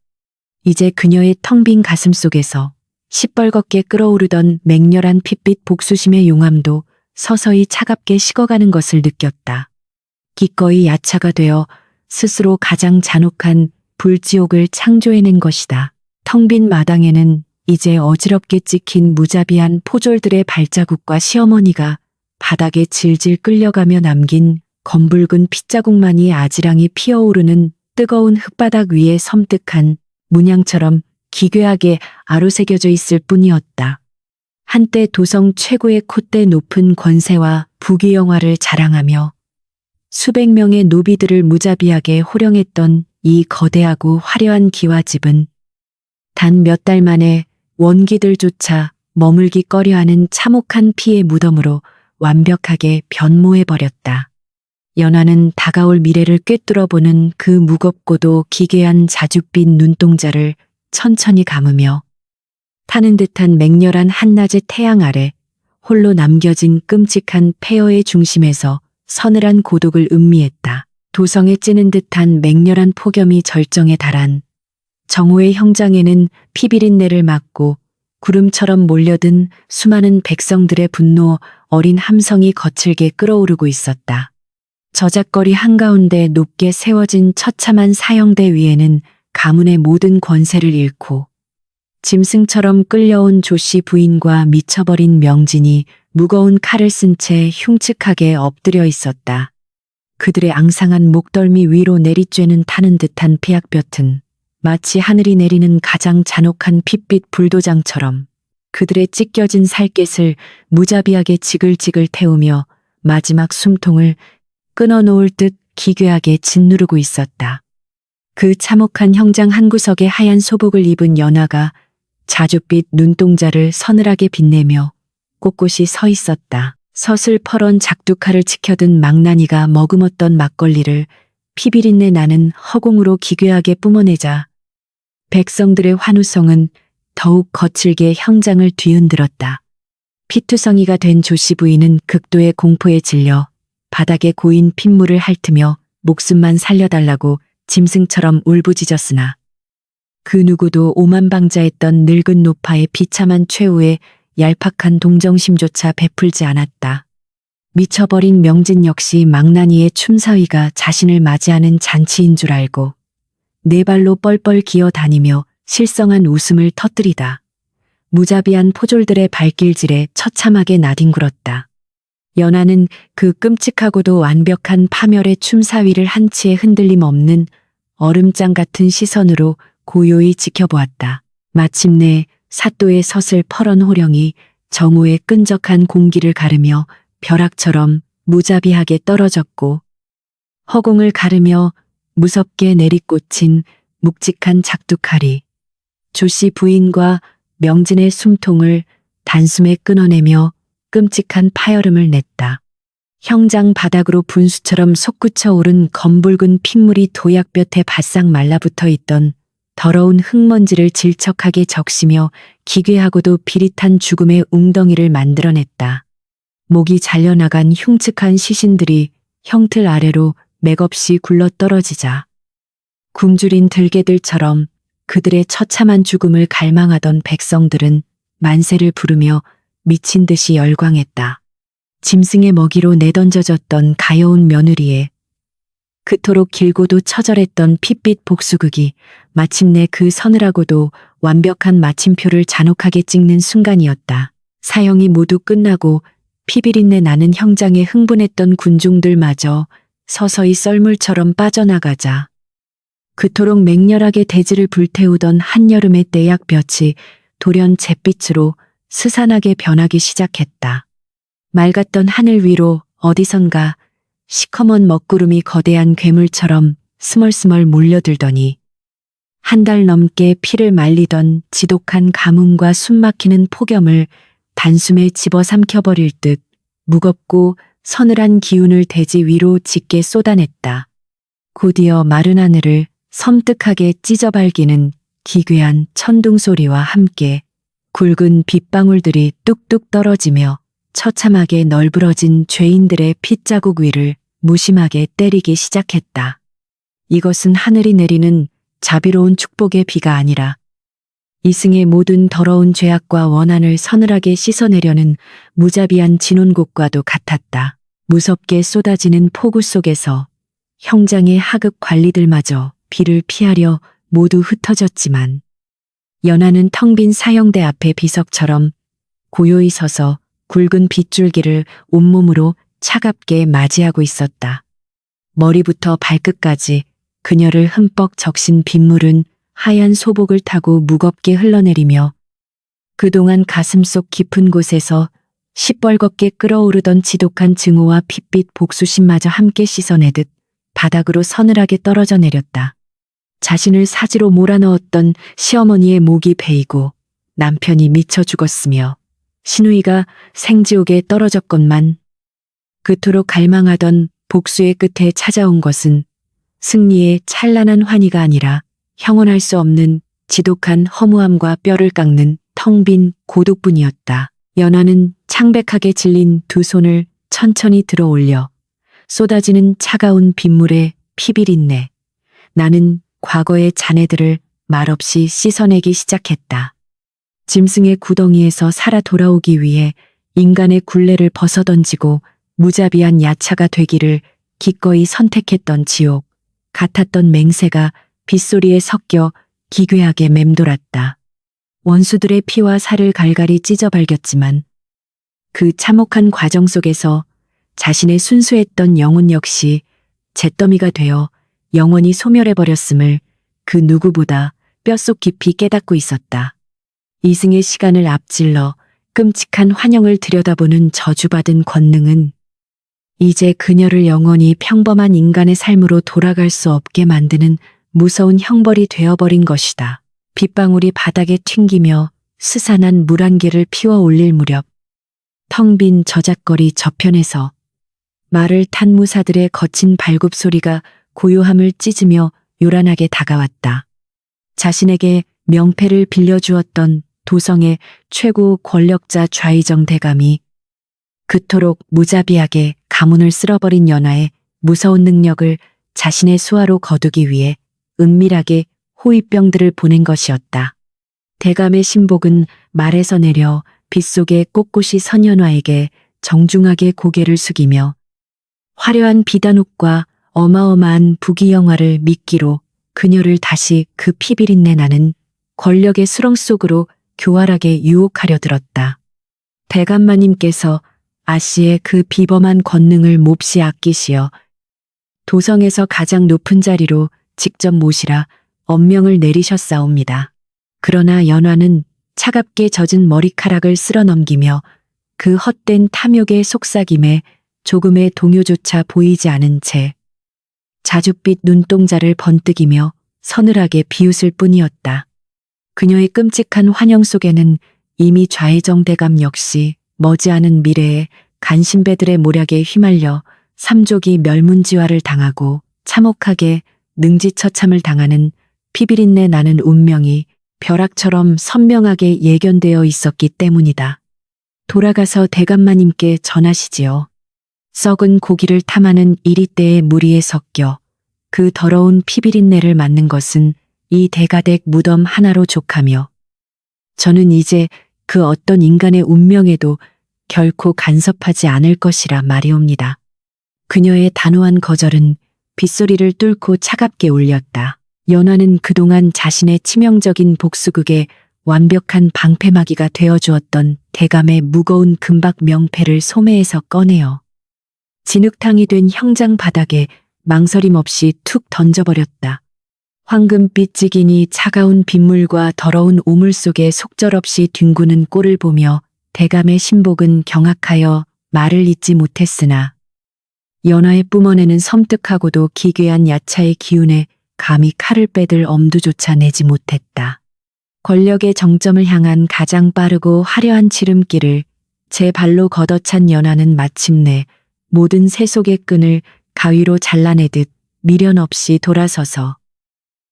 이제 그녀의 텅 빈 가슴 속에서 시뻘겋게 끓어오르던 맹렬한 핏빛 복수심의 용암도 서서히 차갑게 식어가는 것을 느꼈다. 기꺼이 야차가 되어 스스로 가장 잔혹한 불지옥을 창조해낸 것이다. 텅 빈 마당에는 이제 어지럽게 찍힌 무자비한 포졸들의 발자국과 시어머니가 바닥에 질질 끌려가며 남긴 검붉은 핏자국만이 아지랑이 피어오르는 뜨거운 흙바닥 위에 섬뜩한 문양처럼 기괴하게 아로새겨져 있을 뿐이었다. 한때 도성 최고의 콧대 높은 권세와 부귀영화를 자랑하며 수백 명의 노비들을 무자비하게 호령했던 이 거대하고 화려한 기와집은 단 몇 달 만에 원기들조차 머물기 꺼려하는 참혹한 피의 무덤으로 완벽하게 변모해버렸다. 연화는 다가올 미래를 꿰뚫어보는 그 무겁고도 기괴한 자줏빛 눈동자를 천천히 감으며 타는 듯한 맹렬한 한낮의 태양 아래 홀로 남겨진 끔찍한 폐허의 중심에서 서늘한 고독을 음미했다. 도성에 찌는 듯한 맹렬한 폭염이 절정에 달한 정오의 형장에는 피비린내를 맡고 구름처럼 몰려든 수많은 백성들의 분노 어린 함성이 거칠게 끓어오르고 있었다. 저작거리 한가운데 높게 세워진 처참한 사형대 위에는 가문의 모든 권세를 잃고 짐승처럼 끌려온 조씨 부인과 미쳐버린 명진이 무거운 칼을 쓴 채 흉측하게 엎드려 있었다. 그들의 앙상한 목덜미 위로 내리쬐는 타는 듯한 피약볕은 마치 하늘이 내리는 가장 잔혹한 핏빛 불도장처럼 그들의 찢겨진 살갗을 무자비하게 지글지글 태우며 마지막 숨통을 끊어놓을 듯 기괴하게 짓누르고 있었다. 그 참혹한 형장 한 구석에 하얀 소복을 입은 연하가 자줏빛 눈동자를 서늘하게 빛내며 꼿꼿이 서 있었다. 서슬퍼런 작두칼을 치켜든 망나니가 머금었던 막걸리를 피비린내 나는 허공으로 기괴하게 뿜어내자 백성들의 환호성은 더욱 거칠게 형장을 뒤흔들었다. 피투성이가 된 조씨 부인은 극도의 공포에 질려 바닥에 고인 핏물을 핥으며 목숨만 살려달라고 짐승처럼 울부짖었으나 그 누구도 오만방자했던 늙은 노파의 비참한 최후에 얄팍한 동정심조차 베풀지 않았다. 미쳐버린 명진 역시 망나니의 춤사위가 자신을 맞이하는 잔치인 줄 알고 네 발로 뻘뻘 기어다니며 실성한 웃음을 터뜨리다. 무자비한 포졸들의 발길질에 처참하게 나뒹굴었다. 연하는 그 끔찍하고도 완벽한 파멸의 춤사위를 한치의 흔들림 없는 얼음장 같은 시선으로 고요히 지켜보았다. 마침내 사또의 서슬퍼런 호령이 정오의 끈적한 공기를 가르며 벼락처럼 무자비하게 떨어졌고 허공을 가르며 무섭게 내리꽂힌 묵직한 작두칼이 조씨 부인과 명진의 숨통을 단숨에 끊어내며 끔찍한 파열음을 냈다. 형장 바닥으로 분수처럼 솟구쳐 오른 검붉은 핏물이 도약볕에 바싹 말라붙어 있던 더러운 흙먼지를 질척하게 적시며 기괴하고도 비릿한 죽음의 웅덩이를 만들어냈다. 목이 잘려나간 흉측한 시신들이 형틀 아래로 맥없이 굴러떨어지자 굶주린 들개들처럼 그들의 처참한 죽음을 갈망하던 백성들은 만세를 부르며 미친 듯이 열광했다. 짐승의 먹이로 내던져졌던 가여운 며느리에 그토록 길고도 처절했던 핏빛 복수극이 마침내 그 서늘하고도 완벽한 마침표를 잔혹하게 찍는 순간이었다. 사형이 모두 끝나고 피비린내 나는 형장에 흥분했던 군중들마저 서서히 썰물처럼 빠져나가자 그토록 맹렬하게 대지를 불태우던 한여름의 떼약볕이 돌연 잿빛으로 스산하게 변하기 시작했다. 맑았던 하늘 위로 어디선가 시커먼 먹구름이 거대한 괴물처럼 스멀스멀 몰려들더니 한 달 넘게 피를 말리던 지독한 가뭄과 숨막히는 폭염을 단숨에 집어삼켜버릴 듯 무겁고 서늘한 기운을 대지 위로 짙게 쏟아냈다. 곧이어 마른 하늘을 섬뜩하게 찢어발기는 기괴한 천둥소리와 함께 굵은 빗방울들이 뚝뚝 떨어지며 처참하게 널브러진 죄인들의 핏자국 위를 무심하게 때리기 시작했다. 이것은 하늘이 내리는 자비로운 축복의 비가 아니라 이승의 모든 더러운 죄악과 원한을 서늘하게 씻어내려는 무자비한 진혼곡과도 같았다. 무섭게 쏟아지는 폭우 속에서 형장의 하급 관리들마저 비를 피하려 모두 흩어졌지만 연하는 텅 빈 사형대 앞에 비석처럼 고요히 서서 굵은 빗줄기를 온몸으로 차갑게 맞이하고 있었다. 머리부터 발끝까지 그녀를 흠뻑 적신 빗물은 하얀 소복을 타고 무겁게 흘러내리며 그동안 가슴속 깊은 곳에서 시뻘겋게 끓어오르던 지독한 증오와 핏빛 복수심마저 함께 씻어내듯 바닥으로 서늘하게 떨어져 내렸다. 자신을 사지로 몰아넣었던 시어머니의 목이 베이고 남편이 미쳐 죽었으며 신우이가 생지옥에 떨어졌건만 그토록 갈망하던 복수의 끝에 찾아온 것은 승리의 찬란한 환희가 아니라 형언할 수 없는 지독한 허무함과 뼈를 깎는 텅 빈 고독뿐이었다. 연하는 창백하게 질린 두 손을 천천히 들어 올려 쏟아지는 차가운 빗물에 피비린내 나는 과거의 잔해들을 말없이 씻어내기 시작했다. 짐승의 구덩이에서 살아 돌아오기 위해 인간의 굴레를 벗어던지고 무자비한 야차가 되기를 기꺼이 선택했던 지옥 같았던 맹세가 빗소리에 섞여 기괴하게 맴돌았다. 원수들의 피와 살을 갈갈이 찢어발겼지만 그 참혹한 과정 속에서 자신의 순수했던 영혼 역시 잿더미가 되어 영원히 소멸해버렸음을 그 누구보다 뼛속 깊이 깨닫고 있었다. 이승의 시간을 앞질러 끔찍한 환영을 들여다보는 저주받은 권능은 이제 그녀를 영원히 평범한 인간의 삶으로 돌아갈 수 없게 만드는 무서운 형벌이 되어버린 것이다. 빗방울이 바닥에 튕기며 스산한 물 한 개를 피워 올릴 무렵 텅 빈 저잣거리 저편에서 말을 탄 무사들의 거친 발굽 소리가 고요함을 찢으며 요란하게 다가왔다. 자신에게 명패를 빌려주었던 도성의 최고 권력자 좌의정 대감이 그토록 무자비하게 가문을 쓸어버린 연하의 무서운 능력을 자신의 수하로 거두기 위해 은밀하게 호위병들을 보낸 것이었다. 대감의 신복은 말에서 내려 빗속의 꼿꼿이 선 연화에게 정중하게 고개를 숙이며 화려한 비단옷과 어마어마한 부귀영화를 미끼로 그녀를 다시 그 피비린내 나는 권력의 수렁 속으로 교활하게 유혹하려 들었다. 대감마님께서 아씨의 그 비범한 권능을 몹시 아끼시어 도성에서 가장 높은 자리로 직접 모시라 엄명을 내리셨사옵니다. 그러나 연화는 차갑게 젖은 머리카락을 쓸어 넘기며 그 헛된 탐욕의 속삭임에 조금의 동요조차 보이지 않은 채 자줏빛 눈동자를 번뜩이며 서늘하게 비웃을 뿐이었다. 그녀의 끔찍한 환영 속에는 이미 좌의정 대감 역시 머지않은 미래에 간신배들의 모략에 휘말려 삼족이 멸문지화를 당하고 참혹하게 능지처참을 당하는 피비린내 나는 운명이 벼락처럼 선명하게 예견되어 있었기 때문이다. 돌아가서 대감마님께 전하시지요. 썩은 고기를 탐하는 이리떼의 무리에 섞여 그 더러운 피비린내를 맡는 것은 이 대가댁 무덤 하나로 족하며 저는 이제 그 어떤 인간의 운명에도 결코 간섭하지 않을 것이라 말이옵니다. 그녀의 단호한 거절은 빗소리를 뚫고 차갑게 울렸다. 연화는 그동안 자신의 치명적인 복수극에 완벽한 방패막이가 되어주었던 대감의 무거운 금박 명패를 소매에서 꺼내어 진흙탕이 된 형장 바닥에 망설임 없이 툭 던져버렸다. 황금빛 지긴이 차가운 빗물과 더러운 오물 속에 속절없이 뒹구는 꼴을 보며 대감의 신복은 경악하여 말을 잇지 못했으나 연화의 뿜어내는 섬뜩하고도 기괴한 야차의 기운에 감히 칼을 빼들 엄두조차 내지 못했다. 권력의 정점을 향한 가장 빠르고 화려한 지름길을 제 발로 걷어찬 연화는 마침내 모든 세속의 끈을 가위로 잘라내듯 미련 없이 돌아서서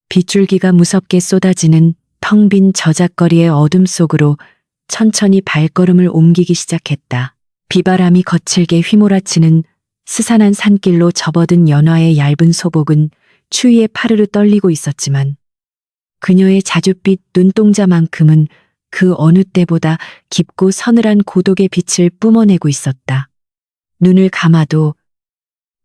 빗줄기가 무섭게 쏟아지는 텅 빈 저잣거리의 어둠 속으로 천천히 발걸음을 옮기기 시작했다. 비바람이 거칠게 휘몰아치는 스산한 산길로 접어든 연화의 얇은 소복은 추위에 파르르 떨리고 있었지만 그녀의 자줏빛 눈동자만큼은 그 어느 때보다 깊고 서늘한 고독의 빛을 뿜어내고 있었다. 눈을 감아도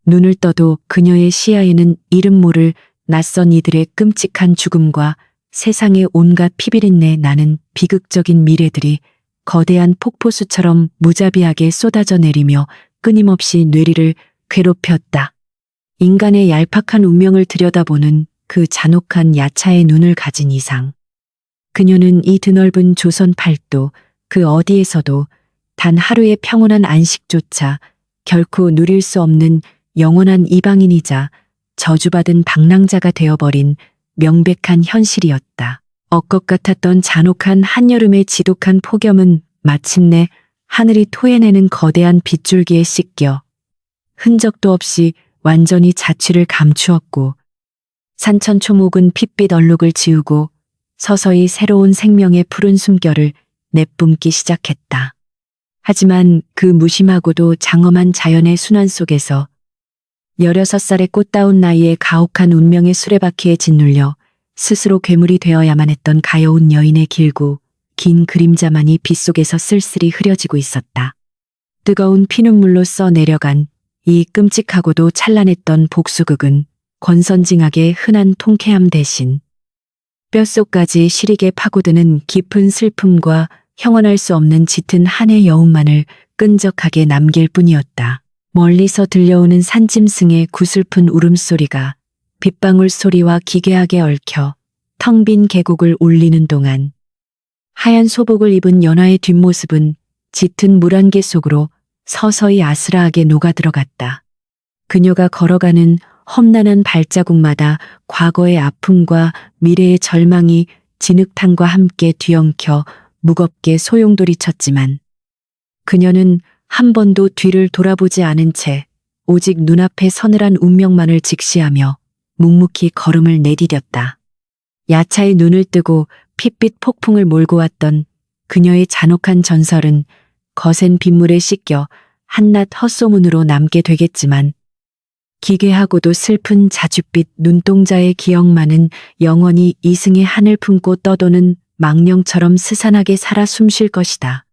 눈을 떠도 그녀의 시야에는 이름 모를 낯선 이들의 끔찍한 죽음과 세상의 온갖 피비린내 나는 비극적인 미래들이 거대한 폭포수처럼 무자비하게 쏟아져 내리며 끊임없이 뇌리를 괴롭혔다. 인간의 얄팍한 운명을 들여다보는 그 잔혹한 야차의 눈을 가진 이상 그녀는 이 드넓은 조선 팔도 그 어디에서도 단 하루의 평온한 안식조차 결코 누릴 수 없는 영원한 이방인이자 저주받은 방랑자가 되어버린 명백한 현실이었다. 엇것 같았던 잔혹한 한여름의 지독한 폭염은 마침내 하늘이 토해내는 거대한 빗줄기에 씻겨 흔적도 없이 완전히 자취를 감추었고 산천초목은 핏빛 얼룩을 지우고 서서히 새로운 생명의 푸른 숨결을 내뿜기 시작했다. 하지만 그 무심하고도 장엄한 자연의 순환 속에서 16살의 꽃다운 나이에 가혹한 운명의 수레바퀴에 짓눌려 스스로 괴물이 되어야만 했던 가여운 여인의 길고 긴 그림자만이 빗속에서 쓸쓸히 흐려지고 있었다. 뜨거운 피눈물로 써내려간 이 끔찍하고도 찬란했던 복수극은 권선징악의 흔한 통쾌함 대신 뼛속까지 시리게 파고드는 깊은 슬픔과 형언할 수 없는 짙은 한의 여운만을 끈적하게 남길 뿐이었다. 멀리서 들려오는 산짐승의 구슬픈 울음소리가 빗방울 소리와 기괴하게 얽혀 텅 빈 계곡을 울리는 동안 하얀 소복을 입은 연화의 뒷모습은 짙은 물 한 개 속으로 서서히 아스라하게 녹아들어갔다. 그녀가 걸어가는 험난한 발자국마다 과거의 아픔과 미래의 절망이 진흙탕과 함께 뒤엉켜 무겁게 소용돌이쳤지만 그녀는 한 번도 뒤를 돌아보지 않은 채 오직 눈앞의 서늘한 운명만을 직시하며 묵묵히 걸음을 내디뎠다. 야차의 눈을 뜨고 핏빛 폭풍을 몰고 왔던 그녀의 잔혹한 전설은 거센 빗물에 씻겨 한낱 헛소문으로 남게 되겠지만 기괴하고도 슬픈 자줏빛 눈동자의 기억만은 영원히 이승의 한을 품고 떠도는 망령처럼 스산하게 살아 숨쉴 것이다.